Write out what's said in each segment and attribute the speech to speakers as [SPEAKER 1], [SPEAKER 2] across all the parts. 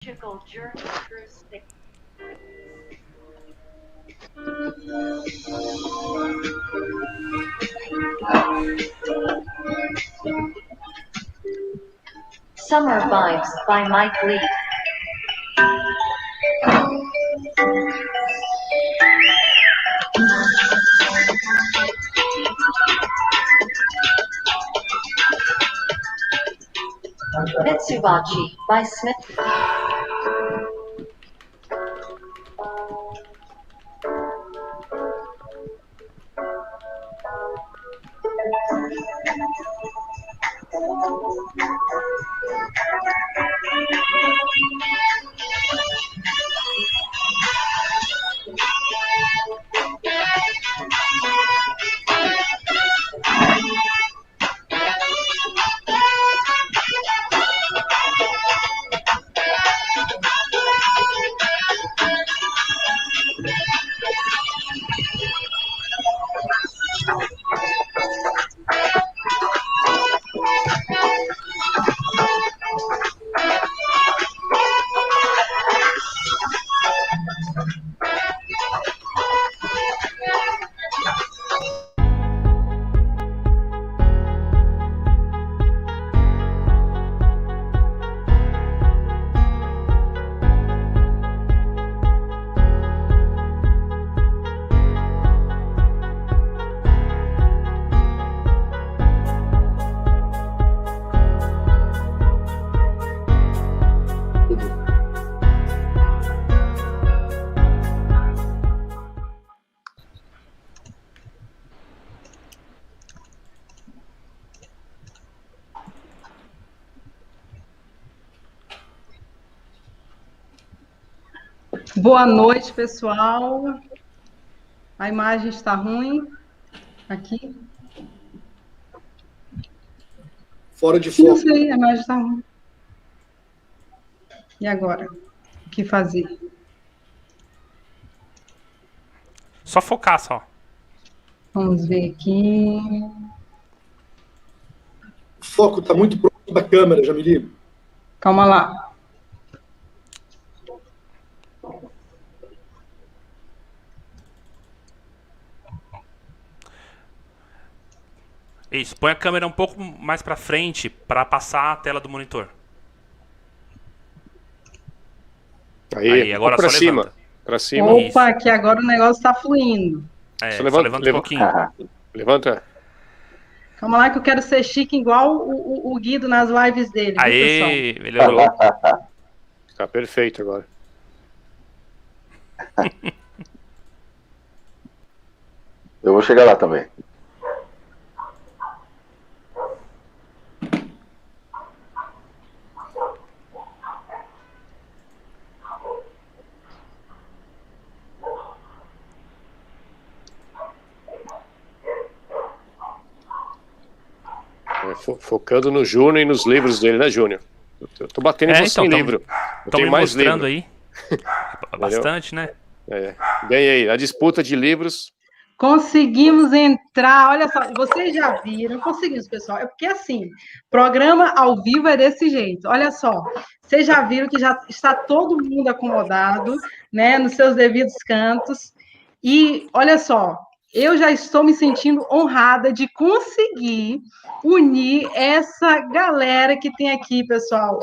[SPEAKER 1] journey through space. Summer Vibes by Mike Lee. Mitsubachi by Smith.
[SPEAKER 2] Boa noite, pessoal. A imagem está ruim. Aqui.
[SPEAKER 3] Fora de foco.
[SPEAKER 2] Não sei, a imagem está ruim. E agora? O que fazer?
[SPEAKER 4] Só focar, só.
[SPEAKER 2] Vamos ver aqui.
[SPEAKER 3] O foco está muito próximo da câmera, Jamili.
[SPEAKER 2] Calma lá.
[SPEAKER 4] Isso, põe a câmera um pouco mais pra frente para passar a tela do monitor.
[SPEAKER 5] Aí
[SPEAKER 4] agora
[SPEAKER 5] pra
[SPEAKER 4] só
[SPEAKER 5] cima.
[SPEAKER 4] levanta.
[SPEAKER 5] Pra cima.
[SPEAKER 2] Opa, aqui agora o negócio está fluindo.
[SPEAKER 4] Só levanta um pouquinho.
[SPEAKER 5] Levanta.
[SPEAKER 2] Calma lá que eu quero ser chique igual o Guido nas lives dele.
[SPEAKER 4] Aê, melhorou.
[SPEAKER 5] Tá perfeito agora.
[SPEAKER 6] Eu vou chegar lá também.
[SPEAKER 5] Focando no Júnior e nos livros dele, né, Júnior? Eu tô batendo em você em livro.
[SPEAKER 4] Estão me
[SPEAKER 5] mais
[SPEAKER 4] mostrando
[SPEAKER 5] livro.
[SPEAKER 4] aí. Bastante, né?
[SPEAKER 5] Ganhei. A disputa de livros.
[SPEAKER 2] Conseguimos entrar, olha só, vocês já viram, conseguimos, pessoal, é porque assim, programa ao vivo é desse jeito, olha só, vocês já viram que já está todo mundo acomodado, né, nos seus devidos cantos, e olha só, eu já estou me sentindo honrada de conseguir unir essa galera que tem aqui, pessoal,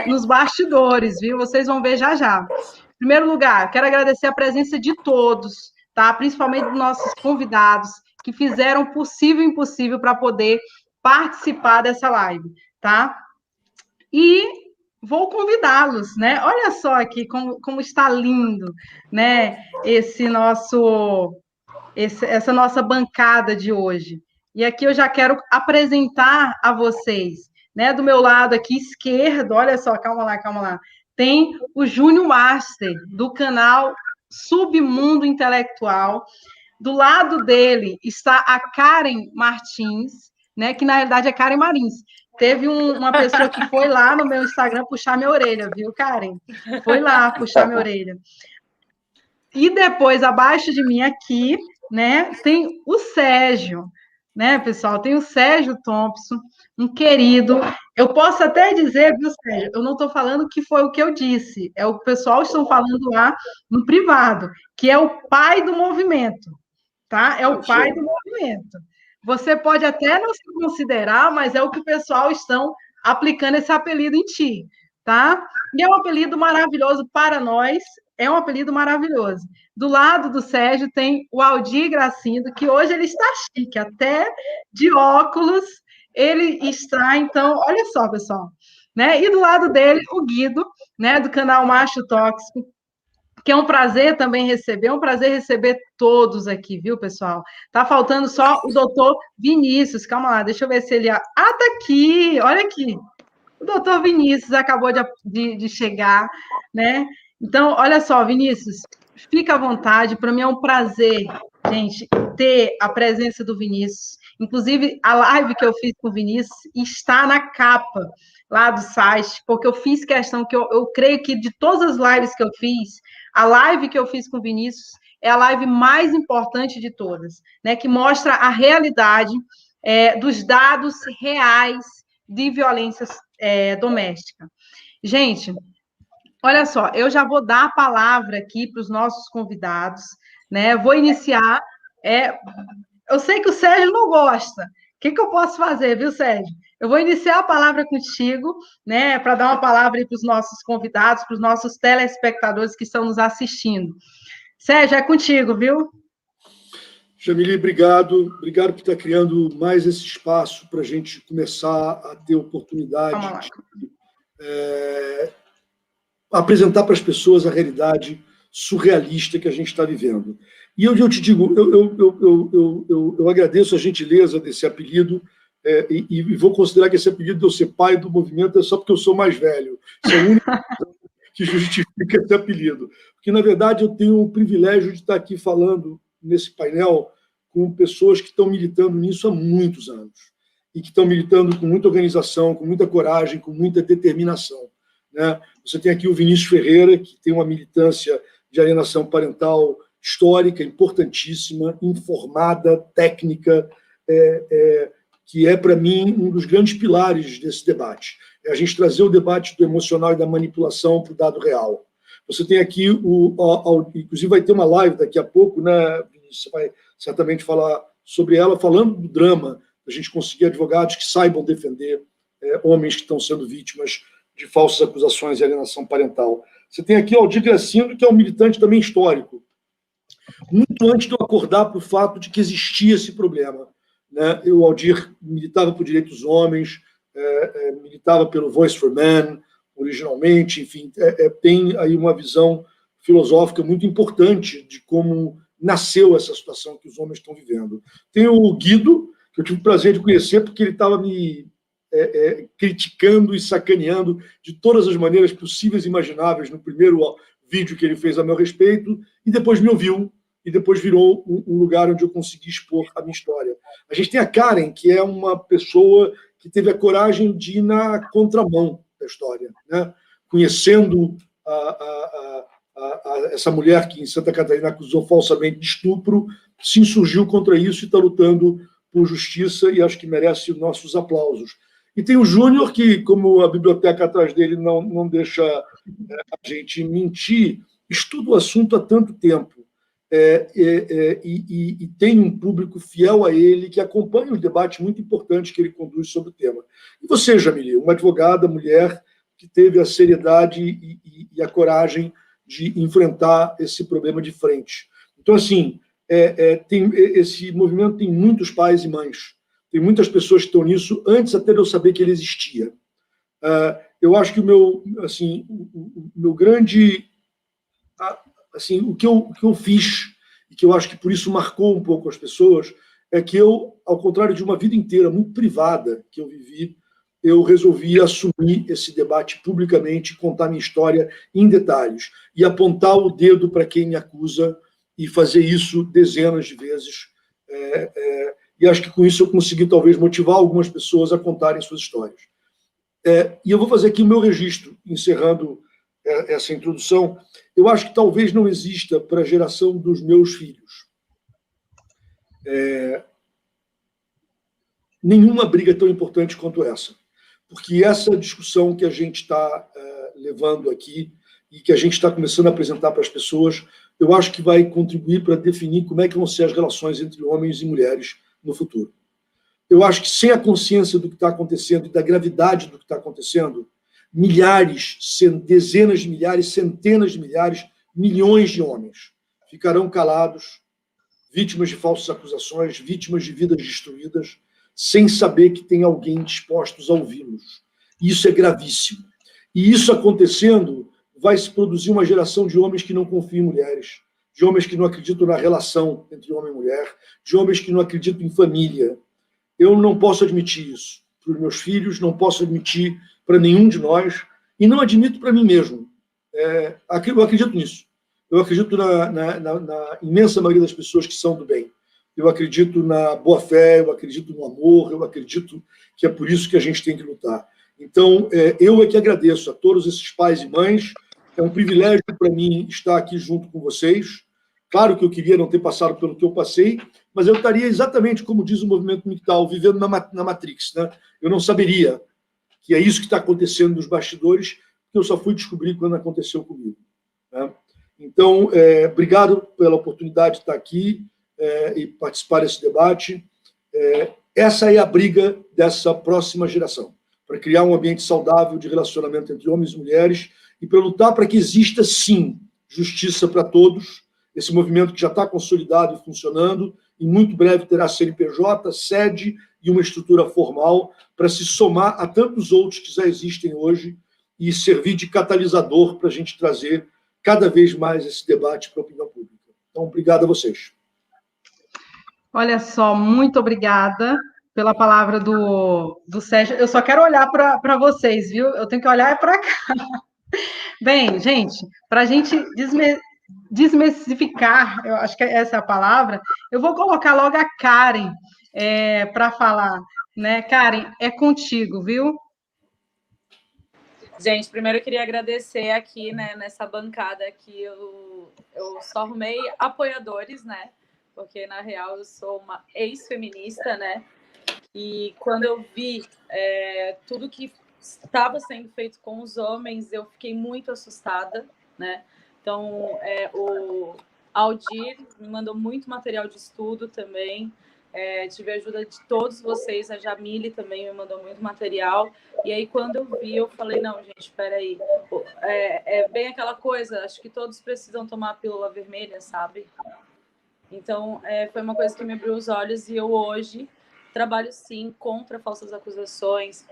[SPEAKER 2] nos bastidores, viu? Vocês vão ver já já. Em primeiro lugar, quero agradecer a presença de todos, tá? Principalmente dos nossos convidados, que fizeram o possível e impossível para poder participar dessa live, tá? E vou convidá-los, né? Olha só aqui como está lindo, né? Essa nossa bancada de hoje. E aqui eu já quero apresentar a vocês, né? Do meu lado aqui esquerdo, olha só, calma lá. Tem o Júnior Master, do canal Submundo Intelectual. Do lado dele está a Karen Martins, né, que na realidade é Karen Marins. Teve uma pessoa que foi lá no meu Instagram puxar minha orelha, viu, Karen? Foi lá puxar minha orelha. E depois, abaixo de mim aqui, né, tem o Sérgio, né, pessoal? Tem o Sérgio Thompson, um querido Eu posso até dizer, viu, Sérgio, eu não estou falando que foi o que eu disse, é o que o pessoal estão falando lá no privado, que é o pai do movimento, tá? É o pai do movimento. Você pode até não se considerar, mas é o que o pessoal estão aplicando esse apelido em ti, tá? E é um apelido maravilhoso para nós, é um apelido maravilhoso. Do lado do Sérgio tem o Aldir Gracindo, que hoje ele está chique, até de óculos, ele está, então, olha só, pessoal, né? E do lado dele, o Guido, né, do canal Macho Tóxico, que é um prazer também receber, é um prazer receber todos aqui, viu, pessoal? Tá faltando só o doutor Vinícius, calma lá, deixa eu ver se ele... Ah, tá aqui, olha aqui. O doutor Vinícius acabou de chegar, né? Então, olha só, Vinícius, fica à vontade, para mim é um prazer, gente, ter a presença do Vinícius. Inclusive, a live que eu fiz com o Vinícius está na capa lá do site, porque eu fiz questão que eu creio que de todas as lives que eu fiz, a live que eu fiz com o Vinícius é a live mais importante de todas, né? Que mostra a realidade dos dados reais de violência doméstica. Gente, olha só, eu já vou dar a palavra aqui para os nossos convidados, né? Vou iniciar. Eu sei que o Sérgio não gosta. O que eu posso fazer, viu, Sérgio? Eu vou iniciar a palavra contigo, né? Para dar uma palavra para os nossos convidados, para os nossos telespectadores que estão nos assistindo. Sérgio, é contigo, viu?
[SPEAKER 3] Jamile, obrigado. Obrigado por estar criando mais esse espaço para a gente começar a ter oportunidade de apresentar para as pessoas a realidade surrealista que a gente está vivendo. E eu te digo, eu agradeço a gentileza desse apelido e vou considerar que esse apelido de eu ser pai do movimento é só porque eu sou mais velho. Isso é a única coisa que justifica esse apelido. Porque, na verdade, eu tenho o privilégio de estar aqui falando nesse painel com pessoas que estão militando nisso há muitos anos e que estão militando com muita organização, com muita coragem, com muita determinação, né? Você tem aqui o Vinícius Ferreira, que tem uma militância de alienação parental histórica, importantíssima, informada, técnica, que é, para mim, um dos grandes pilares desse debate. É a gente trazer o debate do emocional e da manipulação para o dado real. Você tem aqui, inclusive vai ter uma live daqui a pouco, né, Vinícius? Você vai certamente falar sobre ela, falando do drama, a gente conseguir advogados que saibam defender homens que estão sendo vítimas de falsas acusações e alienação parental. Você tem aqui o Aldir Gracindo, que é um militante também histórico, muito antes de eu acordar para o fato de que existia esse problema, né? O Aldir militava por direitos dos homens, militava pelo Voice for Men, originalmente, enfim, tem aí uma visão filosófica muito importante de como nasceu essa situação que os homens estão vivendo. Tem o Guido, que eu tive o prazer de conhecer, porque ele estava me criticando e sacaneando de todas as maneiras possíveis e imagináveis no primeiro vídeo que ele fez a meu respeito, e depois me ouviu, e depois virou um lugar onde eu consegui expor a minha história. A gente tem a Karen, que é uma pessoa que teve a coragem de ir na contramão da história, né? Conhecendo essa mulher que em Santa Catarina acusou falsamente de estupro, se insurgiu contra isso e está lutando por justiça, e acho que merece os nossos aplausos. E tem o Júnior, que, como a biblioteca atrás dele não deixa a gente mentir, estuda o assunto há tanto tempo e tem um público fiel a ele que acompanha os debates muito importantes que ele conduz sobre o tema. E você, Jamile, uma advogada, mulher, que teve a seriedade e a coragem de enfrentar esse problema de frente. Então, assim, esse movimento tem muitos pais e mães. Tem muitas pessoas que estão nisso antes até de eu saber que ele existia. Eu acho que o meu grande... Assim, o que eu fiz, e que eu acho que por isso marcou um pouco as pessoas, é que eu, ao contrário de uma vida inteira muito privada que eu vivi, eu resolvi assumir esse debate publicamente, contar minha história em detalhes, e apontar o dedo para quem me acusa, e fazer isso dezenas de vezes. E acho que com isso eu consegui talvez motivar algumas pessoas a contarem suas histórias. E eu vou fazer aqui o meu registro, encerrando essa introdução. Eu acho que talvez não exista para a geração dos meus filhos nenhuma briga tão importante quanto essa. porque essa discussão que a gente está levando aqui e que a gente está começando a apresentar para as pessoas, eu acho que vai contribuir para definir como é que vão ser as relações entre homens e mulheres no futuro. Eu acho que sem a consciência do que está acontecendo e da gravidade do que está acontecendo, milhares, dezenas de milhares, centenas de milhares, milhões de homens ficarão calados, vítimas de falsas acusações, vítimas de vidas destruídas, sem saber que tem alguém disposto a ouvi-los. Isso é gravíssimo. E isso acontecendo, vai se produzir uma geração de homens que não confiam em mulheres, de homens que não acreditam na relação entre homem e mulher, de homens que não acreditam em família. Eu não posso admitir isso para os meus filhos, não posso admitir para nenhum de nós, e não admito para mim mesmo. Eu acredito nisso. Eu acredito na imensa maioria das pessoas que são do bem. Eu acredito na boa-fé, eu acredito no amor, eu acredito que é por isso que a gente tem que lutar. Então, eu é que agradeço a todos esses pais e mães. É um privilégio para mim estar aqui junto com vocês. Claro que eu queria não ter passado pelo que eu passei, mas eu estaria exatamente, como diz o movimento MGTOW, vivendo na Matrix, né? Eu não saberia que é isso que está acontecendo nos bastidores, porque eu só fui descobrir quando aconteceu comigo, né? Então, obrigado pela oportunidade de estar aqui e participar desse debate. Essa é a briga dessa próxima geração, para criar um ambiente saudável de relacionamento entre homens e mulheres e para lutar para que exista, sim, justiça para todos. Esse movimento que já está consolidado e funcionando, em muito breve terá CNPJ, sede e uma estrutura formal para se somar a tantos outros que já existem hoje e servir de catalisador para a gente trazer cada vez mais esse debate para a opinião pública. Então, obrigado a vocês.
[SPEAKER 2] Olha só, muito obrigada pela palavra do Sérgio. Eu só quero olhar para vocês, viu? Eu tenho que olhar para cá. Bem, gente, para a gente desmistificar, eu acho que essa é a palavra, eu vou colocar logo a Karen para falar, né? Karen, é contigo, viu?
[SPEAKER 7] Gente, primeiro eu queria agradecer aqui, né, nessa bancada que eu só arrumei apoiadores, né? Porque, na real, eu sou uma ex-feminista, né? E quando eu vi tudo que estava sendo feito com os homens, eu fiquei muito assustada, né? Então, o Aldir me mandou muito material de estudo também. Tive a ajuda de todos vocês, a Jamile também me mandou muito material. E aí, quando eu vi, eu falei, não, gente, espera aí. É bem aquela coisa, acho que todos precisam tomar a pílula vermelha, sabe? Então, foi uma coisa que me abriu os olhos e eu hoje trabalho, sim, contra falsas acusações,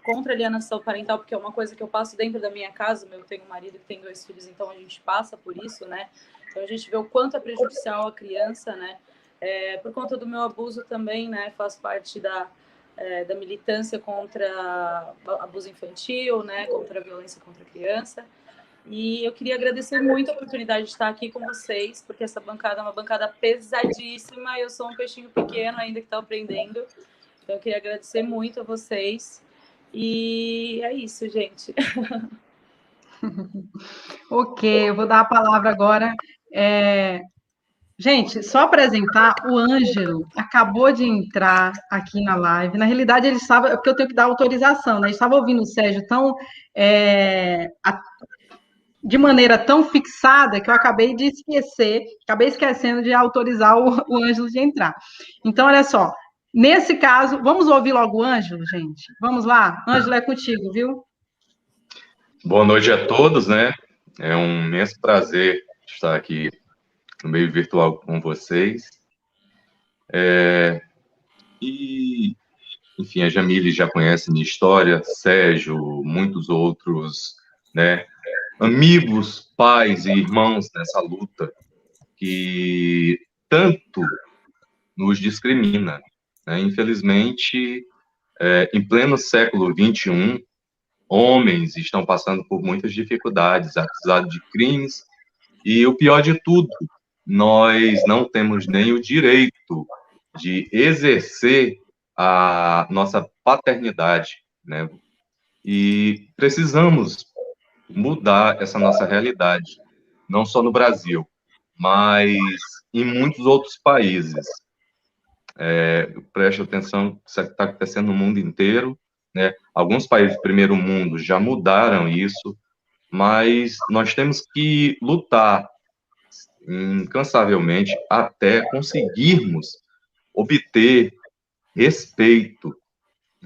[SPEAKER 7] contra alienação parental, porque é uma coisa que eu passo dentro da minha casa. Eu tenho um marido que tem 2 filhos, então a gente passa por isso, né? Então, a gente vê o quanto é prejudicial a criança, né? Por conta do meu abuso também, né? Faço parte da militância contra abuso infantil, né? Contra a violência contra a criança. E eu queria agradecer muito a oportunidade de estar aqui com vocês, porque essa bancada é uma bancada pesadíssima e eu sou um peixinho pequeno ainda que está aprendendo. Então, eu queria agradecer muito a vocês. E é isso, gente.
[SPEAKER 2] Ok, eu vou dar a palavra agora. Gente, só apresentar, o Ângelo acabou de entrar aqui na live. Na realidade, ele estava, porque eu tenho que dar autorização, né? Ele estava ouvindo o Sérgio tão de maneira tão fixada que eu acabei esquecendo de autorizar o Ângelo de entrar. Então, olha só, nesse caso, vamos ouvir logo o Ângelo, gente? Vamos lá? Ângelo, é contigo, viu?
[SPEAKER 8] Boa noite a todos, né? É um imenso prazer estar aqui no meio virtual com vocês. Enfim, a Jamile já conhece minha história, Sérgio, muitos outros, né? Amigos, pais e irmãos nessa luta que tanto nos discrimina, né? Infelizmente, em pleno século XXI, homens estão passando por muitas dificuldades, acusados de crimes, e o pior de tudo, nós não temos nem o direito de exercer a nossa paternidade, né? E precisamos mudar essa nossa realidade, não só no Brasil, mas em muitos outros países. Preste atenção, isso está acontecendo no mundo inteiro, né? Alguns países do primeiro mundo já mudaram isso, mas nós temos que lutar incansavelmente até conseguirmos obter respeito,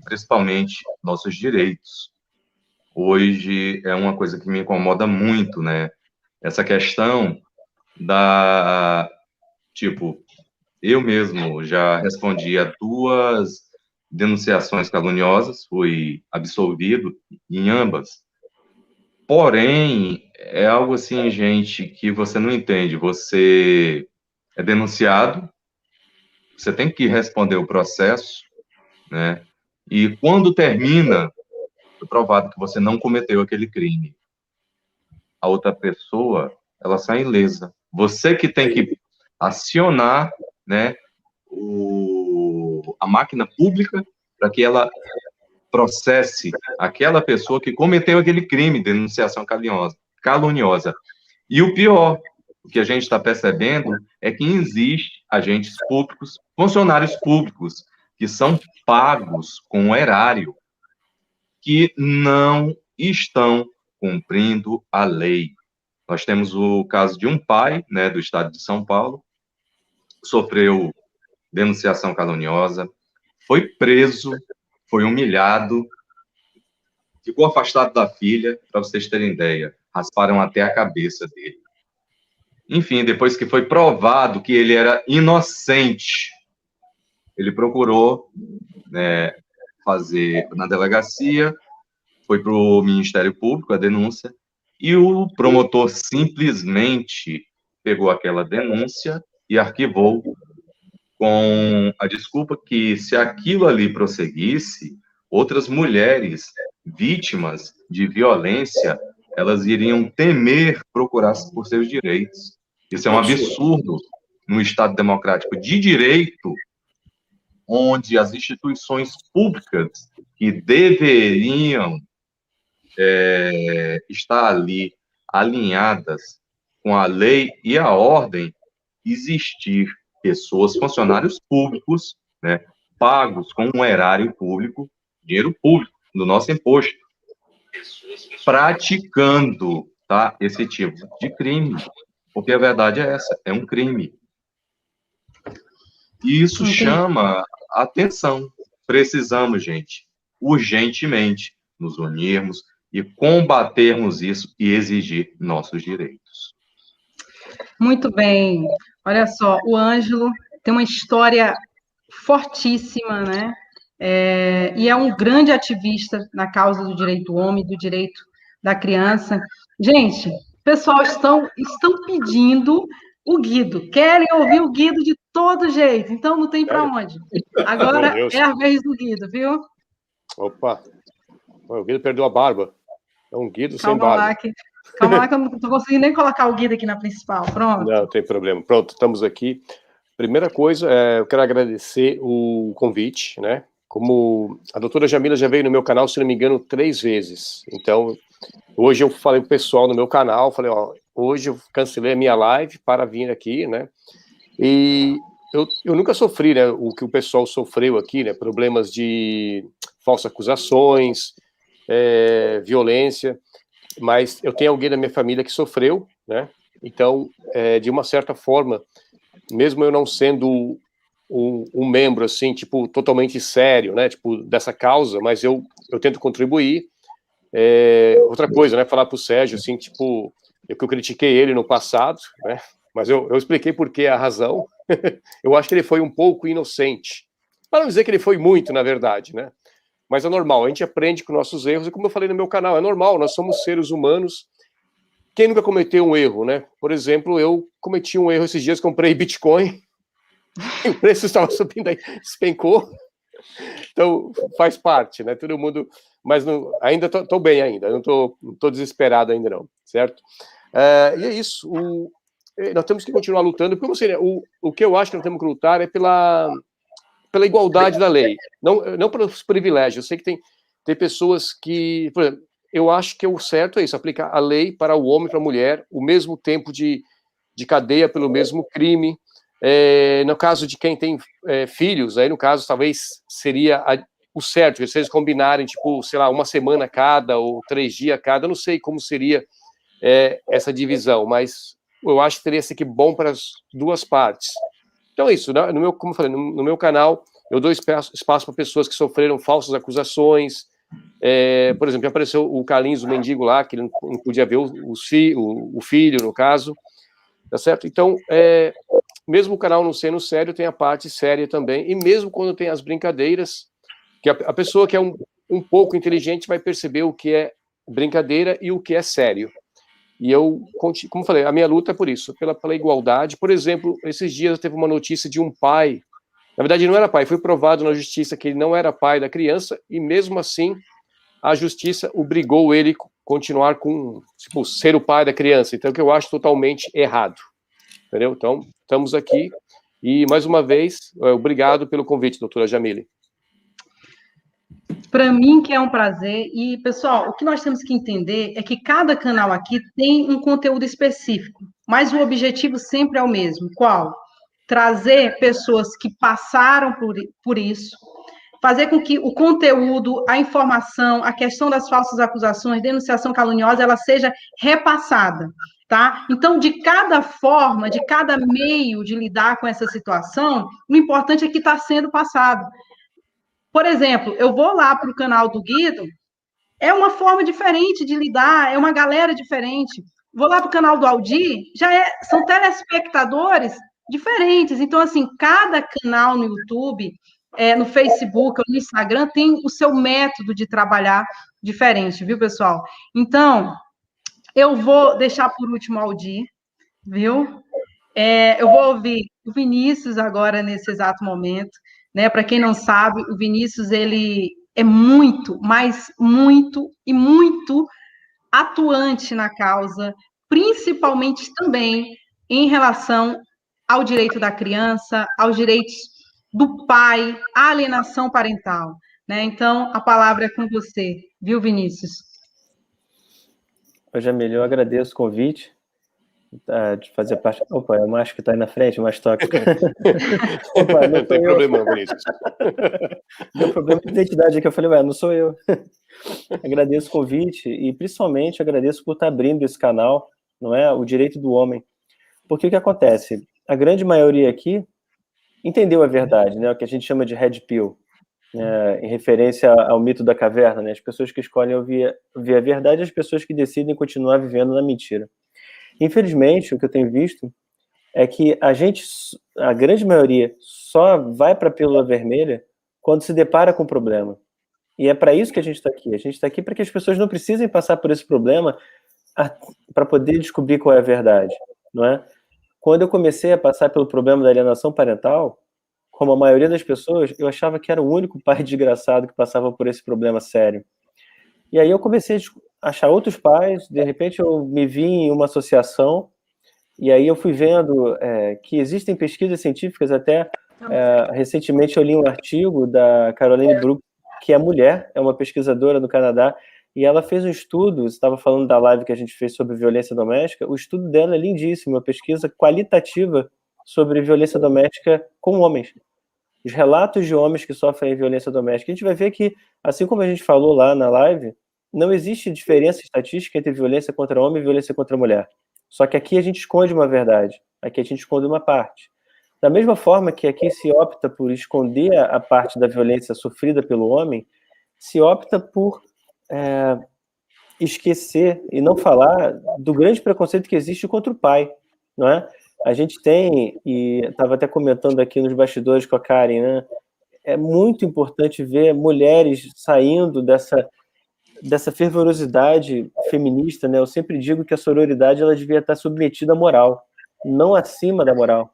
[SPEAKER 8] principalmente nossos direitos. Hoje é uma coisa que me incomoda muito, né? Essa questão tipo, eu mesmo já respondi a 2 denunciações caluniosas, fui absolvido em ambas. Porém, é algo assim, gente, que você não entende. Você é denunciado, você tem que responder o processo, né? E quando termina, foi provado que você não cometeu aquele crime. A outra pessoa, ela sai ilesa. Você que tem que acionar, né, a máquina pública para que ela processe aquela pessoa que cometeu aquele crime, denunciação caluniosa. E o pior, o que a gente está percebendo é que existe agentes públicos, funcionários públicos, que são pagos com erário, que não estão cumprindo a lei. Nós temos o caso de um pai, né, do estado de São Paulo, sofreu denunciação caluniosa, foi preso, foi humilhado, ficou afastado da filha, para vocês terem ideia, rasparam até a cabeça dele. Enfim, depois que foi provado que ele era inocente, ele procurou, né, fazer na delegacia, foi para o Ministério Público a denúncia, e o promotor simplesmente pegou aquela denúncia e arquivou com a desculpa que, se aquilo ali prosseguisse, outras mulheres vítimas de violência, elas iriam temer procurar por seus direitos. Isso é um absurdo no Estado democrático de direito, onde as instituições públicas que deveriam estar ali alinhadas com a lei e a ordem, existir pessoas, funcionários públicos, né, pagos com um erário público, dinheiro público, do nosso imposto, praticando, tá, esse tipo de crime. Porque a verdade é essa, é um crime. E isso chama atenção. Precisamos, gente, urgentemente nos unirmos e combatermos isso e exigir nossos direitos.
[SPEAKER 2] Muito bem. Olha só, o Ângelo tem uma história fortíssima, né? E é um grande ativista na causa do direito do homem, do direito da criança. Gente, o pessoal estão pedindo o Guido, querem ouvir o Guido de todo jeito, então não tem para onde. Agora é a vez do Guido, viu?
[SPEAKER 5] Opa, o Guido perdeu a barba. É um Guido sem barba.
[SPEAKER 2] Calma lá que eu não estou conseguindo nem colocar o Guido aqui na principal. Pronto.
[SPEAKER 5] Não, tem problema. Pronto, estamos aqui. Primeira coisa, eu quero agradecer o convite, né? Como a doutora Jamila já veio no meu canal, se não me engano, 3 vezes. Então, hoje eu falei pro pessoal no meu canal, falei, ó, hoje eu cancelei a minha live para vir aqui, né? E eu nunca sofri, né, o que o pessoal sofreu aqui, né? Problemas de falsas acusações, violência, mas eu tenho alguém da minha família que sofreu, né? Então, de uma certa forma, mesmo eu não sendo um membro, assim, tipo, totalmente sério, né, tipo, dessa causa, mas eu tento contribuir. Outra coisa, né, falar pro Sérgio, assim, tipo, que eu critiquei ele no passado, né, mas eu expliquei por que a razão. Eu acho que ele foi um pouco inocente, para não dizer que ele foi muito, na verdade, né, mas é normal, a gente aprende com nossos erros, e como eu falei no meu canal, é normal, nós somos seres humanos. Quem nunca cometeu um erro, né? Por exemplo, eu cometi um erro esses dias, comprei Bitcoin, o preço estava subindo, aí despencou. Então, faz parte, né? Todo mundo... Mas não, ainda estou bem ainda, não estou desesperado ainda não, certo? E é isso, nós temos que continuar lutando, porque você, o que eu acho que nós temos que lutar é pela igualdade da lei, não pelos privilégios. Eu sei que tem pessoas que... Por exemplo, eu acho que o certo é isso, aplicar a lei para o homem e para a mulher, o mesmo tempo de cadeia pelo mesmo crime. No caso de quem tem filhos, aí no caso talvez seria o certo, se eles combinarem, tipo, sei lá, uma semana cada, ou 3 dias cada, eu não sei como seria essa divisão, mas eu acho que teria que ser bom para as duas partes. Então é isso, né? Como eu falei, no meu canal, eu dou espaço para pessoas que sofreram falsas acusações. Por exemplo, apareceu o Carlinhos, o mendigo lá, que ele não podia ver o filho, no caso, tá certo? Então, mesmo o canal não sendo sério, tem a parte séria também, e mesmo quando tem as brincadeiras, que a pessoa que é um pouco inteligente vai perceber o que é brincadeira e o que é sério. E eu, como falei, a minha luta é por isso, pela igualdade. Por exemplo, esses dias teve uma notícia de um pai, na verdade não era pai, foi provado na justiça que ele não era pai da criança, e mesmo assim a justiça obrigou ele a continuar com, tipo, ser o pai da criança. Então, que eu acho totalmente errado. Entendeu? Então, estamos aqui. E, mais uma vez, obrigado pelo convite, doutora Jamile.
[SPEAKER 2] Para mim, que é um prazer. E, pessoal, o que nós temos que entender é que cada canal aqui tem um conteúdo específico, mas o objetivo sempre é o mesmo. Qual? Trazer pessoas que passaram por isso, fazer com que o conteúdo, a informação, a questão das falsas acusações, denunciação caluniosa, ela seja repassada, tá? Então, de cada forma, de cada meio de lidar com essa situação, o importante é que está sendo passado. Por exemplo, eu vou lá para o canal do Guido, é uma forma diferente de lidar, é uma galera diferente. Vou lá para o canal do Aldir, são telespectadores diferentes. Então, assim, cada canal no YouTube, no Facebook ou no Instagram, tem o seu método de trabalhar diferente, viu, pessoal? Então, eu vou deixar por último o Aldir, viu? Eu vou ouvir o Vinícius agora, nesse exato momento. Né? Para quem não sabe, o Vinícius ele é muito, mas muito e muito atuante na causa, principalmente também em relação ao direito da criança, aos direitos do pai, à alienação parental. Né? Então, a palavra é com você, viu, Vinícius?
[SPEAKER 9] Oi, Jamile, eu agradeço o convite. De fazer parte. Opa, é o macho que está aí na frente, o macho toca.
[SPEAKER 5] Opa, não tem problema, Vinícius.
[SPEAKER 9] Deu problema de identidade aqui. Eu falei, não sou eu. Agradeço o convite e, principalmente, agradeço por estar abrindo esse canal, não é? O direito do homem. Porque o que acontece? A grande maioria aqui entendeu a verdade, né? O que a gente chama de red pill, em referência ao mito da caverna, né? As pessoas que escolhem ouvir a verdade e as pessoas que decidem continuar vivendo na mentira. Infelizmente, o que eu tenho visto é que a grande maioria, só vai para a pílula vermelha quando se depara com o problema. E é para isso que a gente está aqui. A gente está aqui para que as pessoas não precisem passar por esse problema para poder descobrir qual é a verdade, não é? Quando eu comecei a passar pelo problema da alienação parental, como a maioria das pessoas, eu achava que era o único pai desgraçado que passava por esse problema sério. E aí eu comecei a achar outros pais, de repente eu me vi em uma associação, e aí eu fui vendo que existem pesquisas científicas, até recentemente eu li um artigo da Caroline Brook, que é mulher, é uma pesquisadora no Canadá, e ela fez um estudo, você estava falando da live que a gente fez sobre violência doméstica, o estudo dela é lindíssimo, uma pesquisa qualitativa sobre violência doméstica com homens. Os relatos de homens que sofrem violência doméstica. A gente vai ver que, assim como a gente falou lá na live, não existe diferença estatística entre violência contra homem e violência contra mulher. Só que aqui a gente esconde uma verdade, aqui a gente esconde uma parte. Da mesma forma que aqui se opta por esconder a parte da violência sofrida pelo homem, se opta por esquecer e não falar do grande preconceito que existe contra o pai, não é? A gente tem, e estava até comentando aqui nos bastidores com a Karen, né? É muito importante ver mulheres saindo dessa fervorosidade feminista, né? Eu sempre digo que a sororidade ela devia estar submetida à moral, não acima da moral,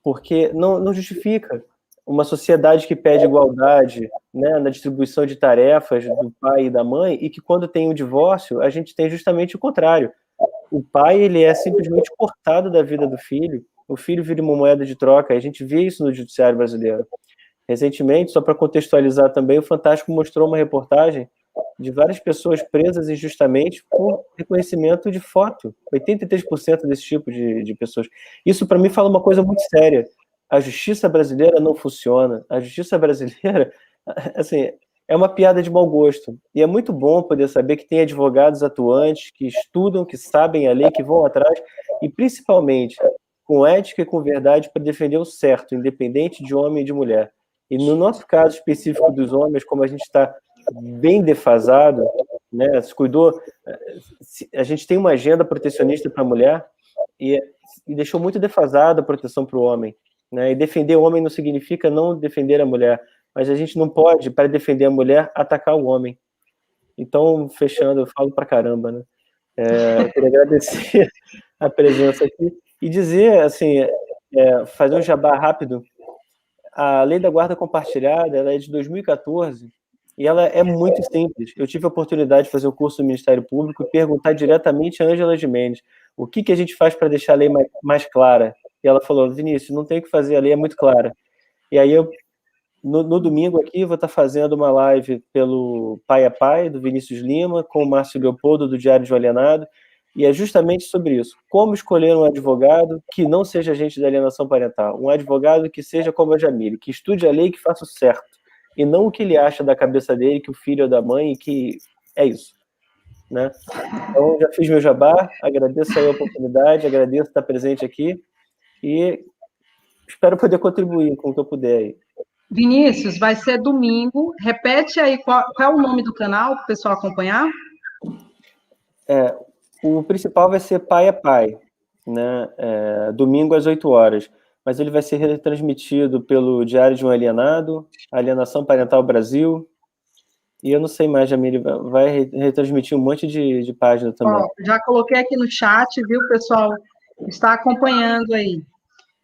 [SPEAKER 9] porque não justifica uma sociedade que pede igualdade, né, na distribuição de tarefas do pai e da mãe, e que quando tem um divórcio, a gente tem justamente o contrário. O pai ele é simplesmente cortado da vida do filho, o filho vira uma moeda de troca, a gente vê isso no judiciário brasileiro. Recentemente, só para contextualizar também, o Fantástico mostrou uma reportagem de várias pessoas presas injustamente por reconhecimento de foto. 83% desse tipo de pessoas. Isso, para mim, fala uma coisa muito séria. A justiça brasileira não funciona. A justiça brasileira assim, é uma piada de mau gosto. E é muito bom poder saber que tem advogados atuantes que estudam, que sabem a lei, que vão atrás, e principalmente com ética e com verdade para defender o certo, independente de homem e de mulher. E no nosso caso específico dos homens, como a gente está bem defasado, né, se cuidou, a gente tem uma agenda protecionista para a mulher e deixou muito defasada a proteção para o homem. Né? E defender o homem não significa não defender a mulher, mas a gente não pode, para defender a mulher, atacar o homem. Então, fechando, eu falo pra caramba, né? Eu queria agradecer a presença aqui e dizer, assim, fazer um jabá rápido. A Lei da Guarda Compartilhada, ela é de 2014 e ela é muito simples. Eu tive a oportunidade de fazer o curso do Ministério Público e perguntar diretamente a Ângela Gimenez o que a gente faz para deixar a lei mais clara. E ela falou, Vinícius, não tem o que fazer, a lei é muito clara. E aí eu, no domingo aqui, vou estar fazendo uma live pelo Pai a Pai, do Vinícius Lima, com o Márcio Leopoldo, do Diário de Alienado, e é justamente sobre isso. Como escolher um advogado que não seja agente da alienação parental, um advogado que seja como a Jamile, que estude a lei e que faça o certo, e não o que ele acha da cabeça dele, que o filho é da mãe, e que é isso. Né? Então, já fiz meu jabá, agradeço aí a oportunidade, agradeço estar presente aqui, e espero poder contribuir com o que eu puder aí.
[SPEAKER 2] Vinícius, vai ser domingo. Repete aí qual é o nome do canal para o pessoal acompanhar.
[SPEAKER 9] O principal vai ser Pai a Pai, né? Domingo às 8 horas. Mas ele vai ser retransmitido pelo Diário de um Alienado, Alienação Parental Brasil, e eu não sei mais, Jamile, vai retransmitir um monte de página também.
[SPEAKER 2] Já coloquei aqui no chat, viu, pessoal? Está acompanhando aí.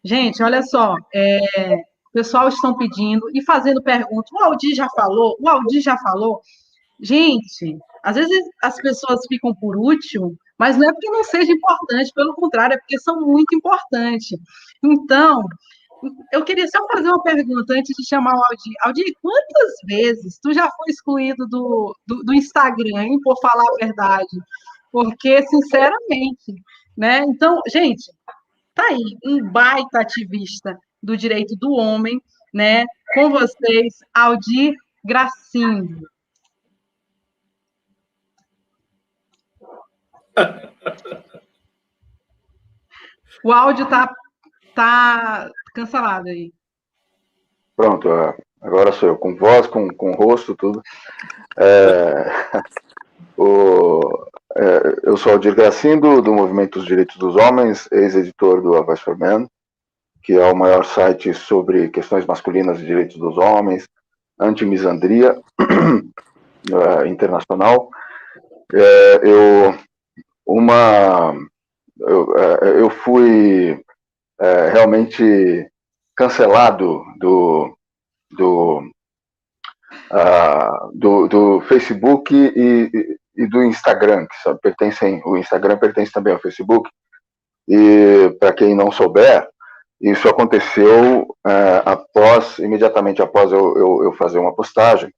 [SPEAKER 2] Gente, olha só, o pessoal estão pedindo e fazendo perguntas. O Aldir já falou? O Aldir já falou? Gente, às vezes as pessoas ficam por último, mas não é porque não seja importante, pelo contrário, é porque são muito importantes. Então, eu queria só fazer uma pergunta antes de chamar o Aldir. Aldir, quantas vezes tu já foi excluído do Instagram, hein, por falar a verdade? Porque, sinceramente, né? Então, gente, tá aí, um baita ativista do direito do homem, né? Com vocês, Aldir Gracindo. O áudio tá cancelado aí.
[SPEAKER 6] Pronto, agora sou eu, com voz, com rosto, tudo. Eu sou Aldir Gracindo, do Movimento dos Direitos dos Homens, ex-editor do A Voice for Men, que é o maior site sobre questões masculinas e direitos dos homens, anti-misandria internacional. Eu fui realmente cancelado do Facebook e do Instagram, que o Instagram pertence também ao Facebook. E para quem não souber, isso aconteceu imediatamente após eu fazer uma postagem,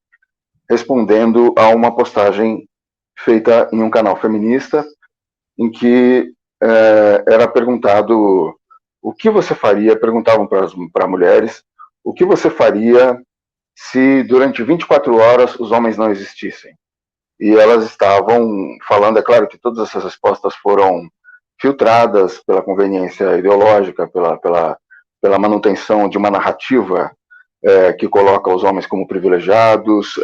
[SPEAKER 6] respondendo a uma postagem feita em um canal feminista, em que era perguntado o que você faria, perguntavam para mulheres, o que você faria se durante 24 horas os homens não existissem. E elas estavam falando, é claro que todas essas respostas foram filtradas pela conveniência ideológica, pela manutenção de uma narrativa que coloca os homens como privilegiados,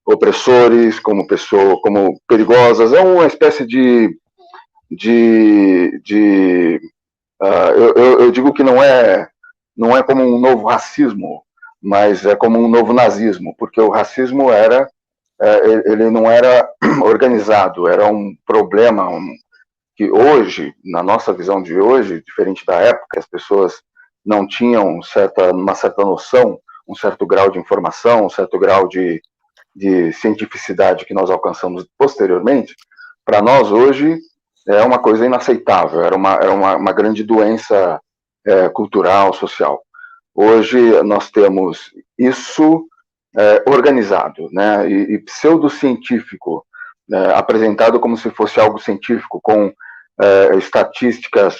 [SPEAKER 6] opressores, como perigosas. É uma espécie eu digo que não é como um novo racismo, mas é como um novo nazismo, porque o racismo ele não era organizado, era um problema que hoje, na nossa visão de hoje, diferente da época, as pessoas não tinham uma certa noção, um certo grau de informação, um certo grau de cientificidade que nós alcançamos posteriormente. Para nós hoje é uma coisa inaceitável, era uma grande doença cultural, social. Hoje nós temos isso organizado, né, e pseudocientífico, apresentado como se fosse algo científico, com estatísticas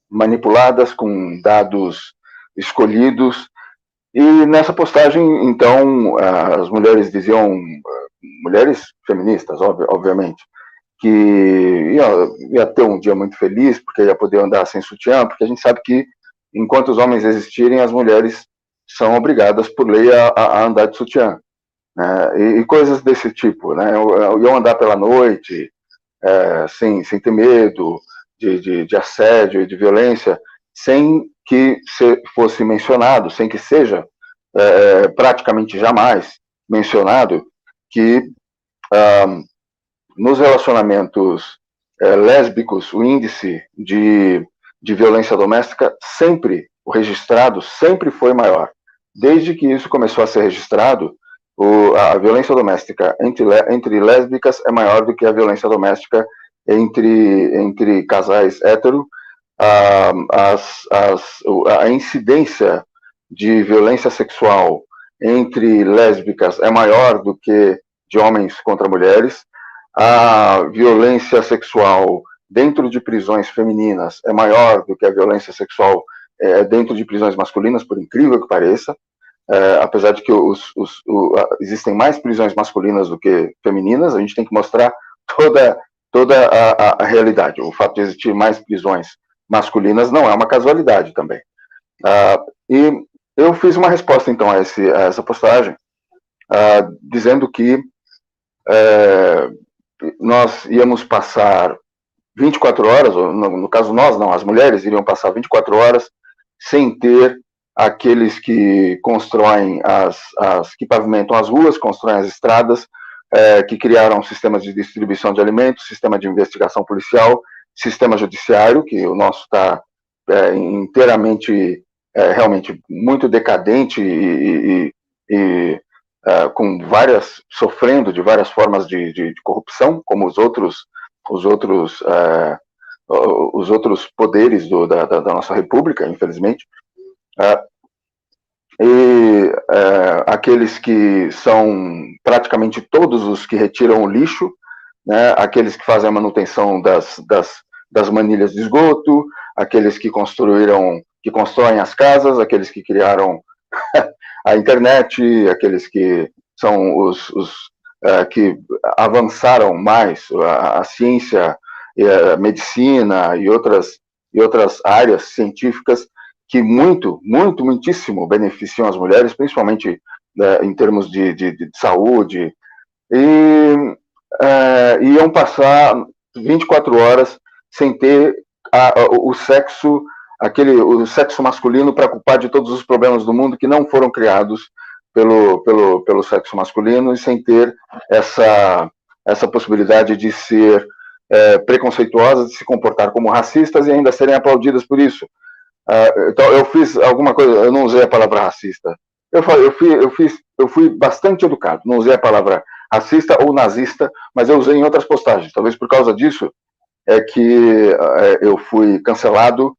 [SPEAKER 6] manipuladas, com dados escolhidos, E nessa postagem, então, as mulheres diziam, mulheres feministas, obviamente, que ia ter um dia muito feliz, porque ia poder andar sem sutiã, porque a gente sabe que, enquanto os homens existirem, as mulheres são obrigadas, por lei, a andar de sutiã. Né? E coisas desse tipo. Né? Iam andar pela noite, sem ter medo de assédio e de violência, sem que fosse mencionado, sem que seja praticamente jamais mencionado que nos relacionamentos lésbicos o índice de violência doméstica sempre, o registrado sempre foi maior. Desde que isso começou a ser registrado, a violência doméstica entre lésbicas é maior do que a violência doméstica entre casais hétero. A incidência de violência sexual entre lésbicas é maior do que de homens contra mulheres. A violência sexual dentro de prisões femininas é maior do que a violência sexual dentro de prisões masculinas, por incrível que pareça. Apesar de que existem mais prisões masculinas do que femininas, a gente tem que mostrar toda a realidade. O fato de existir mais prisões masculinas não é uma casualidade também. E eu fiz uma resposta, então, a essa postagem, dizendo que nós íamos passar 24 horas, ou no caso nós não, as mulheres iriam passar 24 horas sem ter aqueles que constroem que pavimentam as ruas, constroem as estradas, que criaram sistemas de distribuição de alimentos, sistema de investigação policial, sistema judiciário, que o nosso está inteiramente, realmente muito decadente e sofrendo de várias formas de corrupção, como os outros poderes da nossa república, infelizmente. Aqueles que são praticamente todos os que retiram o lixo, né, aqueles que fazem a manutenção das manilhas de esgoto, aqueles que constroem as casas, aqueles que criaram a internet, aqueles que são os que avançaram mais a ciência, a medicina e outras áreas científicas que muitíssimo beneficiam as mulheres, principalmente em termos de saúde, e iam passar 24 horas sem ter o sexo masculino para culpar de todos os problemas do mundo que não foram criados pelo sexo masculino, e sem ter essa possibilidade de ser preconceituosas, de se comportar como racistas e ainda serem aplaudidas por isso. Então eu fiz alguma coisa, eu não usei a palavra racista. Eu fui bastante educado, não usei a palavra racista ou nazista, mas eu usei em outras postagens. Talvez por causa disso é que eu fui cancelado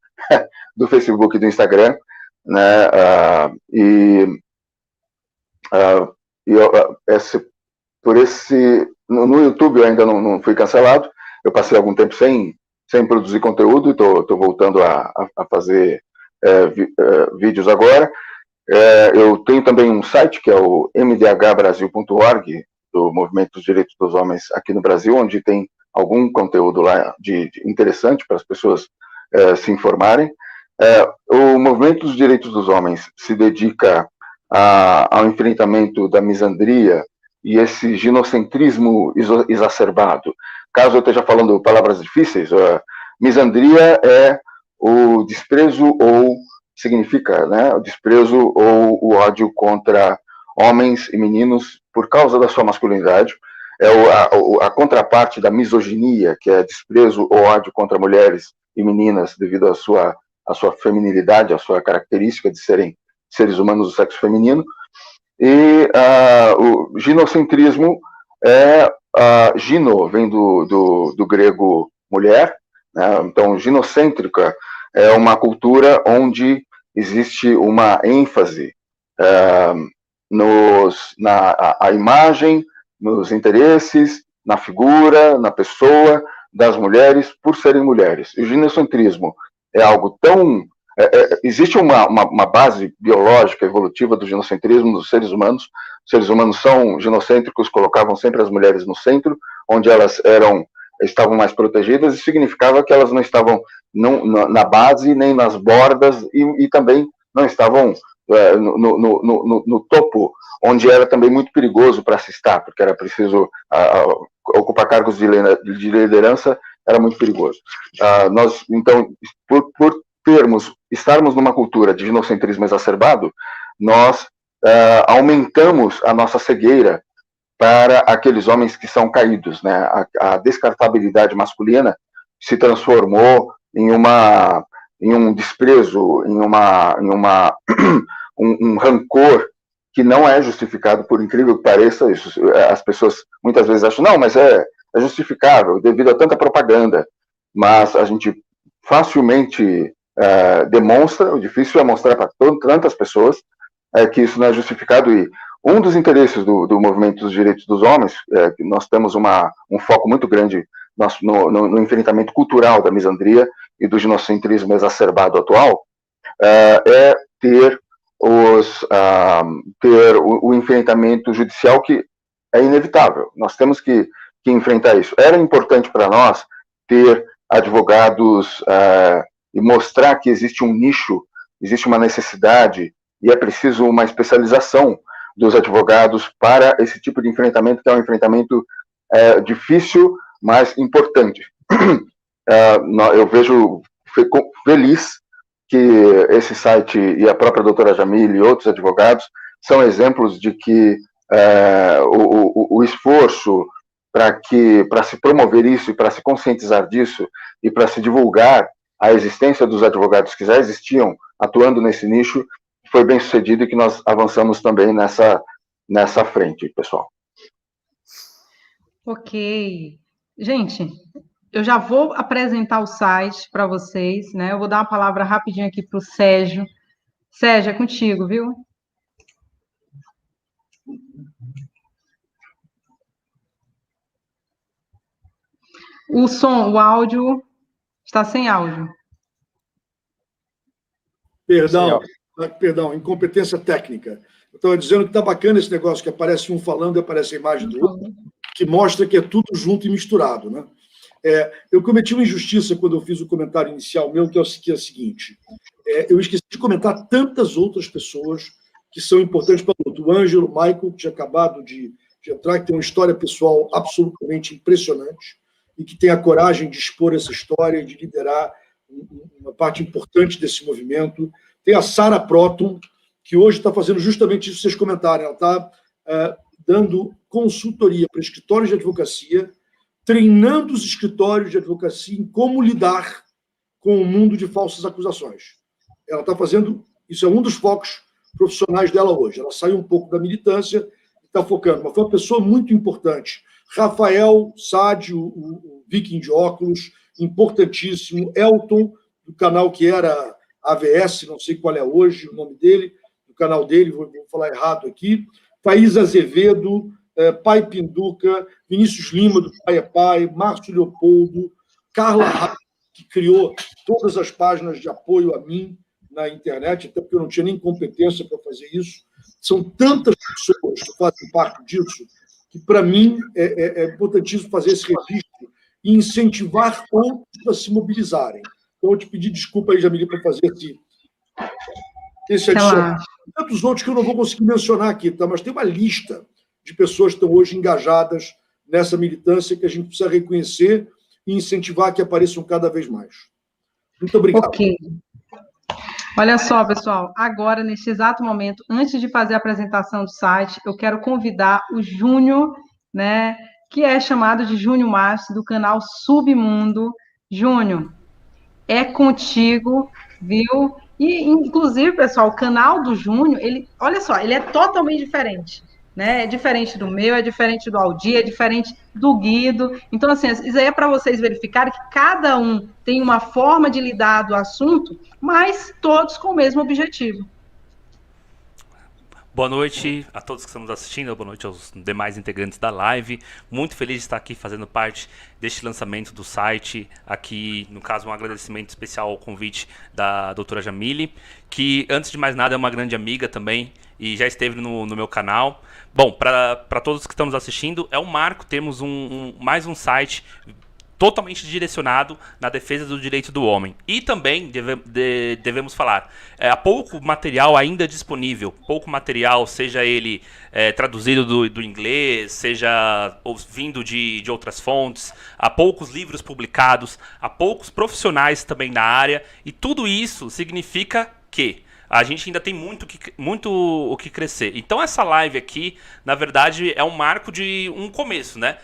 [SPEAKER 6] do Facebook e do Instagram, né? No YouTube eu ainda não fui cancelado. Eu passei algum tempo sem produzir conteúdo, e estou voltando a fazer vídeos agora. Eu tenho também um site que é o mdhbrasil.org, do Movimento dos Direitos dos Homens aqui no Brasil, onde tem algum conteúdo lá interessante para as pessoas se informarem. O Movimento dos Direitos dos Homens se dedica ao enfrentamento da misandria e esse ginocentrismo exacerbado. Caso eu esteja falando palavras difíceis, misandria é o desprezo, ou significa, né, o desprezo ou o ódio contra homens e meninos por causa da sua masculinidade. É a contraparte da misoginia, que é desprezo ou ódio contra mulheres e meninas devido à sua feminilidade, à sua característica de serem seres humanos do sexo feminino. E o ginocentrismo gino vem do grego mulher, né? Então ginocêntrica é uma cultura onde existe uma ênfase na imagem, nos interesses, na figura, na pessoa das mulheres por serem mulheres. E o ginocentrismo é algo tão existe uma base biológica, evolutiva do ginocentrismo dos seres humanos. Os seres humanos são ginocêntricos, colocavam sempre as mulheres no centro, onde elas estavam mais protegidas, e significava que elas não estavam na base, nem nas bordas, e também não estavam no topo, onde era também muito perigoso para se estar, porque era preciso ocupar cargos de liderança, era muito perigoso. Nós, então, por estarmos numa cultura de ginocentrismo exacerbado, nós aumentamos a nossa cegueira para aqueles homens que são caídos, né? A descartabilidade masculina se transformou em um desprezo, em um rancor que não é justificado, por incrível que pareça. Isso, as pessoas muitas vezes acham, não, mas é justificável devido a tanta propaganda, mas a gente facilmente demonstra, o difícil é mostrar para tantas pessoas que isso não é justificado. E um dos interesses do movimento dos direitos dos homens, que nós temos um foco muito grande no enfrentamento cultural da misandria e do ginocentrismo exacerbado atual, é ter o enfrentamento judicial, que é inevitável. Nós temos que enfrentar isso. Era importante para nós ter advogados e mostrar que existe um nicho, existe uma necessidade, e é preciso uma especialização dos advogados para esse tipo de enfrentamento, que é um enfrentamento difícil, mas importante. Eu vejo feliz que esse site e a própria doutora Jamile e outros advogados são exemplos de que o esforço para se promover isso e para se conscientizar disso e para se divulgar a existência dos advogados que já existiam atuando nesse nicho foi bem sucedido, e que nós avançamos também nessa frente, pessoal.
[SPEAKER 2] Ok. Gente, eu já vou apresentar o site para vocês, né? Eu vou dar uma palavra rapidinho aqui para o Sérgio. Sérgio, é contigo, viu? O áudio está sem áudio.
[SPEAKER 3] Perdão, incompetência técnica. Eu estava dizendo que está bacana esse negócio que aparece um falando e aparece a imagem do outro, que mostra que é tudo junto e misturado, né? Eu cometi uma injustiça quando eu fiz o comentário inicial meu, que é o seguinte: eu esqueci de comentar tantas outras pessoas que são importantes para o luto. O Ângelo, o Michael, que tinha acabado de entrar, que tem uma história pessoal absolutamente impressionante e que tem a coragem de expor essa história e de liderar uma parte importante desse movimento. Tem a Sarah Proton, que hoje está fazendo justamente isso que vocês comentaram. Ela está dando consultoria para escritórios de advocacia, treinando os escritórios de advocacia em como lidar com o mundo de falsas acusações. Ela está fazendo... Isso é um dos focos profissionais dela hoje. Ela saiu um pouco da militância e está focando. Mas foi uma pessoa muito importante. Rafael Sádio, o Viking de óculos, importantíssimo. Elton, do canal que era AVS, não sei qual é hoje o nome dele, do canal dele, vou falar errado aqui. Faísa Azevedo, Pai Pinduca, Vinícius Lima, do Pai é Pai, Márcio Leopoldo, Carla Rapp, que criou todas as páginas de apoio a mim na internet, até porque eu não tinha nem competência para fazer isso. São tantas pessoas que fazem parte disso, que, para mim, é importantíssimo fazer esse registro e incentivar outros a se mobilizarem. Então, eu te pedi desculpa aí, Jamile, para fazer esse adicional. Tantos outros que eu não vou conseguir mencionar aqui, tá? Mas tem uma lista de pessoas que estão hoje engajadas nessa militância que a gente precisa reconhecer e incentivar que apareçam cada vez mais. Muito obrigado.
[SPEAKER 2] Ok. Olha só, pessoal, agora, neste exato momento, antes de fazer a apresentação do site, eu quero convidar o Júnior, né, que é chamado de Júnior Márcio, do canal Submundo. Júnior, é contigo, viu? E, inclusive, pessoal, o canal do Júnior, olha só, ele é totalmente diferente, né? É diferente do meu, é diferente do Aldir, é diferente do Guido. Então, assim, isso aí é para vocês verificarem que cada um tem uma forma de lidar do assunto, mas todos com o mesmo objetivo.
[SPEAKER 4] Boa noite a todos que estão nos assistindo, boa noite aos demais integrantes da live. Muito feliz de estar aqui fazendo parte deste lançamento do site. Aqui, no caso, um agradecimento especial ao convite da doutora Jamile, que, antes de mais nada, é uma grande amiga também e já esteve no meu canal. Bom, para todos que estão nos assistindo, é um marco, temos mais um site totalmente direcionado na defesa do direito do homem. E também devemos falar, há pouco material ainda disponível, pouco material, seja ele traduzido do inglês, seja vindo de outras fontes, há poucos livros publicados, há poucos profissionais também na área, e tudo isso significa que a gente ainda tem muito o que crescer. Então essa live aqui, na verdade, é um marco de um começo, né?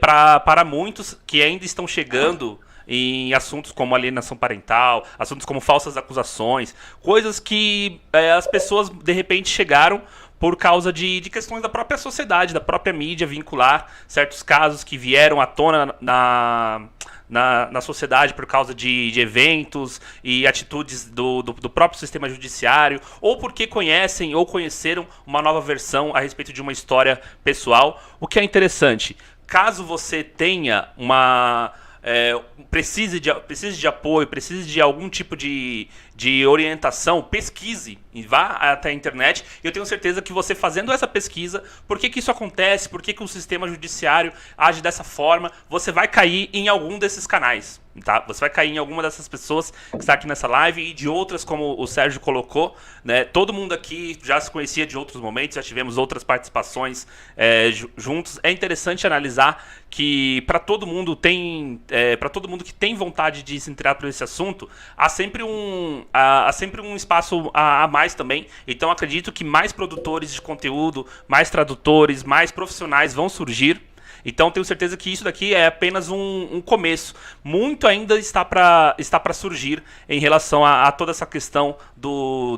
[SPEAKER 4] Para muitos que ainda estão chegando em assuntos como alienação parental, assuntos como falsas acusações, coisas que as pessoas, de repente, chegaram por causa de questões da própria sociedade, da própria mídia, vincular certos casos que vieram à tona na sociedade por causa de eventos e atitudes do próprio sistema judiciário, ou porque conhecem ou conheceram uma nova versão a respeito de uma história pessoal. O que é interessante, caso você tenha precise de apoio, precise de algum tipo de orientação, pesquise e vá até a internet. Eu tenho certeza que você fazendo essa pesquisa, por que isso acontece, por que o sistema judiciário age dessa forma, você vai cair em algum desses canais, tá? Você vai cair em alguma dessas pessoas que está aqui nessa live e de outras, como o Sérgio colocou, né? Todo mundo aqui já se conhecia de outros momentos, já tivemos outras participações juntos. É interessante analisar que para todo mundo que tem vontade de se inteirar por esse assunto, há sempre um espaço a mais também. Então acredito que mais produtores de conteúdo, mais tradutores, mais profissionais vão surgir. Então tenho certeza que isso daqui é apenas um começo. Muito ainda está para surgir em relação a toda essa questão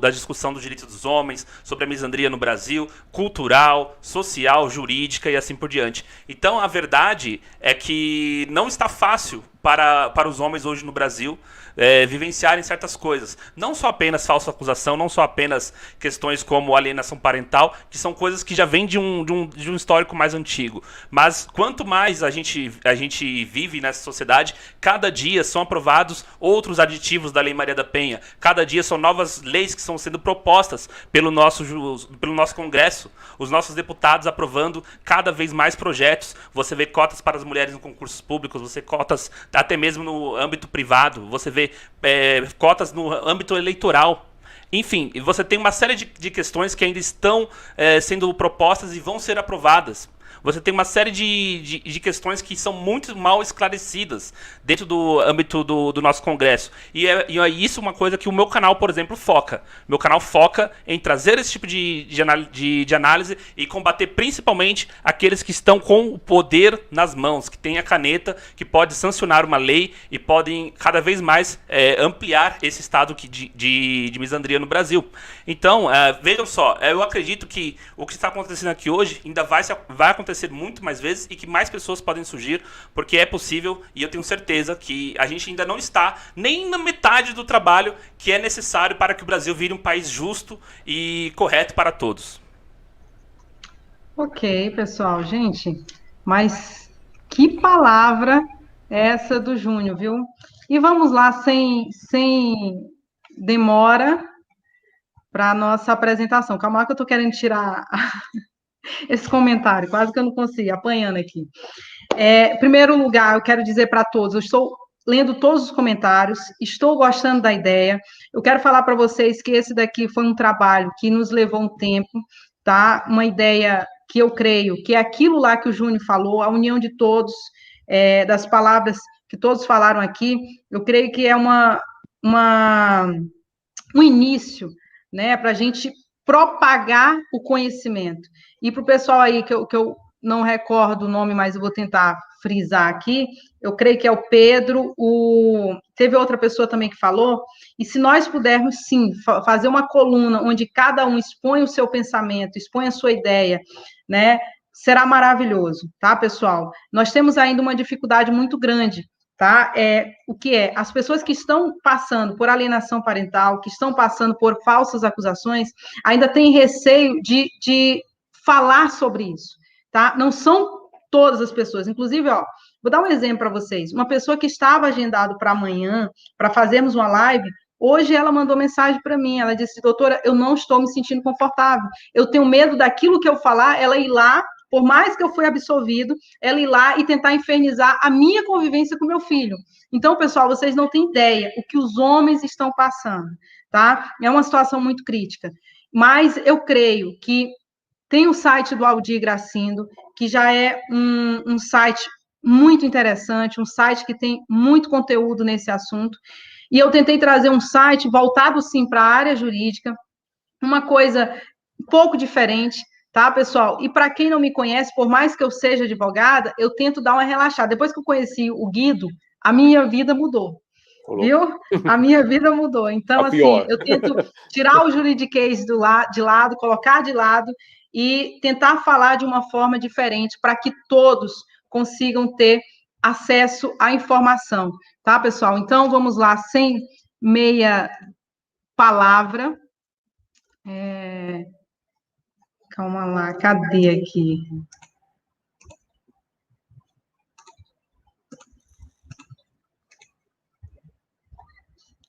[SPEAKER 4] da discussão dos direitos dos homens, sobre a misandria no Brasil, cultural, social, jurídica e assim por diante. Então a verdade é que não está fácil para os homens hoje no Brasil vivenciarem certas coisas. Não só apenas falsa acusação, não só apenas questões como alienação parental, que são coisas que já vêm de um histórico mais antigo. Mas quanto mais a gente vive nessa sociedade, cada dia são aprovados outros aditivos da Lei Maria da Penha. Cada dia são novas leis que estão sendo propostas pelo nosso Congresso. Os nossos deputados aprovando cada vez mais projetos. Você vê cotas para as mulheres em concursos públicos, você vê cotas até mesmo no âmbito privado, você vê cotas no âmbito eleitoral. Enfim, você tem uma série de questões que ainda estão sendo propostas e vão ser aprovadas. Você tem uma série de questões que são muito mal esclarecidas dentro do âmbito do nosso Congresso. E é isso uma coisa que o meu canal, por exemplo, foca. Meu canal foca em trazer esse tipo de análise e combater principalmente aqueles que estão com o poder nas mãos, que têm a caneta, que pode sancionar uma lei e podem cada vez mais ampliar esse estado de misandria no Brasil. Então, vejam só, eu acredito que o que está acontecendo aqui hoje ainda vai acontecer muito mais vezes e que mais pessoas podem surgir, porque é possível, e eu tenho certeza que a gente ainda não está nem na metade do trabalho que é necessário para que o Brasil vire um país justo e correto para todos.
[SPEAKER 2] Ok, pessoal. Gente, mas que palavra é essa do Júnior, viu? E vamos lá, sem demora, para a nossa apresentação. Calma lá que eu estou querendo tirar esse comentário, quase que eu não consigo, apanhando aqui. Em primeiro lugar, eu quero dizer para todos, eu estou lendo todos os comentários, estou gostando da ideia, eu quero falar para vocês que esse daqui foi um trabalho que nos levou um tempo, tá? Uma ideia que eu creio que é aquilo lá que o Júnior falou, a união de todos, das palavras que todos falaram aqui, eu creio que é um início, né, para a gente propagar o conhecimento. E para o pessoal aí, que eu não recordo o nome, mas eu vou tentar frisar aqui, eu creio que é o Pedro, teve outra pessoa também que falou, e se nós pudermos, sim, fazer uma coluna onde cada um expõe o seu pensamento, expõe a sua ideia, né, será maravilhoso, tá, pessoal? Nós temos ainda uma dificuldade muito grande tá? O que é? As pessoas que estão passando por alienação parental, que estão passando por falsas acusações, ainda têm receio de falar sobre isso, tá? Não são todas as pessoas. Inclusive, ó, vou dar um exemplo para vocês. Uma pessoa que estava agendado para amanhã, para fazermos uma live, hoje ela mandou mensagem para mim. Ela disse: doutora, eu não estou me sentindo confortável. Eu tenho medo daquilo que eu falar, ela ir lá, por mais que eu fui absolvido, ela ir lá e tentar infernizar a minha convivência com meu filho. Então, pessoal, vocês não têm ideia o que os homens estão passando, tá? É uma situação muito crítica. Mas eu creio que tem o site do Aldir Gracindo, que já é um site muito interessante, um site que tem muito conteúdo nesse assunto. E eu tentei trazer um site voltado, sim, para a área jurídica, uma coisa um pouco diferente, tá, pessoal? E para quem não me conhece, por mais que eu seja advogada, eu tento dar uma relaxada. Depois que eu conheci o Guido, a minha vida mudou. Viu? A minha vida mudou. Então, assim, eu tento tirar o juridiquês de lado, colocar de lado e tentar falar de uma forma diferente para que todos consigam ter acesso à informação, tá, pessoal? Então, vamos lá, sem meia palavra. Calma lá, cadê aqui?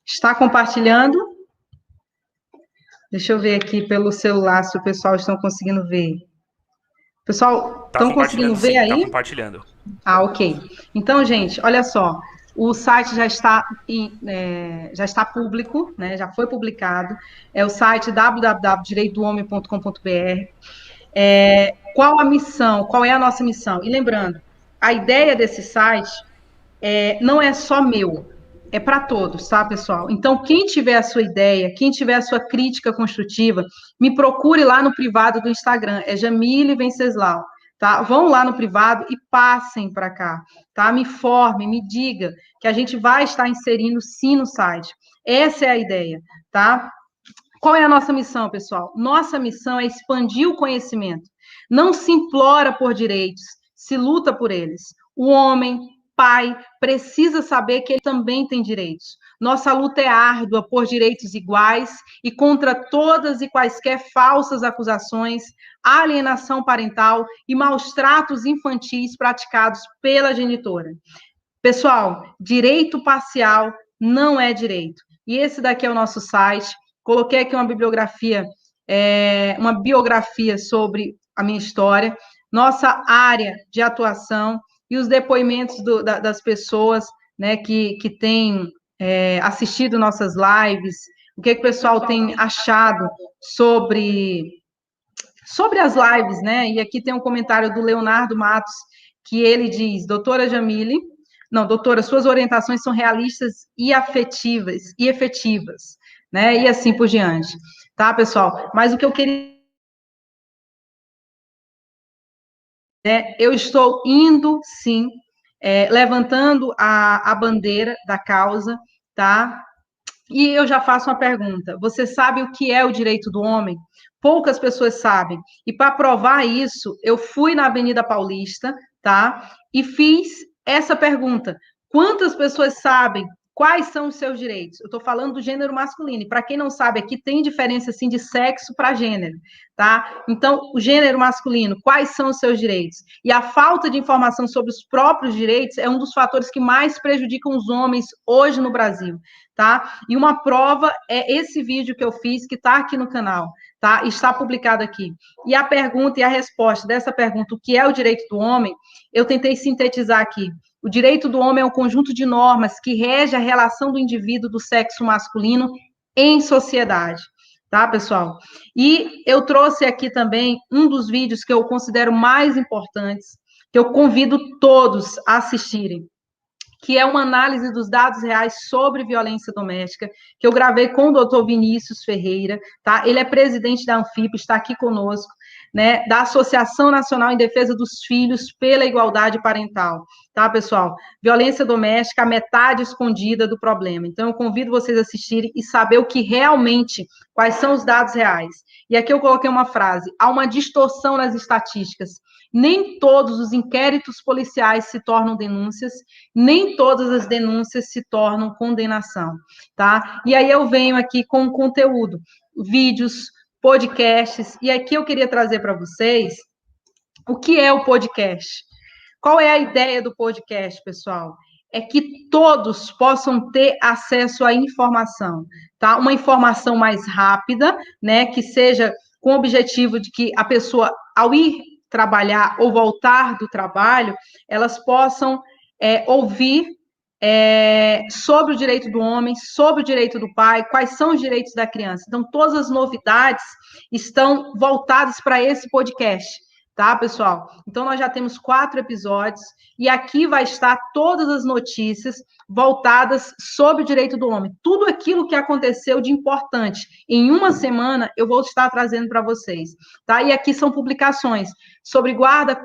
[SPEAKER 2] Está compartilhando? Deixa eu ver aqui pelo celular se o pessoal está conseguindo ver. Pessoal, estão conseguindo ver aí?
[SPEAKER 4] Está compartilhando.
[SPEAKER 2] Ah, ok. Então, gente, olha só. O site já está público, né? Já foi publicado. É o site www.direitodhomem.com.br. Qual a missão? Qual é a nossa missão? E lembrando, a ideia desse site não é só meu. É para todos, tá, pessoal? Então, quem tiver a sua ideia, quem tiver a sua crítica construtiva, me procure lá no privado do Instagram, é Jamile Venceslau, tá? Vão lá no privado e passem para cá, tá? Me informem, me diga, que a gente vai estar inserindo sim no site. Essa é a ideia, tá? Qual é a nossa missão, pessoal? Nossa missão é expandir o conhecimento. Não se implora por direitos, se luta por eles. O homem, pai, precisa saber que ele também tem direitos. Nossa luta é árdua por direitos iguais e contra todas e quaisquer falsas acusações, alienação parental e maus tratos infantis praticados pela genitora. Pessoal, direito parcial não é direito. E esse daqui é o nosso site. Coloquei aqui uma biografia sobre a minha história, nossa área de atuação e os depoimentos das pessoas, né, que têm assistido nossas lives, o que o pessoal tem achado sobre as lives, né? E aqui tem um comentário do Leonardo Matos, que ele diz: doutora Jamile, não, doutora, suas orientações são realistas e efetivas, né? E assim por diante, tá, pessoal? Mas o que eu queria eu estou indo, sim, levantando a bandeira da causa, tá? E eu já faço uma pergunta: você sabe o que é o direito do homem? Poucas pessoas sabem. E para provar isso, eu fui na Avenida Paulista, tá? E fiz essa pergunta: quantas pessoas sabem quais são os seus direitos? Eu estou falando do gênero masculino. E para quem não sabe, aqui tem diferença assim de sexo para gênero, tá? Então, o gênero masculino, quais são os seus direitos? E a falta de informação sobre os próprios direitos é um dos fatores que mais prejudicam os homens hoje no Brasil, tá? E uma prova é esse vídeo que eu fiz, que está aqui no canal, tá? Está publicado aqui. E a pergunta e a resposta dessa pergunta, o que é o direito do homem, eu tentei sintetizar aqui. O direito do homem é um conjunto de normas que rege a relação do indivíduo do sexo masculino em sociedade, tá, pessoal? E eu trouxe aqui também um dos vídeos que eu considero mais importantes, que eu convido todos a assistirem, que é uma análise dos dados reais sobre violência doméstica, que eu gravei com o doutor Vinícius Ferreira, tá? Ele é presidente da Anfip, está aqui conosco. né, da Associação Nacional em Defesa dos Filhos pela Igualdade Parental, tá, pessoal? Violência doméstica, a metade escondida do problema. Então, eu convido vocês a assistirem e saber o que realmente, quais são os dados reais. E aqui eu coloquei uma frase: há uma distorção nas estatísticas. Nem todos os inquéritos policiais se tornam denúncias, nem todas as denúncias se tornam condenação, tá? E aí eu venho aqui com conteúdo, vídeos, podcasts, e aqui eu queria trazer para vocês o que é o podcast. Qual é a ideia do podcast, pessoal? É que todos possam ter acesso à informação, tá? Uma informação mais rápida, né? Que seja com o objetivo de que a pessoa, ao ir trabalhar ou voltar do trabalho, elas possam ouvir sobre o direito do homem, sobre o direito do pai, quais são os direitos da criança. Então, todas as novidades estão voltadas para esse podcast, tá, pessoal? Então, nós já temos 4 episódios, e aqui vai estar todas as notícias voltadas sobre o direito do homem. Tudo aquilo que aconteceu de importante. Em uma semana, eu vou estar trazendo para vocês, tá? E aqui são publicações sobre guarda,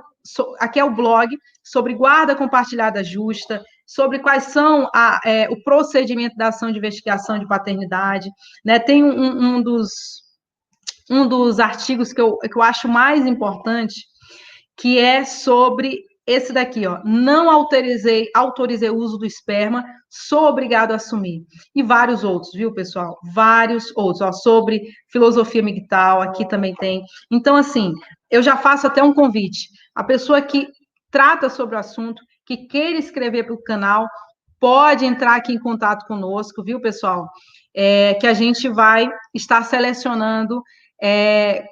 [SPEAKER 2] aqui é o blog, sobre guarda compartilhada justa, sobre quais são o procedimento da ação de investigação de paternidade, né? Tem um dos artigos que eu acho mais importante, que é sobre esse daqui, ó: não autorizei o uso do esperma, sou obrigado a assumir. E vários outros, viu, pessoal? Vários outros, ó, sobre filosofia migtal, aqui também tem. Então, assim, eu já faço até um convite. A pessoa que trata sobre o assunto, que queira escrever para o canal, pode entrar aqui em contato conosco, viu, pessoal? Que a gente vai estar selecionando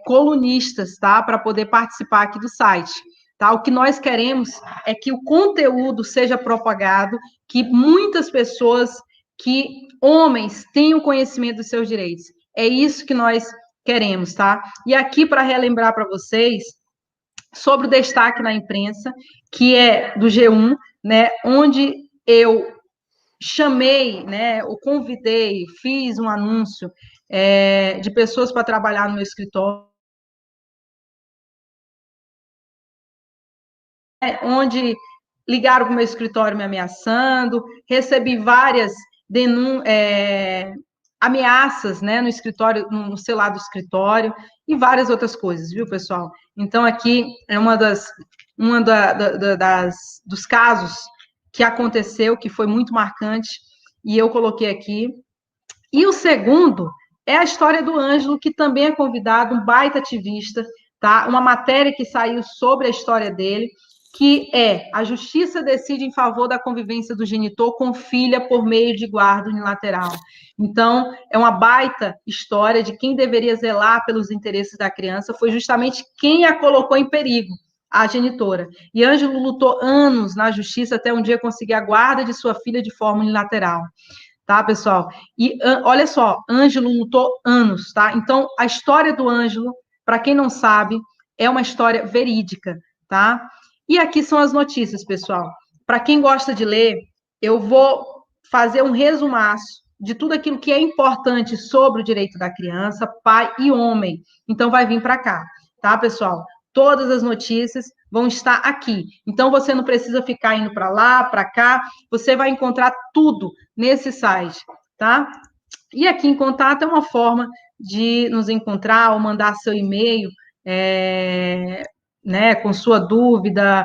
[SPEAKER 2] colunistas, tá? Para poder participar aqui do site. Tá? O que nós queremos é que o conteúdo seja propagado, que muitas pessoas, que homens tenham conhecimento dos seus direitos. É isso que nós queremos, tá? E aqui, para relembrar para vocês, sobre o destaque na imprensa, que é do G1, né, onde eu chamei, né, eu convidei, fiz um anúncio de pessoas para trabalhar no meu escritório, onde ligaram para o meu escritório me ameaçando, recebi várias ameaças, né, no escritório, no celular do escritório, e várias outras coisas, viu, pessoal? Então, aqui é dos casos que aconteceu, que foi muito marcante, e eu coloquei aqui. E o segundo é a história do Ângelo, que também é convidado, um baita ativista, tá? Uma matéria que saiu sobre a história dele, que é: a justiça decide em favor da convivência do genitor com filha por meio de guarda unilateral. Então, é uma baita história de quem deveria zelar pelos interesses da criança, foi justamente quem a colocou em perigo, a genitora. E Ângelo lutou anos na justiça até um dia conseguir a guarda de sua filha de forma unilateral. Tá, pessoal? E olha só, Ângelo lutou anos, tá? Então, a história do Ângelo, para quem não sabe, é uma história verídica, tá? E aqui são as notícias, pessoal. Para quem gosta de ler, eu vou fazer um resumaço de tudo aquilo que é importante sobre o direito da criança, pai e homem. Então, vai vir para cá, tá, pessoal? Todas as notícias vão estar aqui. Então, você não precisa ficar indo para lá, para cá. Você vai encontrar tudo nesse site, tá? E aqui em contato é uma forma de nos encontrar ou mandar seu e-mail, né, com sua dúvida,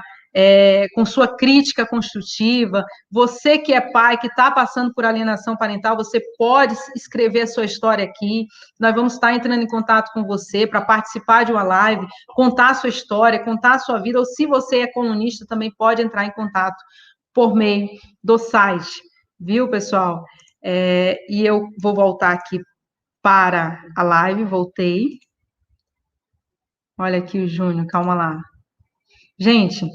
[SPEAKER 2] com sua crítica construtiva. Você que é pai, que está passando por alienação parental, você pode escrever a sua história aqui. Nós vamos estar entrando em contato com você para participar de uma live, contar a sua história, contar a sua vida, ou se você é colunista, também pode entrar em contato por meio do site, viu, pessoal? E eu vou voltar aqui para a live, voltei. Olha aqui o Júnior, calma lá. Gente,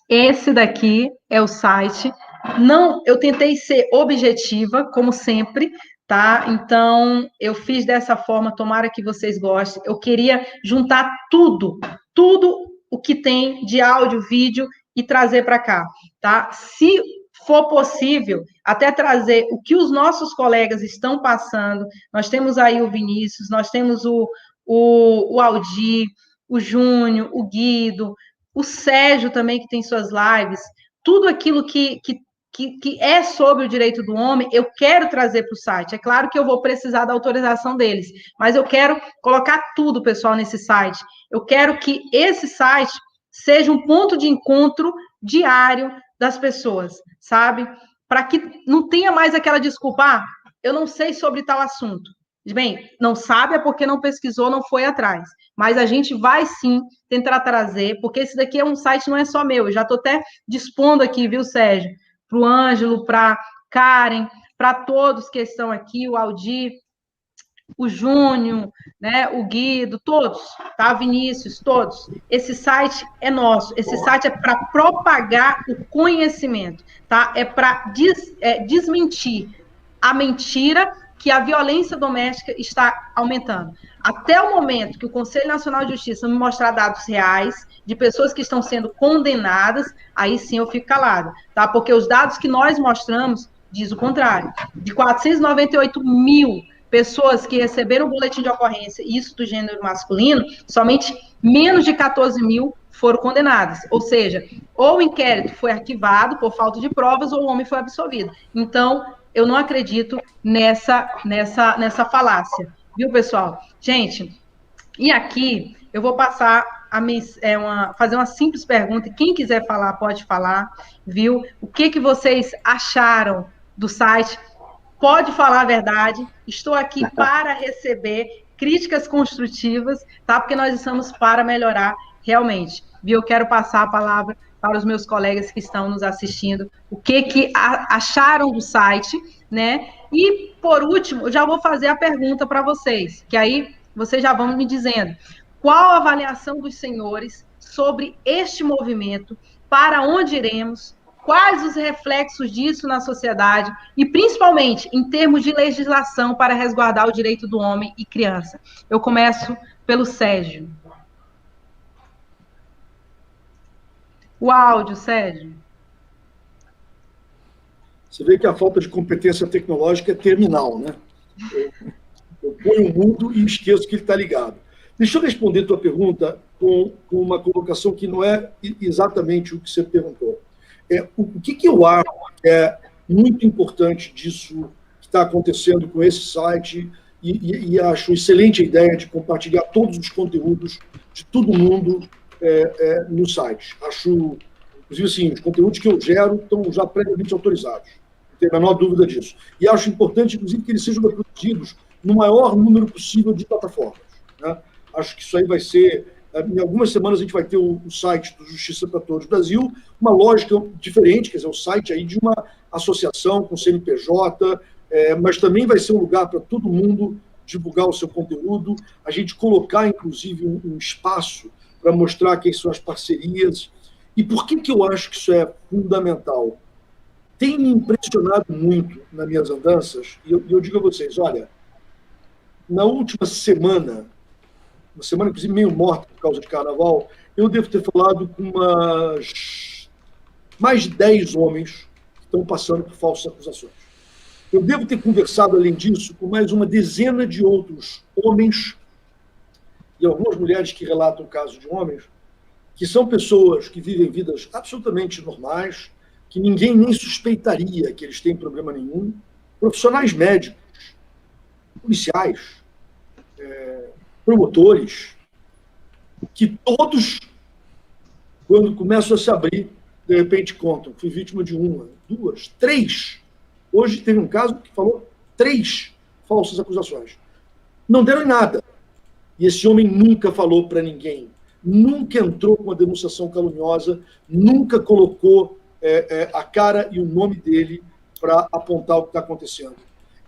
[SPEAKER 2] esse daqui é o site. Não, eu tentei ser objetiva, como sempre, tá? Então, eu fiz dessa forma, tomara que vocês gostem. Eu queria juntar tudo o que tem de áudio, vídeo e trazer para cá, tá? Se for possível, até trazer o que os nossos colegas estão passando. Nós temos aí o Vinícius, nós temos o Aldir, o Júnior, o Guido, o Sérgio também, que tem suas lives, tudo aquilo que é sobre o direito do homem, eu quero trazer para o site. É claro que eu vou precisar da autorização deles, mas eu quero colocar tudo, pessoal, nesse site. Eu quero que esse site seja um ponto de encontro diário das pessoas, sabe? Para que não tenha mais aquela desculpa, eu não sei sobre tal assunto. Bem, não sabe é porque não pesquisou, não foi atrás. Mas a gente vai sim tentar trazer, porque esse daqui é um site, não é só meu. Eu já estou até dispondo aqui, viu, Sérgio? Para o Ângelo, para Karen, para todos que estão aqui, o Aldir, o Júnior, né, o Guido, todos, tá? Vinícius, todos. Esse site é nosso. Esse site é para propagar o conhecimento, tá? É para desmentir a mentira que a violência doméstica está aumentando. Até o momento que o Conselho Nacional de Justiça me mostrar dados reais de pessoas que estão sendo condenadas, aí sim eu fico calada, tá? Porque os dados que nós mostramos diz o contrário. De 498 mil pessoas que receberam o boletim de ocorrência, isso do gênero masculino, somente menos de 14 mil foram condenadas. Ou seja, ou o inquérito foi arquivado por falta de provas, ou o homem foi absolvido. Então, eu não acredito nessa falácia. Viu, pessoal? Gente, e aqui eu vou passar fazer uma simples pergunta. Quem quiser falar, pode falar, viu? O que vocês acharam do site? Pode falar a verdade. Estou aqui para receber críticas construtivas, tá? Porque nós estamos para melhorar realmente. Viu? Eu quero passar a palavra para os meus colegas que estão nos assistindo, o que acharam do site, né? E, por último, eu já vou fazer a pergunta para vocês, que aí vocês já vão me dizendo qual a avaliação dos senhores sobre este movimento, para onde iremos, quais os reflexos disso na sociedade e, principalmente, em termos de legislação para resguardar o direito do homem e criança. Eu começo pelo Sérgio. O áudio, Sérgio.
[SPEAKER 3] Você vê que a falta de competência tecnológica é terminal, né? Eu ponho o mundo e esqueço que ele está ligado. Deixa eu responder a tua pergunta com uma colocação que não é exatamente o que você perguntou. O que eu acho que é muito importante disso que está acontecendo com esse site e acho excelente a ideia de compartilhar todos os conteúdos de todo mundo no site. Acho, inclusive, assim, os conteúdos que eu gero estão já previamente autorizados. Não tenho a menor dúvida disso. E acho importante, inclusive, que eles sejam reproduzidos no maior número possível de plataformas, né? Acho que isso aí vai ser... Em algumas semanas a gente vai ter o site do Justiça para Todos Brasil, uma lógica diferente, quer dizer, o site aí de uma associação com CNPJ, mas também vai ser um lugar para todo mundo divulgar o seu conteúdo, a gente colocar, inclusive, um espaço para mostrar quem são as parcerias. E por que eu acho que isso é fundamental? Tem me impressionado muito nas minhas andanças, e eu digo a vocês, olha, na última semana, uma semana, inclusive, meio morta por causa de carnaval, eu devo ter falado com mais de 10 homens que estão passando por falsas acusações. Eu devo ter conversado, além disso, com mais uma dezena de outros homens e algumas mulheres que relatam casos de homens, que são pessoas que vivem vidas absolutamente normais, que ninguém nem suspeitaria que eles têm problema nenhum, profissionais médicos, policiais, promotores, que todos, quando começam a se abrir, de repente contam, fui vítima de uma, duas, três. Hoje teve um caso que falou 3 falsas acusações. Não deram em nada. E esse homem nunca falou para ninguém, nunca entrou com uma denunciação caluniosa, nunca colocou a cara e o nome dele para apontar o que está acontecendo.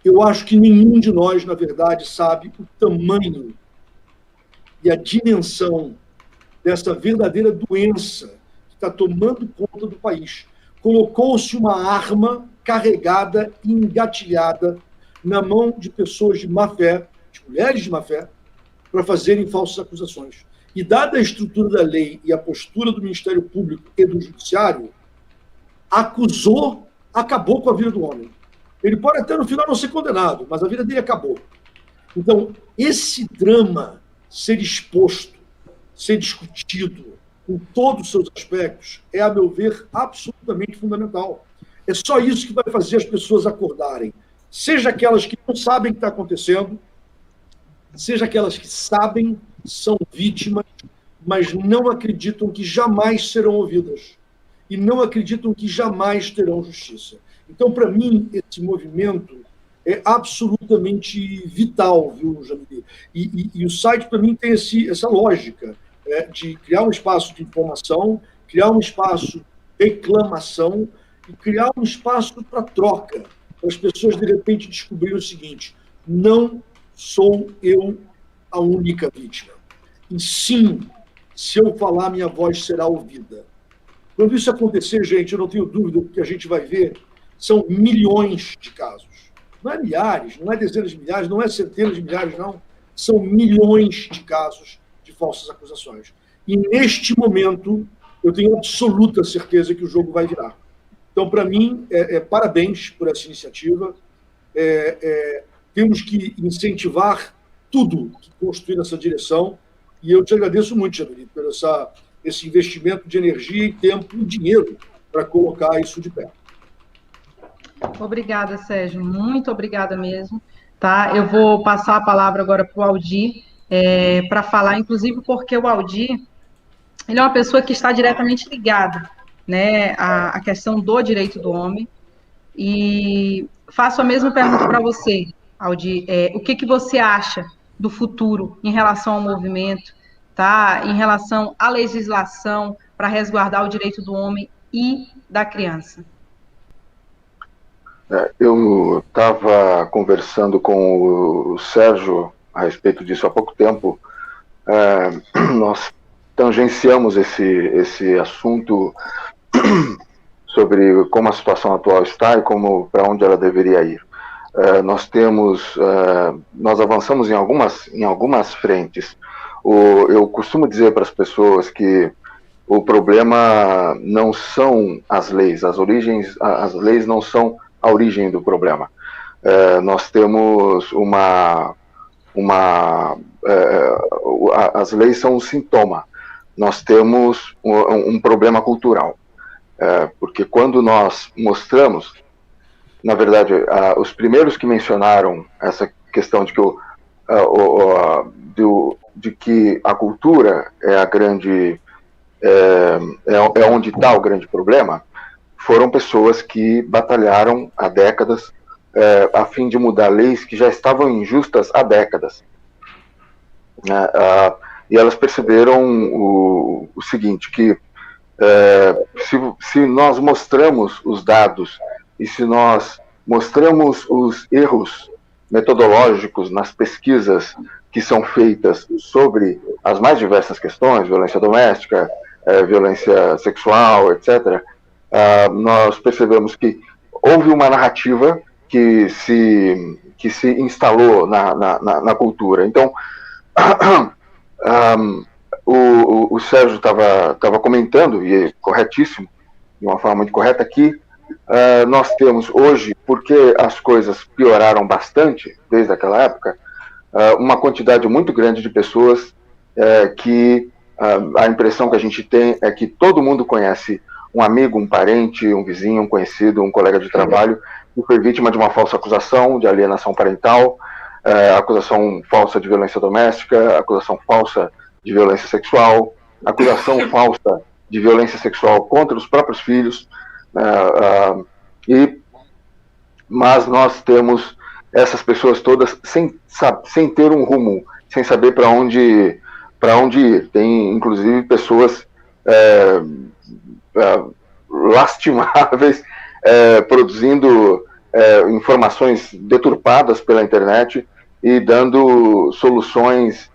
[SPEAKER 3] Eu acho que nenhum de nós, na verdade, sabe o tamanho e a dimensão dessa verdadeira doença que está tomando conta do país. Colocou-se uma arma carregada e engatilhada na mão de pessoas de má fé, de mulheres de má fé, para fazerem falsas acusações. E, dada a estrutura da lei e a postura do Ministério Público e do Judiciário, acabou com a vida do homem. Ele pode até, no final, não ser condenado, mas a vida dele acabou. Então, esse drama ser exposto, ser discutido com todos os seus aspectos é, a meu ver, absolutamente fundamental. É só isso que vai fazer as pessoas acordarem. Seja aquelas que não sabem o que está acontecendo, seja aquelas que sabem, são vítimas, mas não acreditam que jamais serão ouvidas. E não acreditam que jamais terão justiça. Então, para mim, esse movimento é absolutamente vital, viu, Jamile? E o site, para mim, tem essa lógica de criar um espaço de informação, criar um espaço de reclamação e criar um espaço para troca, para as pessoas, de repente, descobrirem o seguinte: não sou eu a única vítima. E sim, se eu falar, minha voz será ouvida. Quando isso acontecer, gente, eu não tenho dúvida que a gente vai ver são milhões de casos. Não é milhares, não é dezenas de milhares, não é centenas de milhares, não. São milhões de casos de falsas acusações. E, neste momento, eu tenho absoluta certeza que o jogo vai virar. Então, para mim, parabéns por essa iniciativa. Temos que incentivar tudo que construir nessa direção. E eu te agradeço muito, Jamile, por esse investimento de energia e tempo e dinheiro para colocar isso de pé.
[SPEAKER 2] Obrigada, Sérgio. Muito obrigada mesmo. Tá? Eu vou passar a palavra agora para o Aldir, para falar, inclusive porque o Aldir ele é uma pessoa que está diretamente ligada, né, à questão do direito do homem. E faço a mesma pergunta para você, Aldir. O que você acha do futuro em relação ao movimento, tá? Em relação à legislação para resguardar o direito do homem e da criança?
[SPEAKER 6] Eu estava conversando com o Sérgio a respeito disso há pouco tempo. Nós tangenciamos esse assunto sobre como a situação atual está e para onde ela deveria ir. Nós avançamos em algumas frentes. Eu costumo dizer para as pessoas que o problema não são as leis, as leis não são a origem do problema. Nós temos as leis são um sintoma. Nós temos um problema cultural, porque quando nós mostramos, na verdade, os primeiros que mencionaram essa questão de que a cultura é a grande é onde está o grande problema, foram pessoas que batalharam há décadas a fim de mudar leis que já estavam injustas há décadas. E elas perceberam o seguinte, que se nós mostramos os dados e se nós mostramos os erros metodológicos nas pesquisas que são feitas sobre as mais diversas questões, violência doméstica, violência sexual, etc., nós percebemos que houve uma narrativa que se instalou na cultura. Então, o Sérgio estava comentando, e é corretíssimo, de uma forma muito correta, que nós temos hoje, porque as coisas pioraram bastante desde aquela época, uma quantidade muito grande de pessoas que a impressão que a gente tem é que todo mundo conhece um amigo, um parente, um vizinho, um conhecido, um colega de trabalho que foi vítima de uma falsa acusação de alienação parental, acusação falsa de violência doméstica, acusação falsa de violência sexual, acusação falsa de violência sexual contra os próprios filhos, mas nós temos essas pessoas todas sem ter um rumo, sem saber para onde ir. Tem, inclusive, pessoas lastimáveis produzindo informações deturpadas pela internet e dando soluções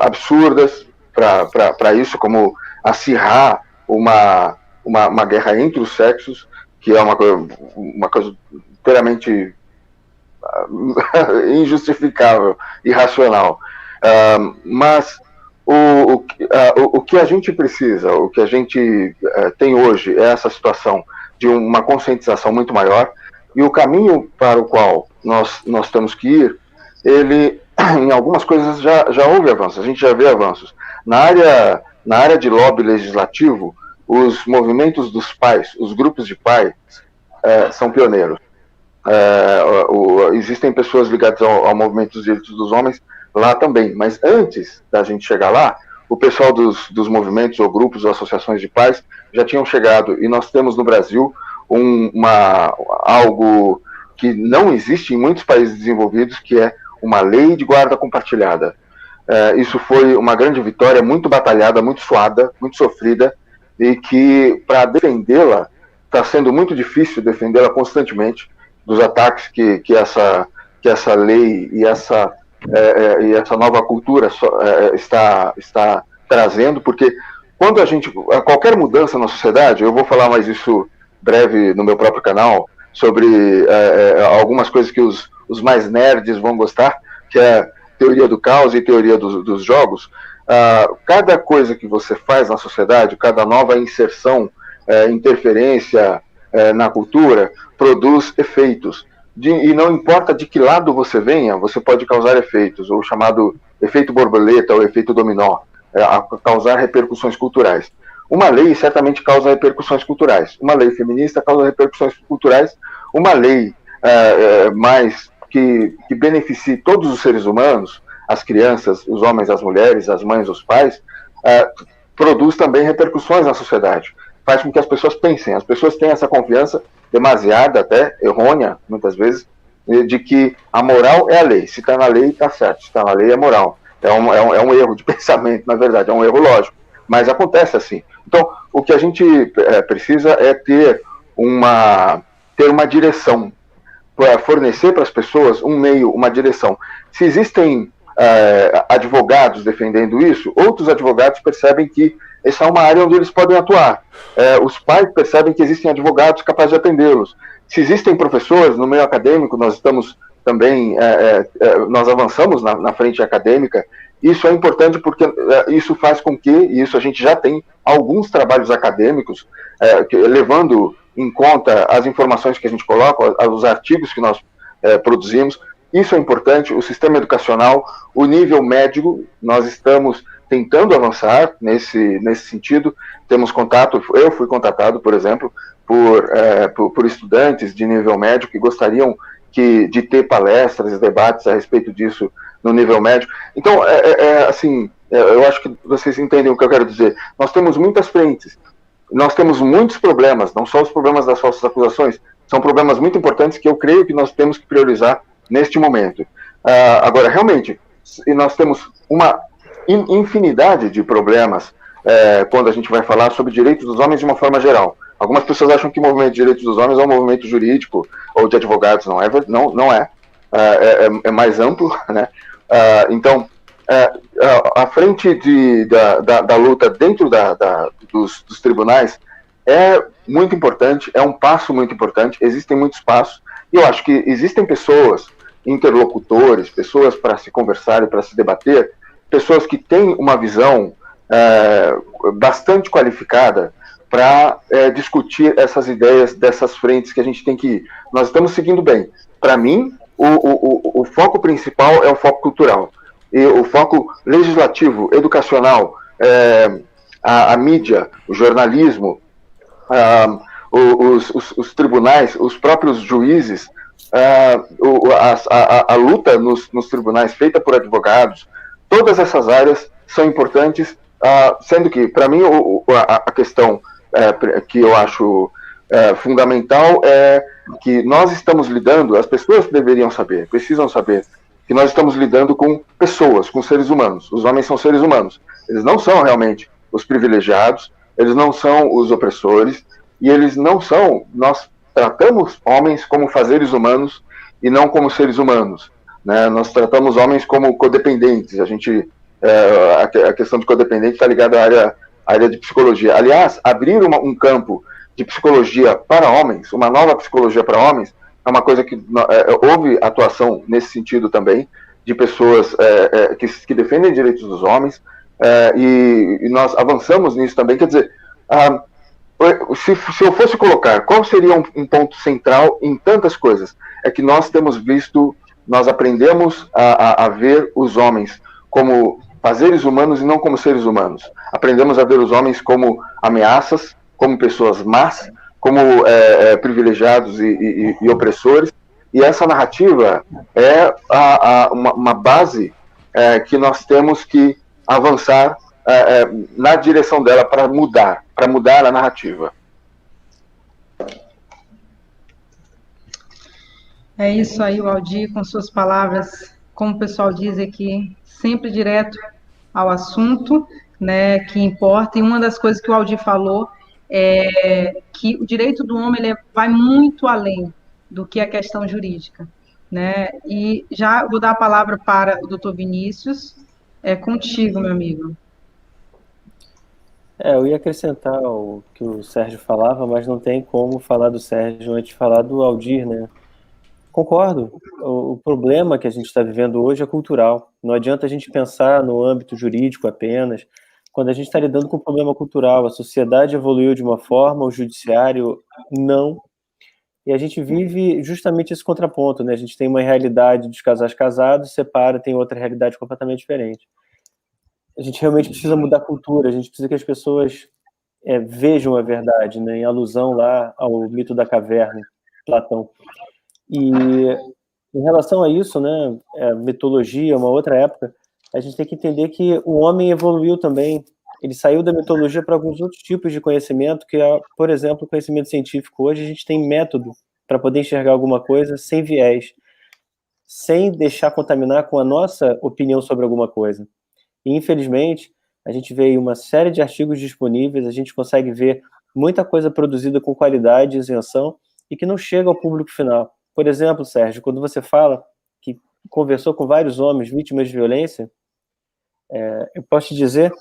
[SPEAKER 6] absurdas para isso, como acirrar uma guerra entre os sexos, que é uma coisa inteiramente injustificável, irracional. Mas o que a gente precisa, o que a gente tem hoje é essa situação de uma conscientização muito maior, e o caminho para o qual nós temos que ir, ele em algumas coisas já houve avanços, a gente já vê avanços. Na área de lobby legislativo, os movimentos dos pais, os grupos de pais, são pioneiros. Existem pessoas ligadas ao movimento dos direitos dos homens lá também, mas antes da gente chegar lá, o pessoal dos movimentos ou grupos ou associações de pais já tinham chegado, e nós temos no Brasil algo que não existe em muitos países desenvolvidos, que é uma lei de guarda compartilhada. Isso foi uma grande vitória, muito batalhada, muito suada, muito sofrida, e que, para defendê-la, está sendo muito difícil defendê-la constantemente dos ataques que essa lei e essa nova cultura está trazendo, porque quando qualquer mudança na sociedade, eu vou falar mais isso breve no meu próprio canal, sobre algumas coisas que os mais nerds vão gostar, que é teoria do caos e teoria dos jogos. Cada coisa que você faz na sociedade, cada nova inserção, interferência na cultura, produz efeitos. E não importa de que lado você venha, você pode causar efeitos, o chamado efeito borboleta ou efeito dominó, causar repercussões culturais. Uma lei certamente causa repercussões culturais. Uma lei feminista causa repercussões culturais. Uma lei mais que beneficie todos os seres humanos, as crianças, os homens, as mulheres, as mães, os pais, produz também repercussões na sociedade. Faz com que as pessoas pensem. As pessoas têm essa confiança demasiada, até errônea, muitas vezes, de que a moral é a lei. Se está na lei, está certo. Se está na lei, é moral. É um erro de pensamento, na verdade. É um erro lógico. Mas acontece assim. Então, o que a gente precisa é ter uma direção, para fornecer para as pessoas um meio, uma direção. Se existem advogados defendendo isso, outros advogados percebem que essa é uma área onde eles podem atuar. Os pais percebem que existem advogados capazes de atendê-los. Se existem professores no meio acadêmico, nós estamos também, nós avançamos na frente acadêmica. Isso é importante porque isso faz com que, e isso a gente já tem, alguns trabalhos acadêmicos, levando em conta as informações que a gente coloca, os artigos que nós produzimos. Isso é importante. O sistema educacional, o nível médio, nós estamos tentando avançar nesse sentido. Temos contato, eu fui contatado, por exemplo, por estudantes de nível médio que gostariam de ter palestras e debates a respeito disso no nível médio. Então, assim, eu acho que vocês entendem o que eu quero dizer. Nós temos muitas frentes, nós temos muitos problemas, não só os problemas das falsas acusações, são problemas muito importantes que eu creio que nós temos que priorizar neste momento. Agora, realmente, nós temos uma infinidade de problemas quando a gente vai falar sobre direitos dos homens de uma forma geral. Algumas pessoas acham que o movimento de direitos dos homens é um movimento jurídico ou de advogados. Não é. É mais amplo, né? Então, a frente da luta dentro dos tribunais é muito importante, é um passo muito importante. Existem muitos passos, e eu acho que existem pessoas, interlocutores, pessoas para se conversar e para se debater, pessoas que têm uma visão bastante qualificada para discutir essas ideias dessas frentes que a gente tem que ir. Nós estamos seguindo bem. Para mim, o foco principal é o foco cultural. E o foco legislativo, educacional, a mídia, o jornalismo, os tribunais, os próprios juízes, a luta nos tribunais feita por advogados, todas essas áreas são importantes, sendo que, para mim, a questão que eu acho fundamental é que nós estamos lidando, as pessoas deveriam saber, precisam saber, que nós estamos lidando com pessoas, com seres humanos. Os homens são seres humanos. Eles não são realmente os privilegiados, eles não são os opressores, e eles não são... Nós tratamos homens como fazeres humanos e não como seres humanos, né? Nós tratamos homens como codependentes. A questão de codependente está ligada à área de psicologia. Aliás, abrir um campo de psicologia para homens, uma nova psicologia para homens, é uma coisa que houve atuação nesse sentido também, de pessoas que defendem direitos dos homens, e nós avançamos nisso também. Quer dizer, se eu fosse colocar qual seria um ponto central em tantas coisas, é que nós temos visto nós aprendemos a ver os homens como fazeres humanos e não como seres humanos. Aprendemos a ver os homens como ameaças, como pessoas más, como privilegiados e opressores. E essa narrativa é uma base que nós temos que avançar na direção dela para mudar a narrativa.
[SPEAKER 2] É isso aí, Aldir, com suas palavras, como o pessoal diz aqui, sempre direto ao assunto, né, que importa. E uma das coisas que o Aldir falou é que o direito do homem ele vai muito além do que a questão jurídica, né? E já vou dar a palavra para o doutor Vinícius. É contigo, meu amigo.
[SPEAKER 9] Eu ia acrescentar o que o Sérgio falava, mas não tem como falar do Sérgio antes de falar do Aldir, né? Concordo. O problema que a gente está vivendo hoje é cultural. Não adianta a gente pensar no âmbito jurídico apenas, quando a gente está lidando com um problema cultural. A sociedade evoluiu de uma forma, o judiciário não. E a gente vive justamente esse contraponto, né? A gente tem uma realidade dos casais casados, separa, tem outra realidade completamente diferente. A gente realmente precisa mudar a cultura, a gente precisa que as pessoas vejam a verdade, né? Em alusão lá ao mito da caverna, Platão. E em relação a isso, né, mitologia, uma outra época, a gente tem que entender que o homem evoluiu também. Ele saiu da mitologia para alguns outros tipos de conhecimento, que é, por exemplo, o conhecimento científico. Hoje a gente tem método para poder enxergar alguma coisa sem viés, sem deixar contaminar com a nossa opinião sobre alguma coisa. E, infelizmente, a gente vê uma série de artigos disponíveis, a gente consegue ver muita coisa produzida com qualidade e isenção e que não chega ao público final. Por exemplo, Sérgio, quando você fala que conversou com vários homens vítimas de violência, eu posso te dizer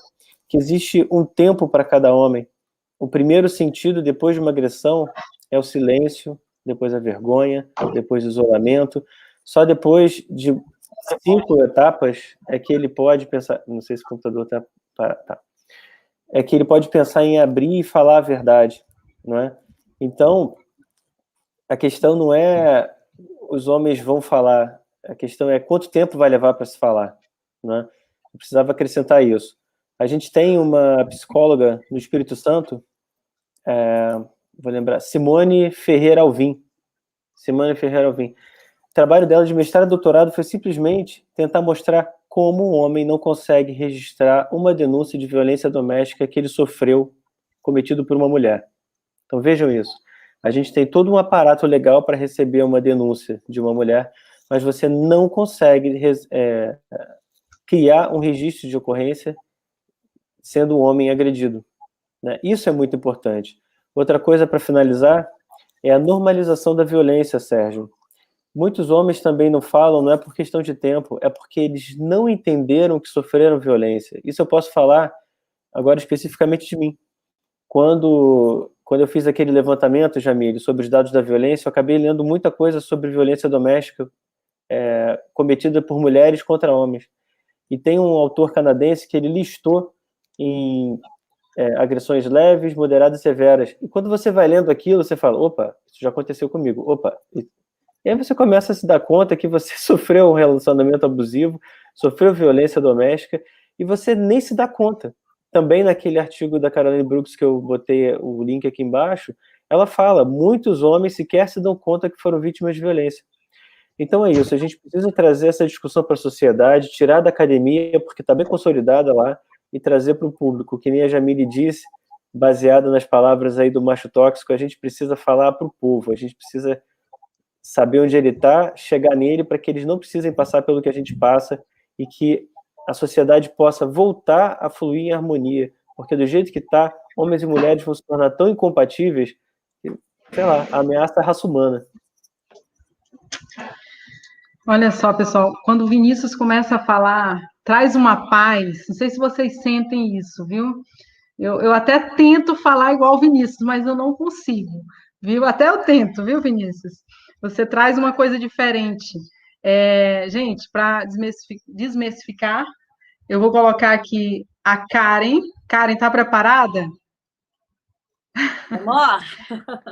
[SPEAKER 9] que existe um tempo para cada homem. O primeiro sentido, depois de uma agressão, é o silêncio, depois a vergonha, depois o isolamento. Só depois de 5 etapas é que ele pode pensar... Não sei se o computador tá. É que ele pode pensar em abrir e falar a verdade, não é? Então, a questão não é os homens vão falar, a questão é quanto tempo vai levar para se falar, né? Eu precisava acrescentar isso. A gente tem uma psicóloga no Espírito Santo, vou lembrar, Simone Ferreira Alvim. O trabalho dela de mestrado e doutorado foi simplesmente tentar mostrar como um homem não consegue registrar uma denúncia de violência doméstica que ele sofreu, cometido por uma mulher. Então vejam isso. A gente tem todo um aparato legal para receber uma denúncia de uma mulher, mas você não consegue criar um registro de ocorrência sendo um homem agredido, né? Isso é muito importante. Outra coisa para finalizar é a normalização da violência, Sérgio. Muitos homens também não falam, não é por questão de tempo, é porque eles não entenderam que sofreram violência. Isso eu posso falar agora especificamente de mim. Quando eu fiz aquele levantamento, Jamile, sobre os dados da violência, eu acabei lendo muita coisa sobre violência doméstica cometida por mulheres contra homens. E tem um autor canadense que ele listou em agressões leves, moderadas e severas. E quando você vai lendo aquilo, você fala, opa, isso já aconteceu comigo, opa. E aí você começa a se dar conta que você sofreu um relacionamento abusivo, sofreu violência doméstica, e você nem se dá conta. Também naquele artigo da Caroline Brooks, que eu botei o link aqui embaixo, ela fala, muitos homens sequer se dão conta que foram vítimas de violência. Então é isso, a gente precisa trazer essa discussão para a sociedade, tirar da academia, porque está bem consolidada lá, e trazer para o público, que nem a Jamile disse, baseada nas palavras aí do macho tóxico, a gente precisa falar para o povo, a gente precisa saber onde ele está, chegar nele, para que eles não precisem passar pelo que a gente passa, e que a sociedade possa voltar a fluir em harmonia, porque do jeito que está, homens e mulheres vão se tornar tão incompatíveis que, sei lá, ameaça a raça humana.
[SPEAKER 2] Olha só, pessoal, quando o Vinícius começa a falar, traz uma paz, não sei se vocês sentem isso, viu? Eu até tento falar igual o Vinícius, mas eu não consigo, viu? Até eu tento, viu, Vinícius? Você traz uma coisa diferente. Gente, para desmistificar, eu vou colocar aqui a Karen. Karen, tá preparada?
[SPEAKER 7] Amor?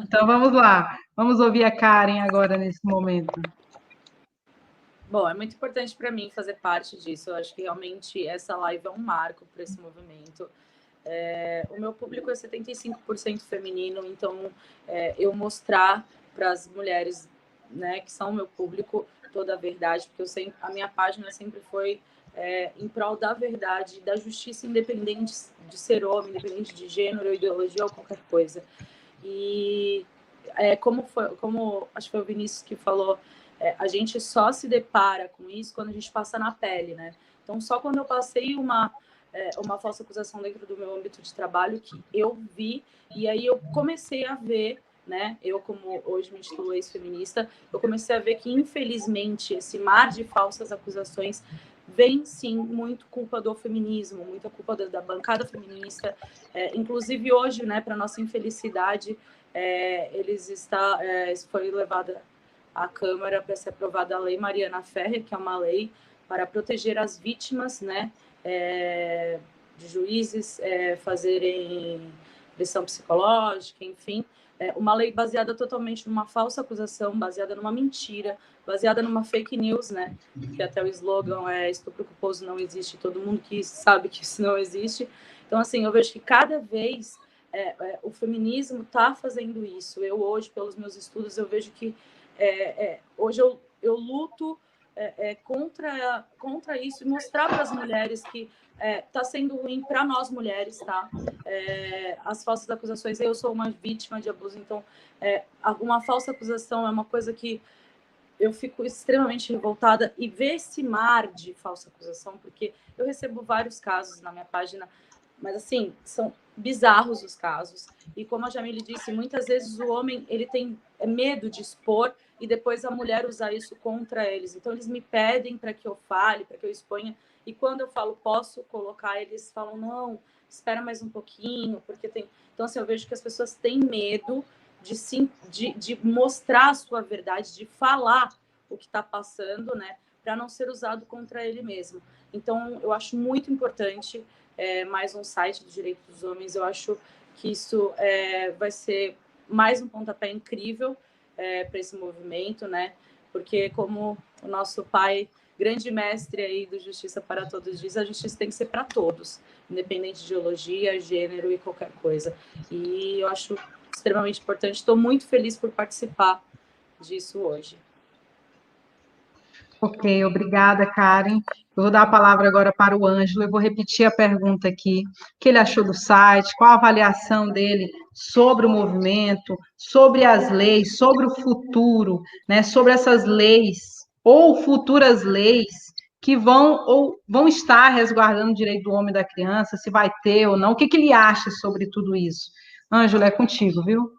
[SPEAKER 2] Então vamos lá. Vamos ouvir a Karen agora nesse momento.
[SPEAKER 7] Bom, é muito importante para mim fazer parte disso. Eu acho que realmente essa live é um marco para esse movimento. O meu público é 75% feminino, então eu mostrar para as mulheres, né, que são o meu público, toda a verdade, porque a minha página sempre foi em prol da verdade, da justiça, independente de ser homem, independente de gênero, ideologia ou qualquer coisa. E como acho que foi o Vinícius que falou, a gente só se depara com isso quando a gente passa na pele, né? Então, só quando eu passei uma falsa acusação dentro do meu âmbito de trabalho que eu vi, e aí eu comecei a ver, né? Eu, como hoje me intitulo ex-feminista, eu comecei a ver que, infelizmente, esse mar de falsas acusações vem, sim, muito culpa do feminismo, muita culpa da bancada feminista. Inclusive, hoje, né, para nossa infelicidade, foi levada à Câmara para ser aprovada a Lei Mariana Ferrer, que é uma lei para proteger as vítimas, né, de juízes fazerem pressão psicológica, enfim. Uma lei baseada totalmente numa falsa acusação, baseada numa mentira, baseada numa fake news, né? Que até o slogan é estupro culposo não existe, todo mundo que sabe que isso não existe. Então, assim, eu vejo que cada vez o feminismo está fazendo isso. Eu hoje, pelos meus estudos, eu vejo que hoje eu luto contra isso e mostrar para as mulheres que está sendo ruim para nós mulheres, tá? As falsas acusações, eu sou uma vítima de abuso, então uma falsa acusação é uma coisa que eu fico extremamente revoltada, e ver esse mar de falsa acusação, porque eu recebo vários casos na minha página, mas assim, são bizarros os casos, e como a Jamile disse, muitas vezes o homem ele tem medo de expor e depois a mulher usar isso contra eles, então eles me pedem para que eu fale, para que eu exponha, e quando eu falo posso colocar, eles falam não, espera mais um pouquinho, porque tem... Então assim, eu vejo que as pessoas têm medo de mostrar a sua verdade, de falar o que está passando, né, para não ser usado contra ele mesmo. Então, eu acho muito importante mais um site do Direito dos Homens. Eu acho que isso vai ser mais um pontapé incrível para esse movimento, né, porque como o nosso pai, grande mestre aí do Justiça para Todos diz, a justiça tem que ser para todos, independente de ideologia, gênero e qualquer coisa. E eu acho extremamente importante. Estou muito feliz por participar disso hoje.
[SPEAKER 2] Ok, obrigada, Karen. Eu vou dar a palavra agora para o Ângelo. Eu vou repetir a pergunta aqui. O que ele achou do site? Qual a avaliação dele sobre o movimento, sobre as leis, sobre o futuro, né? Sobre essas leis ou futuras leis que vão estar resguardando o direito do homem e da criança, se vai ter ou não. O que ele acha sobre tudo isso? Ângelo, é contigo, viu?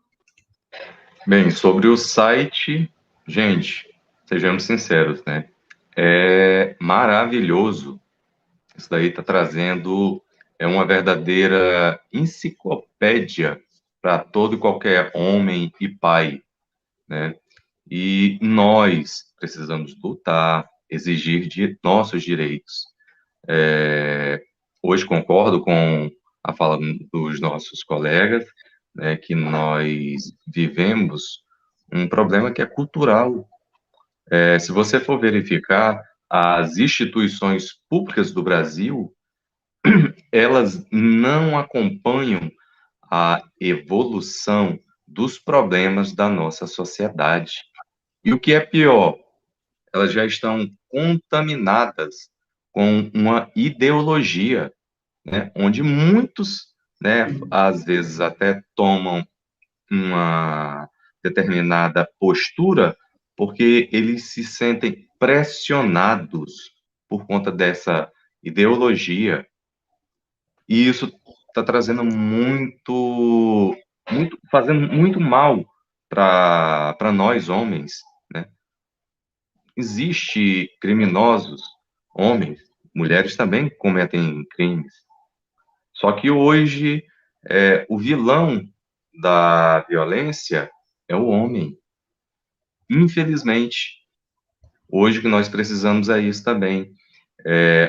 [SPEAKER 8] Bem, sobre o site, gente, sejamos sinceros, né? É maravilhoso. Isso daí está trazendo uma verdadeira enciclopédia para todo e qualquer homem e pai, né? E nós precisamos lutar, exigir nossos direitos. Hoje concordo com a fala dos nossos colegas, né, que nós vivemos um problema que é cultural. Se você for verificar, as instituições públicas do Brasil, elas não acompanham a evolução dos problemas da nossa sociedade. E o que é pior, elas já estão contaminadas com uma ideologia, né, onde muitos, né, às vezes até tomam uma determinada postura porque eles se sentem pressionados por conta dessa ideologia, e isso está trazendo fazendo muito mal para nós homens, né? Existe criminosos, homens, mulheres também cometem crimes. Só que hoje o vilão da violência é o homem. Infelizmente, hoje o que nós precisamos é isso também.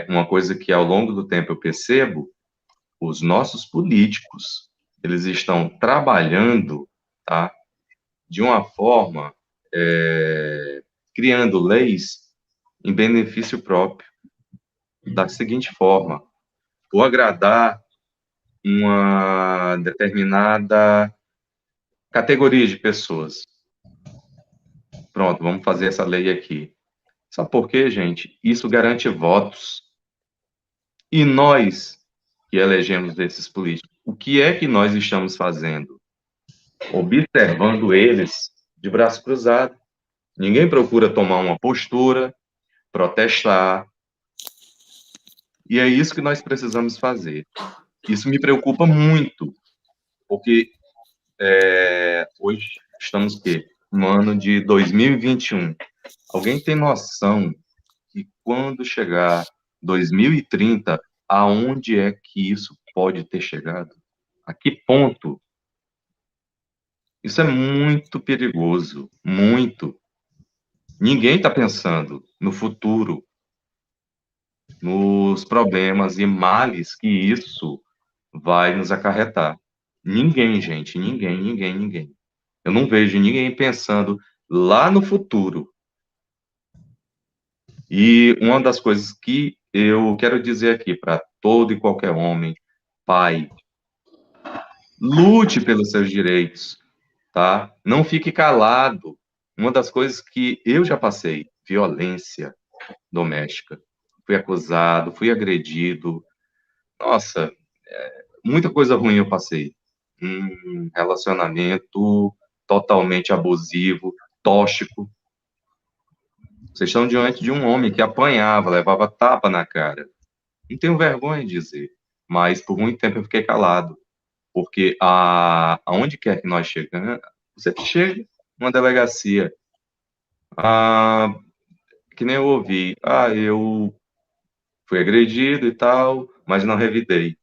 [SPEAKER 8] Uma coisa que ao longo do tempo eu percebo, os nossos políticos, eles estão trabalhando, tá, de uma forma, criando leis em benefício próprio, da seguinte forma: vou agradar uma determinada categoria de pessoas. Pronto, vamos fazer essa lei aqui. Sabe por quê, gente? Isso garante votos. E nós, que elegemos esses políticos, o que é que nós estamos fazendo? Observando eles de braço cruzado. Ninguém procura tomar uma postura, protestar. E é isso que nós precisamos fazer. Isso me preocupa muito, porque hoje estamos o quê? No ano de 2021. Alguém tem noção que quando chegar 2030, aonde é que isso pode ter chegado? A que ponto? Isso é muito perigoso, muito. Ninguém está pensando no futuro, nos problemas e males que isso vai nos acarretar. Ninguém, gente, ninguém. Eu não vejo ninguém pensando lá no futuro. E uma das coisas que eu quero dizer aqui para todo e qualquer homem, pai, lute pelos seus direitos, tá? Não fique calado. Uma das coisas que eu já passei, violência doméstica. Fui acusado, fui agredido. Nossa, muita coisa ruim eu passei. Um relacionamento totalmente abusivo, tóxico. Vocês estão diante de um homem que apanhava, levava tapa na cara. Não tenho vergonha de dizer, mas por muito tempo eu fiquei calado. Porque aonde quer que nós chegamos, você chega numa delegacia, que nem eu ouvi, eu fui agredido e tal, mas não revidei.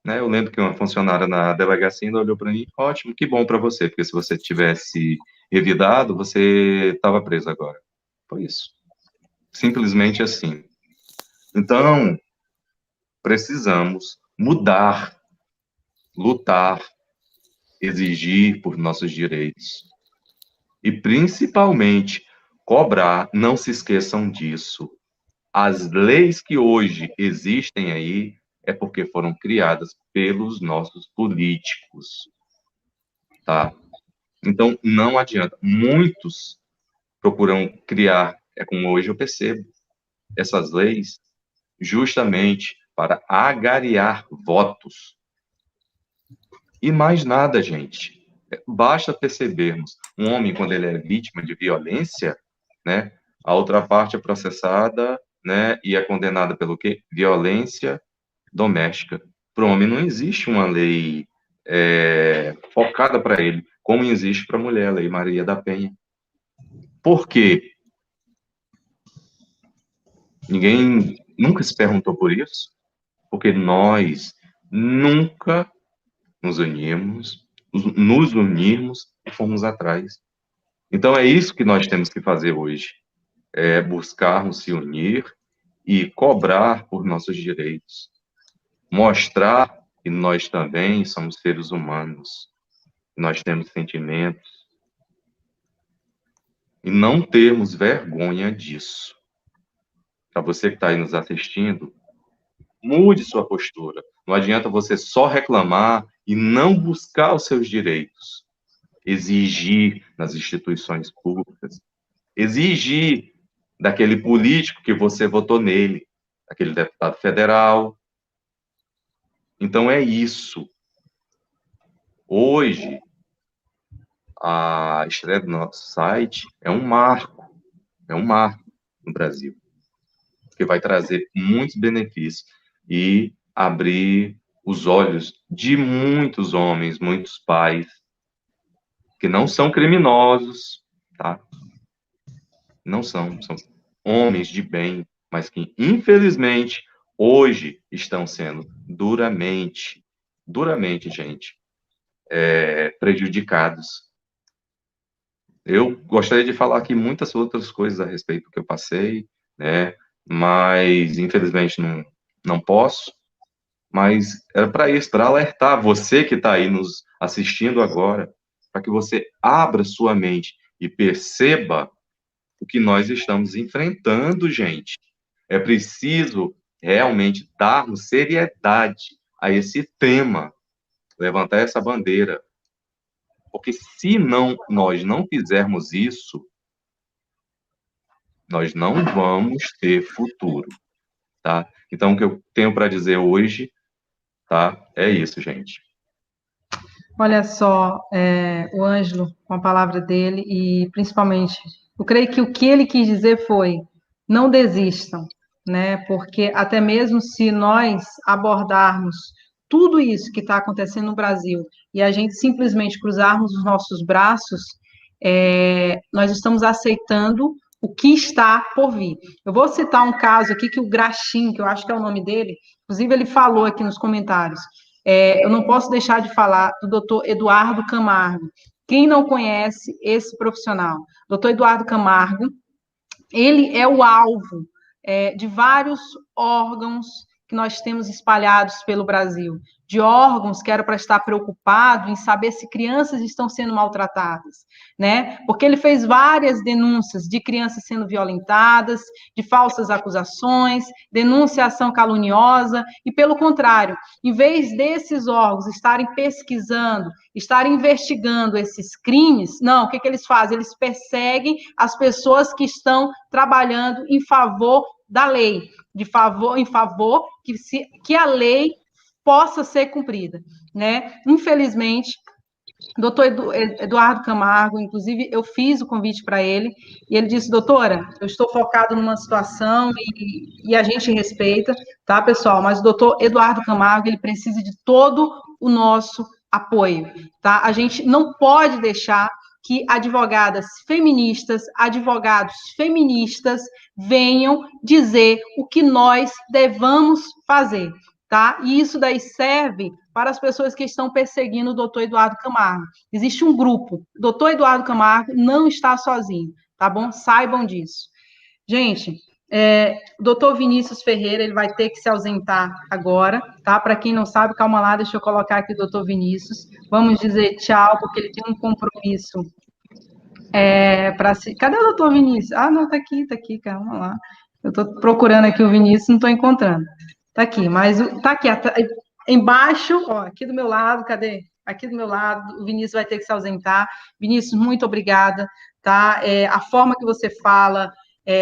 [SPEAKER 8] Né? Eu lembro que uma funcionária na delegacia ainda olhou para mim, ótimo, que bom para você, porque se você tivesse revidado, você estava preso agora. Foi isso. Simplesmente assim. Então, precisamos mudar, lutar, exigir por nossos direitos. E, principalmente, cobrar, não se esqueçam disso. As leis que hoje existem aí é porque foram criadas pelos nossos políticos, tá? Então, não adianta. Muitos procuram criar, como hoje eu percebo, essas leis justamente para agariar votos. E mais nada, gente. Basta percebermos, um homem, quando ele é vítima de violência, né, a outra parte é processada, né, e é condenada pelo quê? Violência doméstica. Para o homem não existe uma lei focada para ele, como existe para a mulher, a Lei Maria da Penha. Por quê? Ninguém nunca se perguntou por isso, porque nós nunca nos unirmos e fomos atrás. Então é isso que nós temos que fazer hoje, é buscarmos se unir e cobrar por nossos direitos, mostrar que nós também somos seres humanos, nós temos sentimentos, e não termos vergonha disso. Para você que está aí nos assistindo, mude sua postura. Não adianta você só reclamar e não buscar os seus direitos. Exigir nas instituições públicas, exigir daquele político que você votou nele, aquele deputado federal. Então é isso. Hoje, a estreia do nosso site é um marco no Brasil, que vai trazer muitos benefícios e abrir os olhos de muitos homens, muitos pais, que não são criminosos, tá? Não são homens de bem, mas que, infelizmente, hoje estão sendo duramente, gente, prejudicados. Eu gostaria de falar aqui muitas outras coisas a respeito do que eu passei, né? Mas, infelizmente, não posso. Mas era para isso, para alertar você que está aí nos assistindo agora, para que você abra sua mente e perceba o que nós estamos enfrentando, gente. É preciso realmente darmos seriedade a esse tema, levantar essa bandeira. Porque se nós não fizermos isso, nós não vamos ter futuro, tá? Então, o que eu tenho para dizer hoje, tá? É isso, gente.
[SPEAKER 2] Olha só, o Ângelo, com a palavra dele, e principalmente, eu creio que o que ele quis dizer foi, não desistam, né? Porque até mesmo se nós abordarmos tudo isso que está acontecendo no Brasil e a gente simplesmente cruzarmos os nossos braços, nós estamos aceitando o que está por vir. Eu vou citar um caso aqui que o Graxin, que eu acho que é o nome dele, inclusive ele falou aqui nos comentários, eu não posso deixar de falar do doutor Eduardo Camargo. Quem não conhece esse profissional? Doutor Eduardo Camargo, ele é o alvo de vários órgãos que nós temos espalhados pelo Brasil, de órgãos que era para estar preocupado em saber se crianças estão sendo maltratadas, né? Porque ele fez várias denúncias de crianças sendo violentadas, de falsas acusações, denunciação caluniosa, e pelo contrário, em vez desses órgãos estarem pesquisando, estarem investigando esses crimes, não, o que eles fazem? Eles perseguem as pessoas que estão trabalhando em favor da lei, em favor que a lei possa ser cumprida, né? Infelizmente, doutor Eduardo Camargo, inclusive, eu fiz o convite para ele, e ele disse, doutora, eu estou focado numa situação e a gente respeita, tá, pessoal? Mas o doutor Eduardo Camargo, ele precisa de todo o nosso apoio, tá? A gente não pode deixar que advogados feministas venham dizer o que nós devamos fazer, tá? E isso daí serve para as pessoas que estão perseguindo o doutor Eduardo Camargo. Existe um grupo, o doutor Eduardo Camargo não está sozinho, tá bom? Saibam disso. Gente, o doutor Vinícius Ferreira, ele vai ter que se ausentar agora, tá? Para quem não sabe, calma lá, deixa eu colocar aqui o doutor Vinícius. Vamos dizer tchau, porque ele tem um compromisso Cadê o doutor Vinícius? Ah, não, tá aqui, calma lá. Eu estou procurando aqui o Vinícius, não estou encontrando. Tá aqui, mas tá aqui, embaixo, ó, aqui do meu lado, cadê? Aqui do meu lado, o Vinícius vai ter que se ausentar. Vinícius, muito obrigada, tá? A forma que você fala,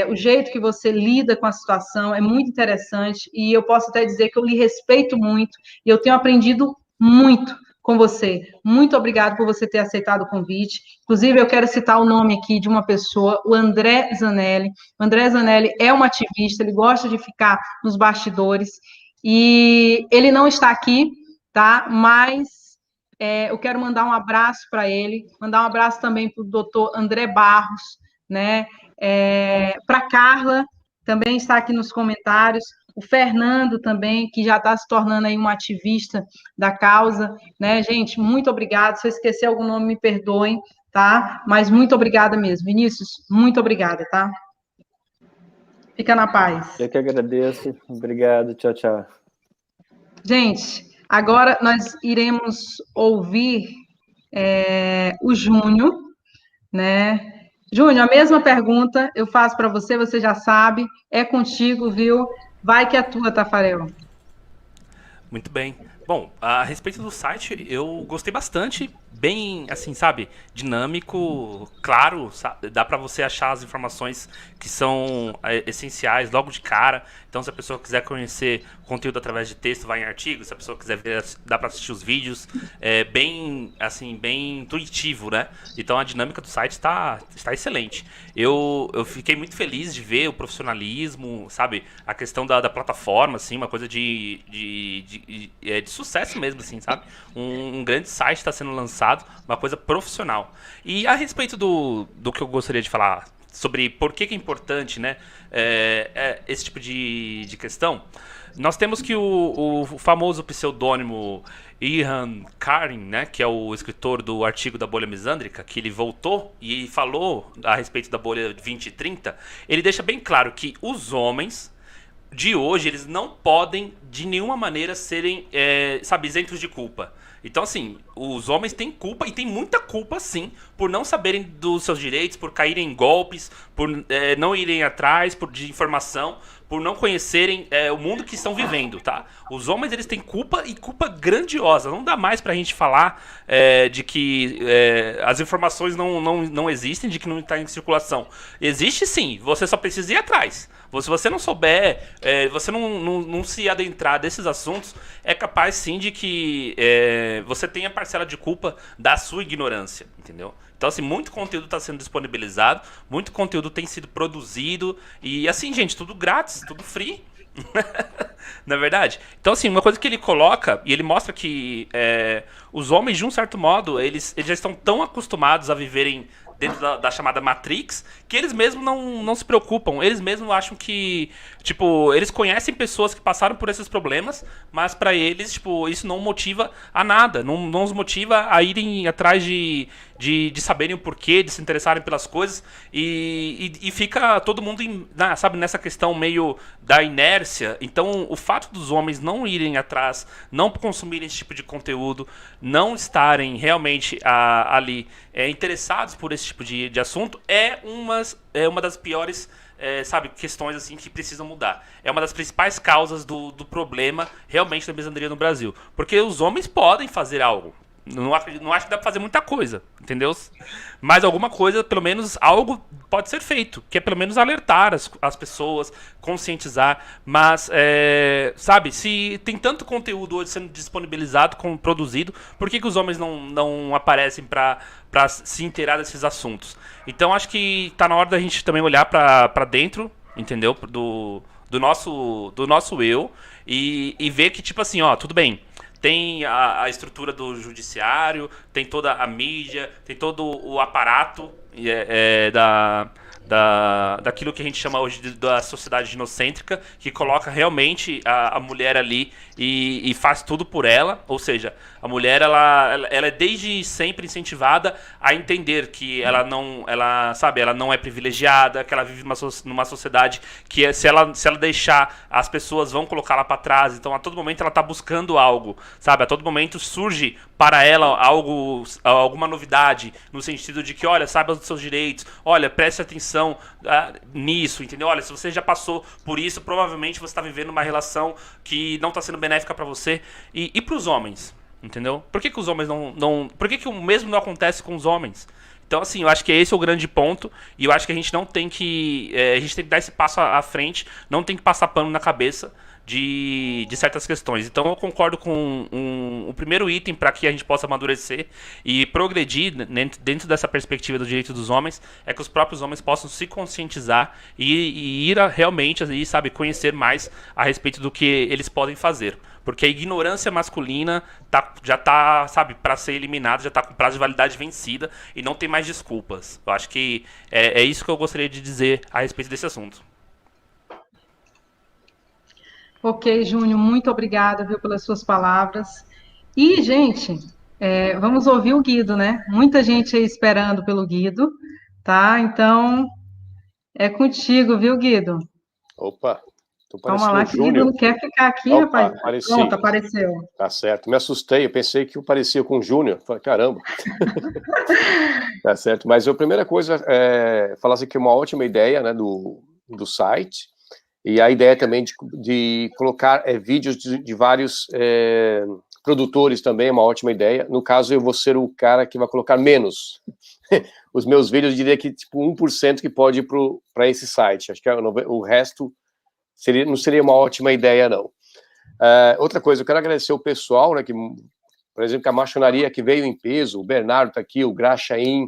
[SPEAKER 2] o jeito que você lida com a situação é muito interessante, e eu posso até dizer que eu lhe respeito muito, e eu tenho aprendido muito com você. Muito obrigado por você ter aceitado o convite. Inclusive, eu quero citar o nome aqui de uma pessoa, o André Zanelli. O André Zanelli é um ativista, ele gosta de ficar nos bastidores, e ele não está aqui, tá? Mas eu quero mandar um abraço para ele, mandar um abraço também para o doutor André Barros, né? Para Carla, também está aqui nos comentários, o Fernando também, que já está se tornando aí um ativista da causa, né, gente, muito obrigada, se eu esquecer algum nome, me perdoem, tá, mas muito obrigada mesmo, Vinícius, muito obrigada, tá, fica na paz.
[SPEAKER 9] Eu que agradeço, obrigado, tchau, tchau.
[SPEAKER 2] Gente, agora nós iremos ouvir o Júnior, né, Júnior, a mesma pergunta eu faço para você, você já sabe, é contigo, viu? Vai que é tua, Tafarel.
[SPEAKER 4] Muito bem. Bom, a respeito do site, eu gostei bastante, bem, assim, sabe, dinâmico, claro, sabe? Dá para você achar as informações que são essenciais logo de cara. Então, se a pessoa quiser conhecer o conteúdo através de texto, vai em artigos. Se a pessoa quiser ver, dá para assistir os vídeos. É bem, assim, bem intuitivo, né? Então, a dinâmica do site está excelente. Eu fiquei muito feliz de ver o profissionalismo, sabe? A questão da plataforma, assim, uma coisa de sucesso mesmo, assim, sabe? Um grande site está sendo lançado, uma coisa profissional. E a respeito do que eu gostaria de falar sobre por que é importante, né, esse tipo de questão, nós temos que o famoso pseudônimo Ihan Karin, né, que é o escritor do artigo da bolha misândrica, que ele voltou e falou a respeito da bolha 2030, ele deixa bem claro que os homens de hoje, eles não podem de nenhuma maneira serem, sabe, isentos de culpa. Então, assim, os homens têm culpa, e tem muita culpa, sim, por não saberem dos seus direitos, por caírem em golpes, por não irem atrás de informação, por não conhecerem o mundo que estão vivendo, tá? Os homens, eles têm culpa, e culpa grandiosa. Não dá mais pra gente falar de que as informações não existem, de que não está em circulação. Existe, sim, você só precisa ir atrás. Se você não souber, você não se adentrar desses assuntos, é capaz sim de que você tenha parcela de culpa da sua ignorância, entendeu? Então, assim, muito conteúdo está sendo disponibilizado, muito conteúdo tem sido produzido, e assim, gente, tudo grátis, tudo free. Na verdade. Então, assim, uma coisa que ele coloca, e ele mostra que os homens, de um certo modo, eles já estão tão acostumados a viverem dentro da chamada Matrix, que eles mesmos não se preocupam. Eles mesmos acham que, tipo, eles conhecem pessoas que passaram por esses problemas, mas pra eles, tipo, isso não motiva a nada. Não os motiva a irem atrás de saberem o porquê, de se interessarem pelas coisas, e fica todo mundo, sabe, nessa questão meio da inércia. Então, o fato dos homens não irem atrás, não consumirem esse tipo de conteúdo, não estarem realmente ali interessados por esse tipo de assunto, é uma das piores, sabe, questões assim que precisam mudar. É uma das principais causas do problema realmente da misandria no Brasil. Porque os homens podem fazer algo. Não acho que dá pra fazer muita coisa, entendeu? Mas alguma coisa, pelo menos algo pode ser feito, que é pelo menos alertar as pessoas, conscientizar. Mas, sabe, se tem tanto conteúdo hoje sendo disponibilizado, produzido, por que os homens não aparecem pra se inteirar desses assuntos? Então acho que tá na hora da gente também olhar pra dentro, entendeu? Do nosso eu, e ver que, tipo assim, ó, tudo bem. Tem a estrutura do judiciário, tem toda a mídia, tem todo o aparato daquilo que a gente chama hoje da sociedade ginocêntrica, que coloca realmente a mulher ali e faz tudo por ela. Ou seja, a mulher ela é desde sempre incentivada a entender que ela não é privilegiada, que ela vive numa sociedade que se ela deixar, as pessoas vão colocá-la para trás. Então, a todo momento ela está buscando algo, sabe? A todo momento surge para ela alguma novidade, no sentido de que, olha, saiba dos seus direitos, olha, preste atenção nisso, entendeu? Olha, se você já passou por isso, provavelmente você está vivendo uma relação que não está sendo benéfica para você. E para os homens, entendeu? Por que os homens por que o mesmo não acontece com os homens? Então, assim, eu acho que esse é o grande ponto, e eu acho que a gente não tem que... a gente tem que dar esse passo à frente, não tem que passar pano na cabeça de certas questões. Então, eu concordo com o primeiro item para que a gente possa amadurecer e progredir dentro dessa perspectiva do direito dos homens, é que os próprios homens possam se conscientizar e ir realmente, sabe, conhecer mais a respeito do que eles podem fazer. Porque a ignorância masculina já tá, sabe, para ser eliminada, já tá com prazo de validade vencida e não tem mais desculpas. Eu acho que é isso que eu gostaria de dizer a respeito desse assunto.
[SPEAKER 2] Ok, Júnior, muito obrigada, viu, pelas suas palavras. E, gente, vamos ouvir o Guido, né? Muita gente aí esperando pelo Guido, tá? Então, é contigo, viu, Guido?
[SPEAKER 5] Opa, tô
[SPEAKER 2] Calma
[SPEAKER 5] parecendo
[SPEAKER 2] lá,
[SPEAKER 5] o
[SPEAKER 2] que o Guido
[SPEAKER 5] Júnior.
[SPEAKER 2] não quer ficar aqui,
[SPEAKER 5] Opa,
[SPEAKER 2] rapaz.
[SPEAKER 5] apareci.
[SPEAKER 2] Pronto, apareceu.
[SPEAKER 5] Tá certo, me assustei, eu pensei que eu parecia com o Júnior. Falei, caramba. Tá certo, mas a primeira coisa é falar assim que é uma ótima ideia, né, do site. E a ideia também de colocar vídeos de vários produtores também é uma ótima ideia. No caso, eu vou ser o cara que vai colocar menos. Os meus vídeos, eu diria que tipo 1% que pode ir para esse site. Acho que o resto não seria uma ótima ideia, não. Outra coisa, eu quero agradecer o pessoal, né, que, por exemplo, que a maçonaria que veio em peso, o Bernardo está aqui, o Graxaim,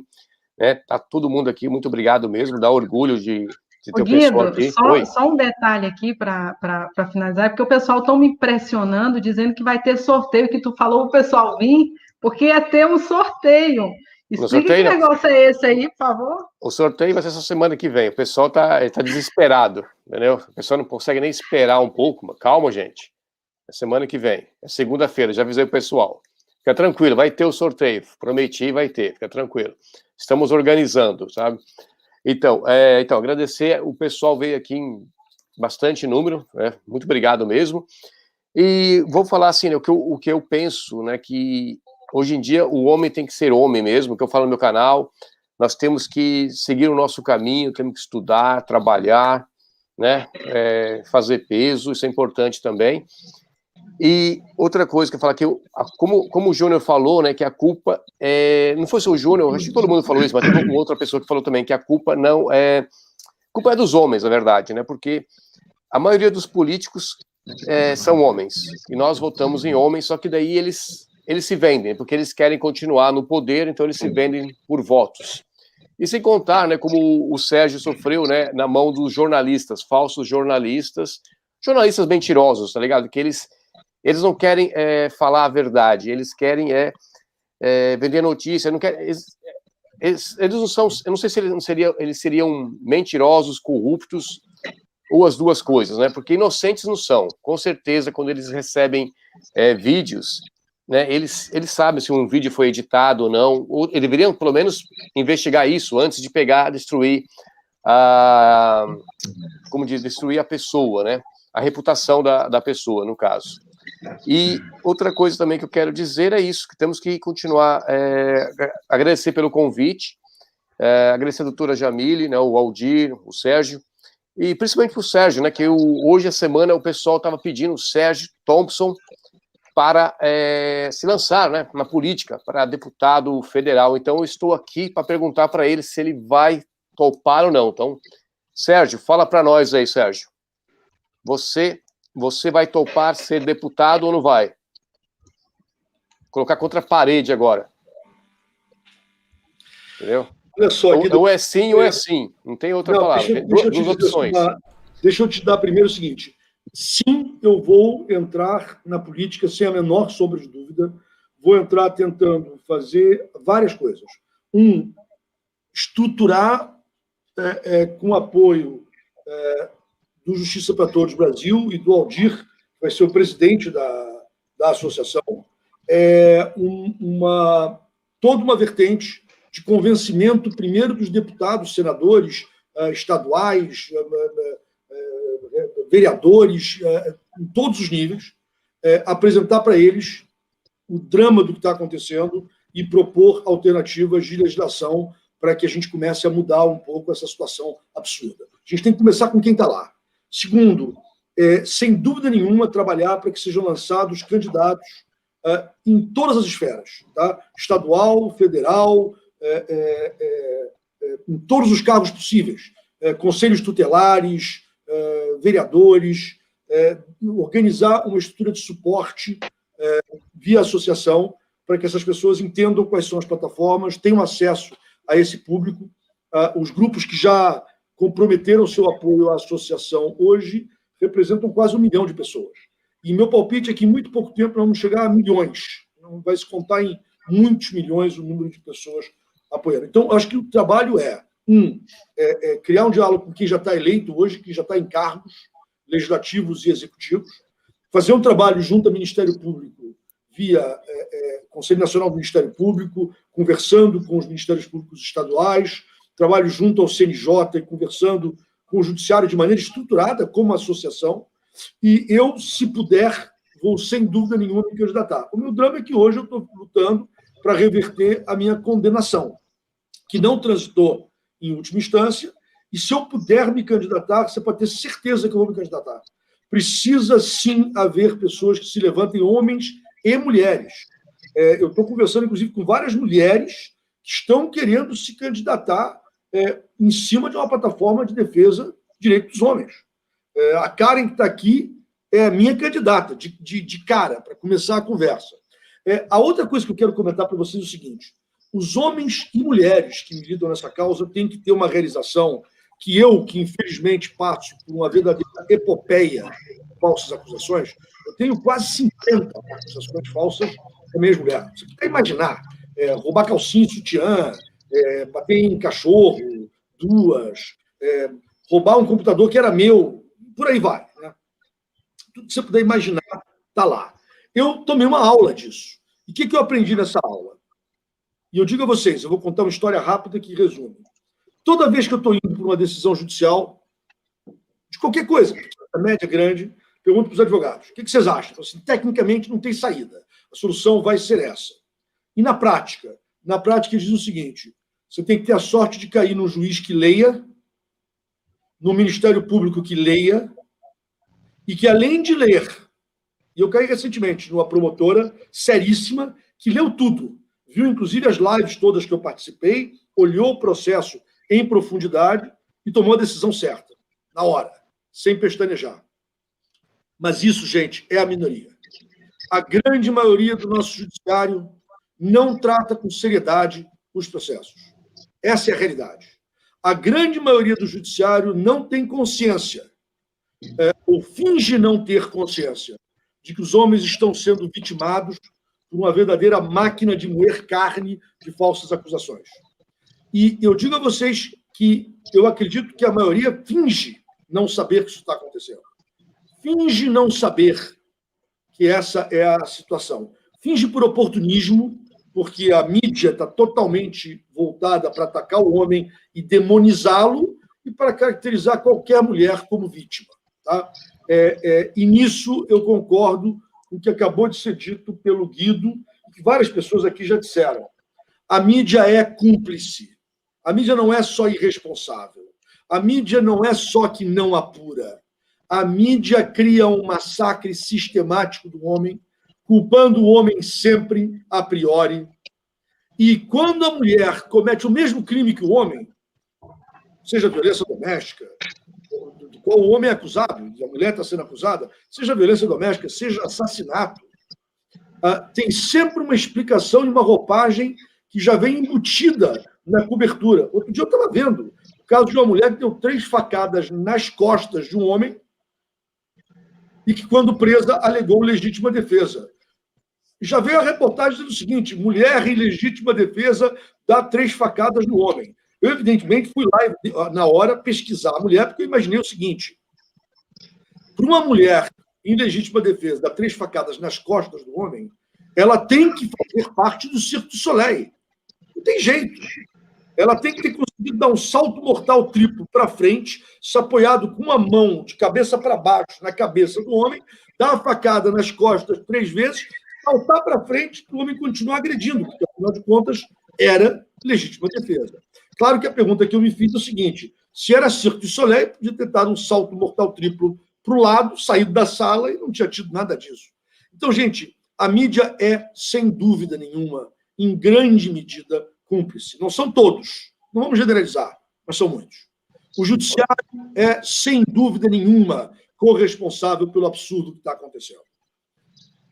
[SPEAKER 5] né, tá todo mundo aqui, muito obrigado mesmo, dá orgulho de ter o pessoal aqui.
[SPEAKER 2] Só um detalhe aqui para finalizar, porque o pessoal está me pressionando, dizendo que vai ter sorteio, que tu falou o pessoal vir, porque ia ter um sorteio. Explica que negócio é esse aí, por favor.
[SPEAKER 5] O sorteio vai ser essa semana que vem. O pessoal tá desesperado, entendeu? O pessoal não consegue nem esperar um pouco. Mas calma, gente. É semana que vem. É segunda-feira, já avisei o pessoal. Fica tranquilo, vai ter o sorteio. Prometi, vai ter. Fica tranquilo. Estamos organizando, sabe? Então, agradecer. O pessoal veio aqui em bastante número, né? Muito obrigado mesmo. E vou falar assim, né, o que eu penso, né, que hoje em dia o homem tem que ser homem mesmo, que eu falo no meu canal, nós temos que seguir o nosso caminho, temos que estudar, trabalhar, né, fazer peso, isso é importante também. E outra coisa que eu falo que como o Júnior falou, né, que a culpa não foi só o Júnior, acho que todo mundo falou isso, mas teve uma outra pessoa que falou também que a culpa não é culpa é dos homens, na verdade, né, porque a maioria dos políticos são homens e nós votamos em homens, só que daí eles se vendem porque eles querem continuar no poder, então eles se vendem por votos. E sem contar, né, como o Sérgio sofreu, né, na mão dos jornalistas, falsos jornalistas mentirosos, tá ligado? Que eles não querem falar a verdade, eles querem vender notícia, não querem, eles não são, eu não sei se eles seriam mentirosos, corruptos, ou as duas coisas, né? Porque inocentes não são. Com certeza, quando eles recebem vídeos, né, eles sabem se um vídeo foi editado ou não, ou eles deveriam, pelo menos, investigar isso antes de pegar, destruir destruir a pessoa, né? A reputação da pessoa, no caso. E outra coisa também que eu quero dizer é isso, que temos que continuar, agradecer pelo convite, agradecer a doutora Jamile, né, o Aldir, o Sérgio, e principalmente para o Sérgio, né, que hoje a semana o pessoal estava pedindo o Sérgio Thompson para se lançar, né, na política, para deputado federal. Então, eu estou aqui para perguntar para ele se ele vai topar ou não. Então, Sérgio, fala para nós aí, Sérgio. Você vai topar ser deputado ou não vai? Colocar contra a parede agora. Entendeu?
[SPEAKER 3] Olha só,
[SPEAKER 5] ou é sim ou é sim. Não tem outra palavra. Duas opções.
[SPEAKER 3] Deixa eu te dar primeiro o seguinte. Sim, eu vou entrar na política sem a menor sombra de dúvida. Vou entrar tentando fazer várias coisas. Estruturar com apoio do Justiça para Todos Brasil e do Aldir, que vai ser o presidente da associação, toda uma vertente de convencimento, primeiro dos deputados, senadores, estaduais, vereadores, em todos os níveis, apresentar para eles o drama do que está acontecendo e propor alternativas de legislação para que a gente comece a mudar um pouco essa situação absurda. A gente tem que começar com quem está lá. Segundo, sem dúvida nenhuma, trabalhar para que sejam lançados candidatos em todas as esferas, tá? Estadual, federal, em todos os cargos possíveis, conselhos tutelares, vereadores, organizar uma estrutura de suporte via associação para que essas pessoas entendam quais são as plataformas, tenham acesso a esse público. Os grupos que já comprometeram seu apoio à associação hoje representam quase 1 milhão de pessoas. E meu palpite é que em muito pouco tempo nós vamos chegar a milhões. Não vai se contar em muitos milhões o número de pessoas apoiando. Então, acho que o trabalho criar um diálogo com quem já está eleito hoje, quem já está em cargos legislativos e executivos, fazer um trabalho junto ao Ministério Público via Conselho Nacional do Ministério Público, conversando com os Ministérios Públicos estaduais, trabalho junto ao CNJ e conversando com o Judiciário de maneira estruturada, como associação, e eu, se puder, vou, sem dúvida nenhuma, me candidatar. O meu drama é que hoje eu estou lutando para reverter a minha condenação, que não transitou em última instância, e se eu puder me candidatar, você pode ter certeza que eu vou me candidatar. Precisa, sim, haver pessoas que se levantem, homens e mulheres. Eu estou conversando, inclusive, com várias mulheres que estão querendo se candidatar em cima de uma plataforma de defesa dos direitos dos homens. A Karen, que está aqui, é a minha candidata, de cara, para começar a conversa. A outra coisa que eu quero comentar para vocês é o seguinte: os homens e mulheres que militam nessa causa têm que ter uma realização que infelizmente passo por uma verdadeira epopeia de falsas acusações. Eu tenho quase 50 acusações falsas da minha mulher. Você pode imaginar, roubar calcinha e sutiã, bater em cachorro, 2, roubar um computador que era meu, por aí vai. Né? Tudo que você puder imaginar está lá. Eu tomei uma aula disso. E o que eu aprendi nessa aula? E eu digo a vocês, eu vou contar uma história rápida que resume. Toda vez que eu estou indo por uma decisão judicial, de qualquer coisa, média, grande, pergunto para os advogados, o que vocês acham? Assim, tecnicamente não tem saída, a solução vai ser essa. E na prática? Na prática eles dizem o seguinte, você tem que ter a sorte de cair num juiz que leia, no Ministério Público que leia, e que além de ler, e eu caí recentemente numa promotora seríssima, que leu tudo, viu inclusive as lives todas que eu participei, olhou o processo em profundidade e tomou a decisão certa, na hora, sem pestanejar. Mas isso, gente, é a minoria. A grande maioria do nosso judiciário não trata com seriedade os processos. Essa é a realidade. A grande maioria do judiciário não tem consciência, ou finge não ter consciência, de que os homens estão sendo vitimados por uma verdadeira máquina de moer carne de falsas acusações. E eu digo a vocês que eu acredito que a maioria finge não saber que isso está acontecendo. Finge não saber que essa é a situação. Finge por oportunismo, porque a mídia está totalmente voltada para atacar o homem e demonizá-lo e para caracterizar qualquer mulher como vítima. Tá? E nisso eu concordo com o que acabou de ser dito pelo Guido, que várias pessoas aqui já disseram. A mídia é cúmplice. A mídia não é só irresponsável. A mídia não é só que não apura. A mídia cria um massacre sistemático do homem, culpando o homem sempre a priori. E quando a mulher comete o mesmo crime que o homem, seja violência doméstica, do qual o homem é acusado, a mulher está sendo acusada, seja violência doméstica, seja assassinato, tem sempre uma explicação e uma roupagem que já vem embutida na cobertura. Outro dia eu estava vendo o caso de uma mulher que deu 3 facadas nas costas de um homem e que, quando presa, alegou legítima defesa. Já veio a reportagem dizendo o seguinte, mulher em legítima defesa dá 3 facadas no homem. Eu, evidentemente, fui lá, na hora, pesquisar a mulher, porque eu imaginei o seguinte, para uma mulher em legítima defesa dar 3 facadas nas costas do homem, ela tem que fazer parte do Cirque du Soleil. Não tem jeito. Ela tem que ter conseguido dar um salto mortal triplo para frente, se apoiado com uma mão de cabeça para baixo na cabeça do homem, dar uma facada nas costas 3 vezes, saltar para frente e o homem continuar agredindo, porque, afinal de contas, era legítima defesa. Claro que a pergunta que eu me fiz é o seguinte, se era Cirque du Soleil, podia ter dado um salto mortal triplo para o lado, saído da sala e não tinha tido nada disso. Então, gente, a mídia é, sem dúvida nenhuma, em grande medida, cúmplice. Não são todos, não vamos generalizar, mas são muitos. O judiciário é, sem dúvida nenhuma, corresponsável pelo absurdo que está acontecendo.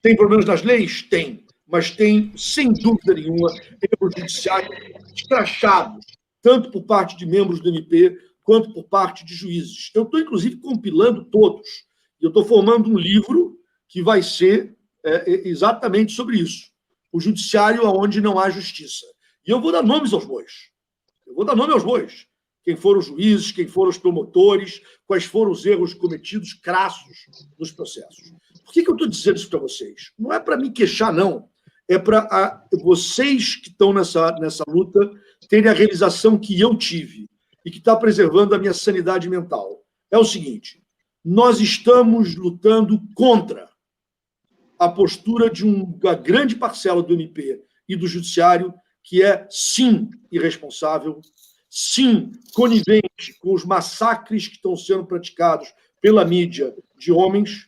[SPEAKER 3] Tem problemas nas leis? Tem. Mas tem, sem dúvida nenhuma, erros judiciários escrachados, tanto por parte de membros do MP, quanto por parte de juízes. Eu estou, inclusive, compilando todos. E eu estou formando um livro que vai ser exatamente sobre isso. O judiciário onde não há justiça. E eu vou dar nomes aos bois. Eu vou dar nome aos bois. Quem foram os juízes, quem foram os promotores, quais foram os erros cometidos crassos nos processos. Por que eu estou dizendo isso para vocês? Não é para me queixar, não. É para vocês que estão nessa luta terem a realização que eu tive e que está preservando a minha sanidade mental. É o seguinte, nós estamos lutando contra a postura de uma grande parcela do MP e do Judiciário que é, sim, irresponsável, sim, conivente com os massacres que estão sendo praticados pela mídia de homens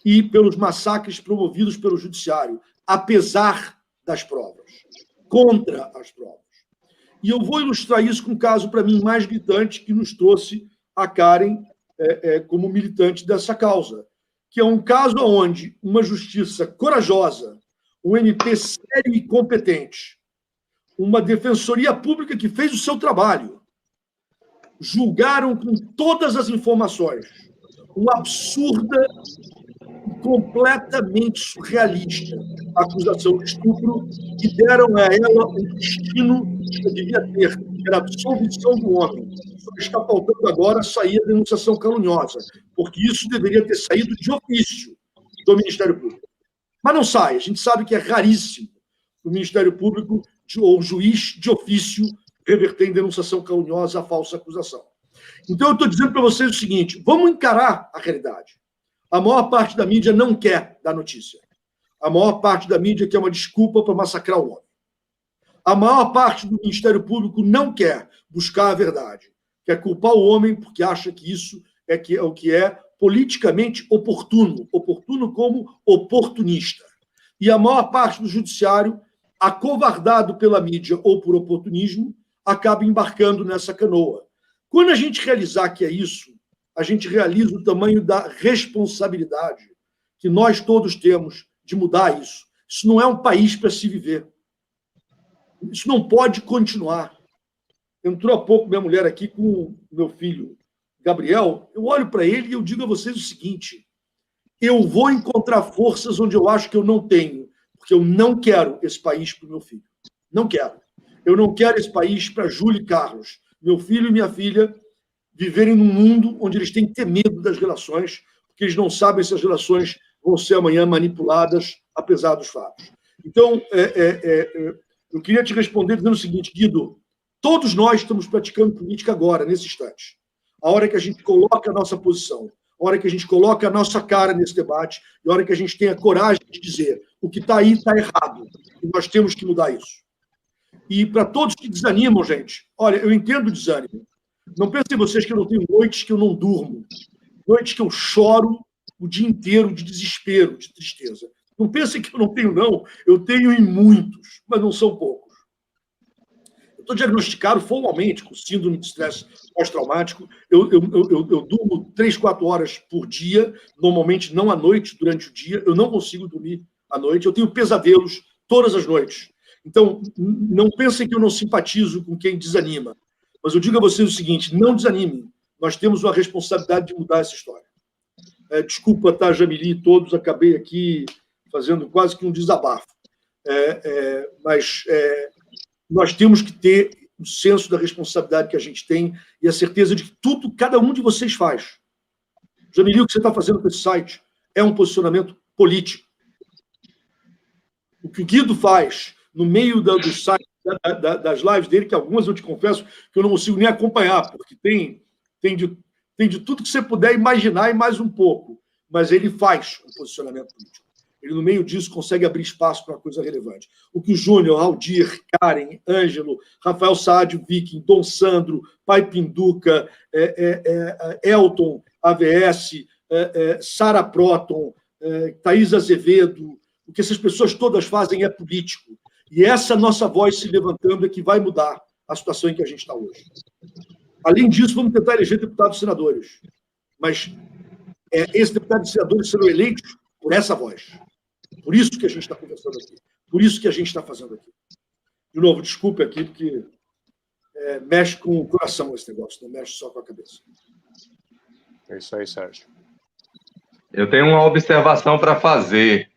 [SPEAKER 3] e pelos massacres promovidos pelo Judiciário, apesar das provas, contra as provas. E eu vou ilustrar isso com um caso, para mim, mais gritante, que nos trouxe a Karen como militante dessa causa, que é um caso onde uma justiça corajosa, um MP sério e competente, uma defensoria pública que fez o seu trabalho, julgaram com todas as informações uma absurda e completamente surrealista acusação de estupro e deram a ela um destino que devia ter, que era a absolvição do homem. Só está faltando agora sair a denunciação caluniosa, porque isso deveria ter saído de ofício do Ministério Público. Mas não sai, a gente sabe que é raríssimo o Ministério Público ou o juiz de ofício reverter em denunciação caluniosa a falsa acusação. Então, eu estou dizendo para vocês o seguinte, vamos encarar a realidade. A maior parte da mídia não quer dar notícia. A maior parte da mídia quer uma desculpa para massacrar o homem. A maior parte do Ministério Público não quer buscar a verdade. Quer culpar o homem porque acha que isso é o que é politicamente oportuno. Oportuno como oportunista. E a maior parte do judiciário, acovardado pela mídia ou por oportunismo, acaba embarcando nessa canoa. Quando a gente realizar que é isso, a gente realiza o tamanho da responsabilidade que nós todos temos de mudar isso. Isso não é um país para se viver. Isso não pode continuar. Entrou há pouco minha mulher aqui com o meu filho, Gabriel. Eu olho para ele e eu digo a vocês o seguinte: eu vou encontrar forças onde eu acho que eu não tenho, porque eu não quero esse país para o meu filho. Não quero. Eu não quero esse país para Júlio e Carlos, meu filho e minha filha, viverem num mundo onde eles têm que ter medo das relações, porque eles não sabem se as relações vão ser amanhã manipuladas, apesar dos fatos. Então, eu queria te responder dizendo o seguinte, Guido: todos nós estamos praticando política agora, nesse instante. A hora que a gente coloca a nossa posição, a hora que a gente coloca a nossa cara nesse debate, e a hora que a gente tem a coragem de dizer o que está aí está errado, e nós temos que mudar isso. E para todos que desanimam, gente, olha, eu entendo o desânimo. Não pensem vocês que eu não tenho noites que eu não durmo, noites que eu choro o dia inteiro de desespero, de tristeza. Não pensem que eu não tenho, não. Eu tenho em muitos, mas não são poucos. Eu estou diagnosticado formalmente com síndrome de estresse pós-traumático. Eu durmo 3, 4 horas por dia, normalmente não à noite, durante o dia. Eu não consigo dormir à noite. Eu tenho pesadelos todas as noites. Então, não pensem que eu não simpatizo com quem desanima. Mas eu digo a vocês o seguinte: não desanimem. Nós temos uma responsabilidade de mudar essa história. Desculpa, tá, Jamili e todos, acabei aqui fazendo quase que um desabafo. Mas nós temos que ter o senso da responsabilidade que a gente tem e a certeza de que tudo, cada um de vocês faz. Jamili, o que você está fazendo com esse site é um posicionamento político. O que o Guido faz no meio do site, das lives dele, que algumas eu te confesso que eu não consigo nem acompanhar, porque tem de tudo que você puder imaginar e mais um pouco. Mas ele faz um posicionamento político. Ele, no meio disso, consegue abrir espaço para uma coisa relevante. O que o Júnior, Aldir, Karen, Ângelo, Rafael Saadio, Viking, Dom Sandro, Pai Pinduca, Elton, AVS, Sara Proton, Thaís Azevedo, o que essas pessoas todas fazem é político. E essa nossa voz se levantando é que vai mudar a situação em que a gente está hoje. Além disso, vamos tentar eleger deputados e senadores. Mas esses deputados e senadores serão eleitos por essa voz. Por isso que a gente está conversando aqui. Por isso que a gente está fazendo aqui. De novo, desculpe aqui, porque mexe com o coração esse negócio, não mexe só com a cabeça.
[SPEAKER 5] É isso aí, Sérgio.
[SPEAKER 8] Eu tenho uma observação para fazer.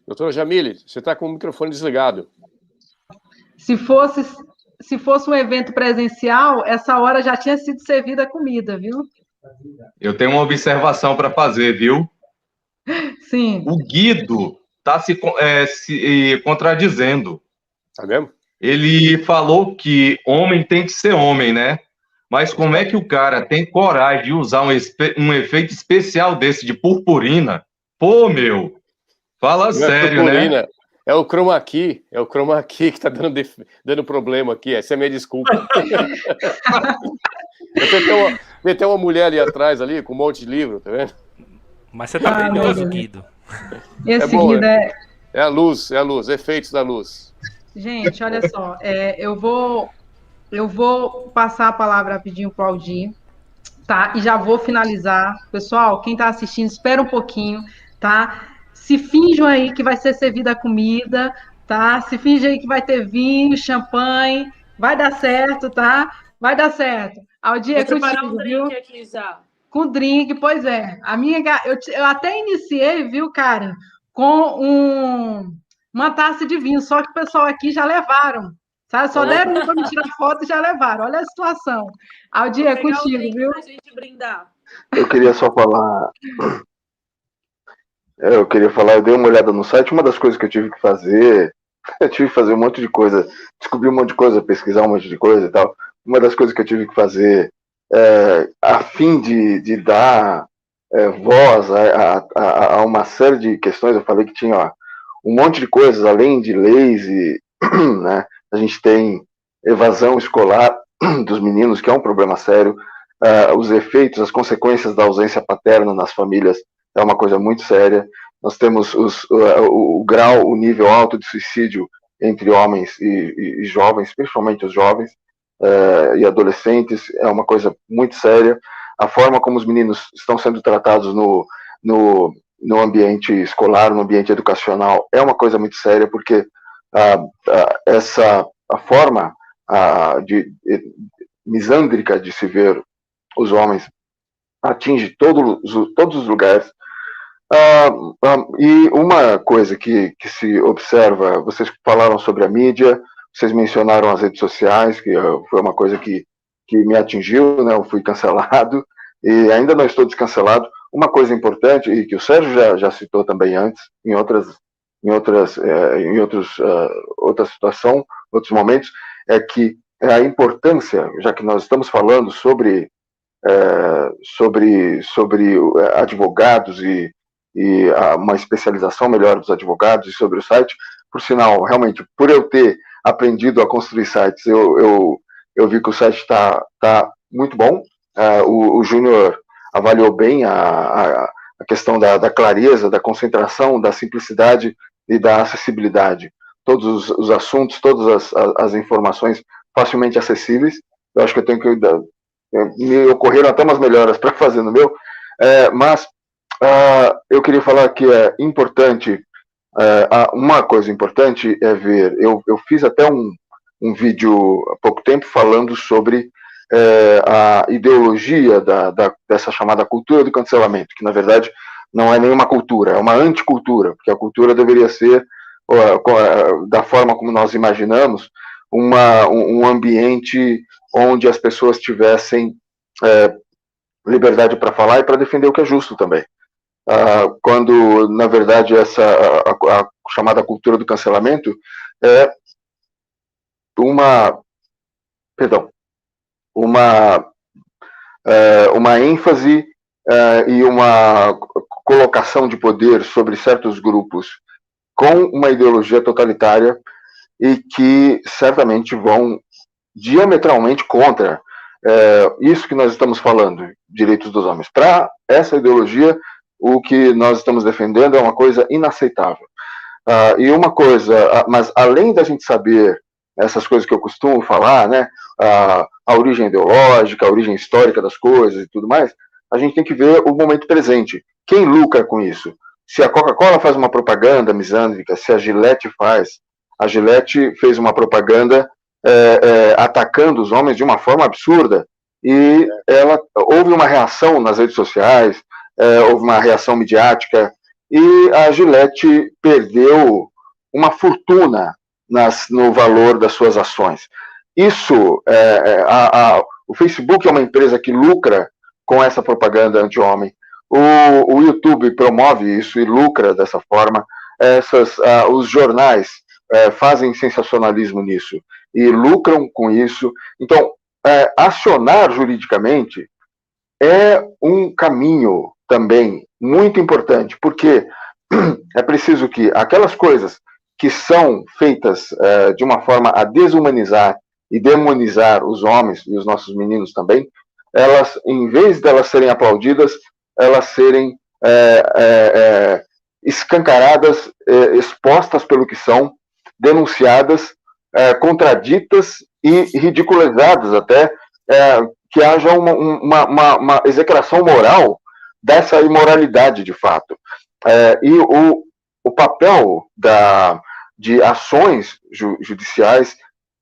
[SPEAKER 5] Doutora Jamile, você está com o microfone desligado.
[SPEAKER 2] Se fosse um evento presencial, essa hora já tinha sido servida a comida, viu?
[SPEAKER 8] Eu tenho uma observação para fazer, viu?
[SPEAKER 2] Sim.
[SPEAKER 8] O Guido está se contradizendo.
[SPEAKER 5] Tá mesmo?
[SPEAKER 8] Ele falou que homem tem que ser homem, né? Mas como é que o cara tem coragem de usar um efeito especial desse de purpurina? Pô, meu! Fala sério, né?
[SPEAKER 5] É o chroma key que está dando problema aqui. Essa é a minha desculpa. Tem até uma mulher ali atrás, ali, com um monte de livro, tá vendo?
[SPEAKER 4] Mas você tá brilhoso, Guido.
[SPEAKER 2] Esse
[SPEAKER 5] bom,
[SPEAKER 2] Guido
[SPEAKER 5] é a luz, efeitos da luz.
[SPEAKER 2] Gente, olha só, eu vou passar a palavra rapidinho para o Aldir, tá? E já vou finalizar. Pessoal, quem está assistindo, espera um pouquinho, tá? Se finjam aí que vai ser servida a comida, tá? Se finjam aí que vai ter vinho, champanhe, vai dar certo, tá? Vai dar certo. Aldir, é contigo, viu?
[SPEAKER 7] Aqui já.
[SPEAKER 2] Com drink, pois é. Eu até iniciei, viu, Karen, com uma taça de vinho, só que o pessoal aqui já levaram, sabe? Só deram um para me tirar foto e já levaram. Olha a situação. Aldir, é contigo, viu?
[SPEAKER 7] Pra gente brindar.
[SPEAKER 6] Eu queria só falar... eu dei uma olhada no site, uma das coisas que eu tive que fazer um monte de coisa, descobrir um monte de coisa, pesquisar um monte de coisa e tal. Uma das coisas que eu tive que fazer a fim de dar voz a uma série de questões. Eu falei que tinha um monte de coisas, além de leis, e, né, a gente tem evasão escolar dos meninos, que é um problema sério, os efeitos, as consequências da ausência paterna nas famílias é uma coisa muito séria. Nós temos o grau, o nível alto de suicídio entre homens e jovens, principalmente os jovens e adolescentes, é uma coisa muito séria. A forma como os meninos estão sendo tratados no ambiente escolar, no ambiente educacional, é uma coisa muito séria, porque a forma misândrica de se ver os homens atinge todos os lugares. E uma coisa que se observa, vocês falaram sobre a mídia, vocês mencionaram as redes sociais, que foi uma coisa que me atingiu, né? Eu fui cancelado e ainda não estou descancelado. Uma coisa importante, e que o Sérgio já citou também antes, em outra situação, outros momentos, é que a importância, já que nós estamos falando sobre advogados e uma especialização melhor dos advogados e sobre o site, por sinal, realmente, por eu ter aprendido a construir sites, eu vi que o site está muito bom. O Júnior avaliou bem a questão da clareza, da concentração, da simplicidade e da acessibilidade. Todos os assuntos, todas as informações facilmente acessíveis. Eu acho que eu tenho que... me ocorreram até umas melhoras para fazer no meu, mas eu queria falar que é importante, uma coisa importante é ver, eu fiz até um vídeo há pouco tempo falando sobre a ideologia dessa chamada cultura do cancelamento, que na verdade não é nenhuma cultura, é uma anticultura, porque a cultura deveria ser, da forma como nós imaginamos, um ambiente onde as pessoas tivessem liberdade para falar e para defender o que é justo também. Quando, na verdade, a chamada cultura do cancelamento é uma ênfase e uma colocação de poder sobre certos grupos com uma ideologia totalitária e que certamente vão diametralmente contra isso que nós estamos falando, direitos dos homens. Para essa ideologia, o que nós estamos defendendo é uma coisa inaceitável. E uma coisa, mas além da gente saber essas coisas que eu costumo falar, né, a origem ideológica, a origem histórica das coisas e tudo mais, a gente tem que ver o momento presente. Quem lucra com isso? Se a Coca-Cola faz uma propaganda misândrica, se a Gillette faz, a Gillette fez uma propaganda atacando os homens de uma forma absurda, e houve uma reação nas redes sociais, houve uma reação midiática, e a Gillette perdeu uma fortuna no valor das suas ações. Isso, o Facebook é uma empresa que lucra com essa propaganda anti-homem, o YouTube promove isso e lucra dessa forma, os jornais fazem sensacionalismo nisso e lucram com isso. Então, acionar juridicamente é um caminho também muito importante, porque é preciso que aquelas coisas que são feitas de uma forma a desumanizar e demonizar os homens e os nossos meninos também, elas, em vez de elas serem aplaudidas, elas serem escancaradas, expostas pelo que são, denunciadas, contraditas e ridicularizadas até, que haja uma execração moral dessa imoralidade de fato. E o papel de ações judiciais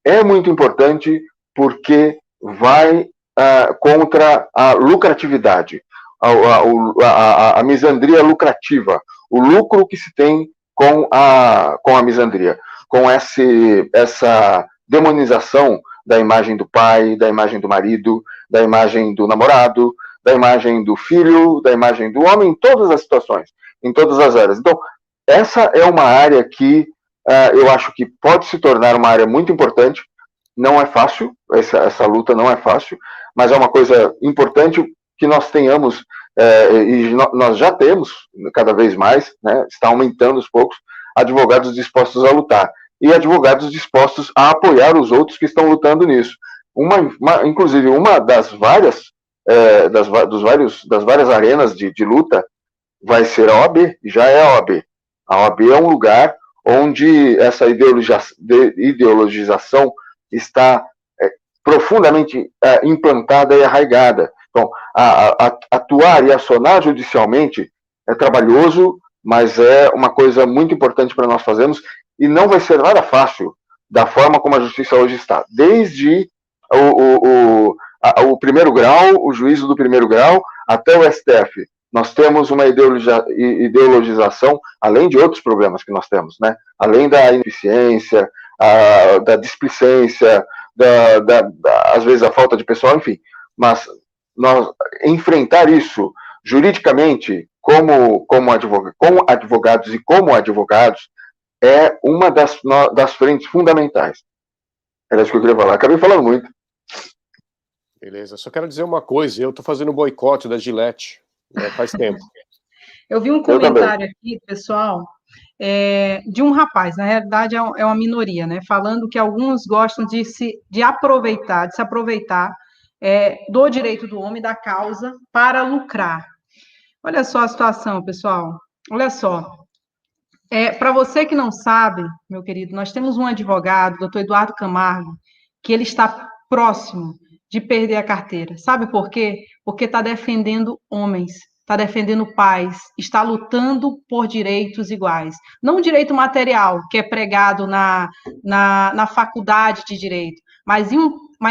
[SPEAKER 6] é muito importante, porque vai contra a lucratividade, a misandria lucrativa, o lucro que se tem com a misandria, com essa demonização da imagem do pai, da imagem do marido, da imagem do namorado, da imagem do filho, da imagem do homem, em todas as situações, em todas as áreas. Então, essa é uma área que eu acho que pode se tornar uma área muito importante. Não é fácil, essa luta não é fácil, mas é uma coisa importante que nós tenhamos e nós já temos, cada vez mais, né, está aumentando aos poucos, advogados dispostos a lutar, e advogados dispostos a apoiar os outros que estão lutando nisso. Inclusive, uma das várias, das várias arenas de luta vai ser a OAB, já é a OAB. A OAB é um lugar onde essa ideologização está profundamente implantada e arraigada. Então, atuar e acionar judicialmente é trabalhoso, mas é uma coisa muito importante para nós fazermos, e não vai ser nada fácil da forma como a justiça hoje está. Desde o primeiro grau, o juízo do primeiro grau, até o STF. Nós temos uma ideologização, além de outros problemas que nós temos, né? Além da ineficiência, da displicência, às vezes a falta de pessoal, enfim. Mas nós enfrentar isso juridicamente, como advogados e como advogados, é uma das frentes fundamentais. Era isso que eu queria falar. Acabei falando muito.
[SPEAKER 5] Beleza. Só quero dizer uma coisa. Eu estou fazendo boicote da Gillette, né, faz tempo.
[SPEAKER 2] Eu vi um comentário aqui, pessoal, de um rapaz, na realidade é uma minoria, né, falando que alguns gostam de se aproveitar do direito do homem, da causa, para lucrar. Olha só a situação, pessoal. Olha só. Para você que não sabe, meu querido, nós temos um advogado, doutor Eduardo Camargo, que ele está próximo de perder a carteira. Sabe por quê? Porque está defendendo homens, está defendendo pais, está lutando por direitos iguais. Não um direito material, que é pregado na faculdade de direito, mas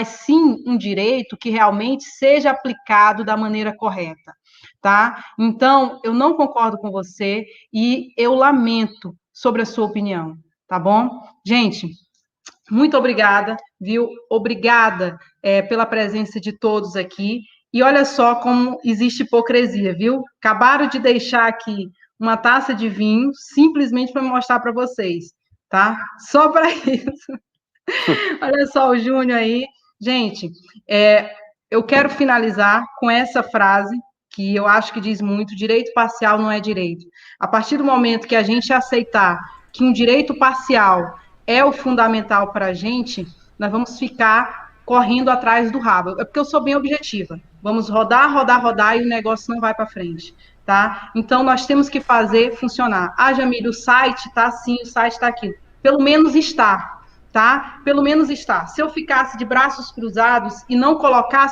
[SPEAKER 2] sim um direito que realmente seja aplicado da maneira correta. Tá? Então, eu não concordo com você e eu lamento sobre a sua opinião, tá bom? Gente, muito obrigada, viu? Obrigada pela presença de todos aqui. E olha só como existe hipocrisia, viu? Acabaram de deixar aqui uma taça de vinho, simplesmente para mostrar para vocês, tá? Só para isso. Olha só o Júnior aí. Gente, eu quero finalizar com essa frase, que eu acho que diz muito: direito parcial não é direito. A partir do momento que a gente aceitar que um direito parcial é o fundamental para a gente, nós vamos ficar correndo atrás do rabo. É porque eu sou bem objetiva. Vamos rodar e o negócio não vai para frente, tá? Então, nós temos que fazer funcionar. Jamil, o site está assim, o site está aqui. Pelo menos está. Tá? Pelo menos está. Se eu ficasse de braços cruzados e não colocar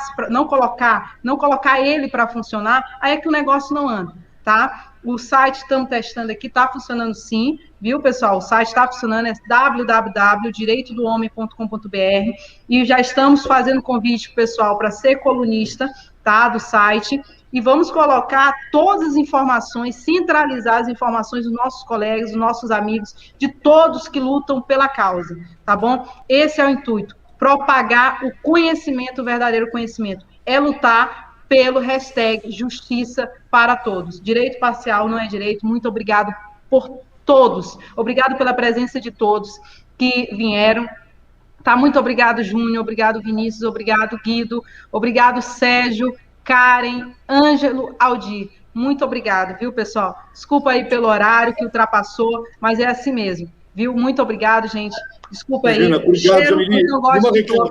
[SPEAKER 2] ele para funcionar, aí é que o negócio não anda, tá? O site estamos testando aqui, está funcionando sim, viu, pessoal? O site está funcionando, é www.direitodohomem.com.br, e já estamos fazendo convite pro pessoal para ser colunista, tá, do site. E vamos colocar todas as informações, centralizar as informações dos nossos colegas, dos nossos amigos, de todos que lutam pela causa, tá bom? Esse é o intuito, propagar o conhecimento, o verdadeiro conhecimento. É lutar pelo hashtag Justiça para Todos. Direito parcial não é direito. Muito obrigado por todos. Obrigado pela presença de todos que vieram. Tá? Muito obrigado, Júnior. Obrigado, Vinícius. Obrigado, Guido. Obrigado, Sérgio. Karen, Ângelo, Aldir, muito obrigado, viu, pessoal? Desculpa aí pelo horário que ultrapassou, mas é assim mesmo, viu? Muito obrigado, gente. Desculpa aí.
[SPEAKER 3] Regina, obrigado, Jamili.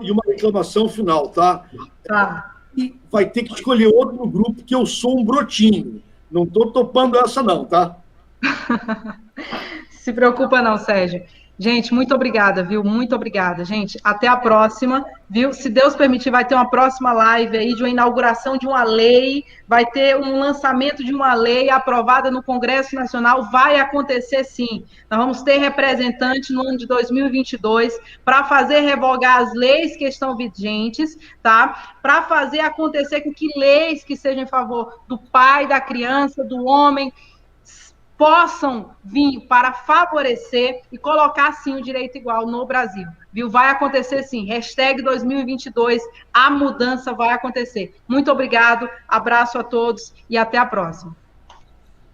[SPEAKER 3] E uma reclamação final, tá?
[SPEAKER 2] Tá.
[SPEAKER 3] E vai ter que escolher outro no grupo, que eu sou um brotinho. Não estou topando essa não, tá?
[SPEAKER 2] Se preocupa não, Sérgio. Gente, muito obrigada, viu? Muito obrigada, gente. Até a próxima, viu? Se Deus permitir, vai ter uma próxima live aí de uma inauguração de uma lei, vai ter um lançamento de uma lei aprovada no Congresso Nacional, vai acontecer sim. Nós vamos ter representante no ano de 2022 para fazer revogar as leis que estão vigentes, tá? Para fazer acontecer com que leis que sejam em favor do pai, da criança, do homem, possam vir para favorecer e colocar, sim, o direito igual no Brasil, viu? Vai acontecer, sim. Hashtag 2022, a mudança vai acontecer. Muito obrigado, abraço a todos e até a próxima.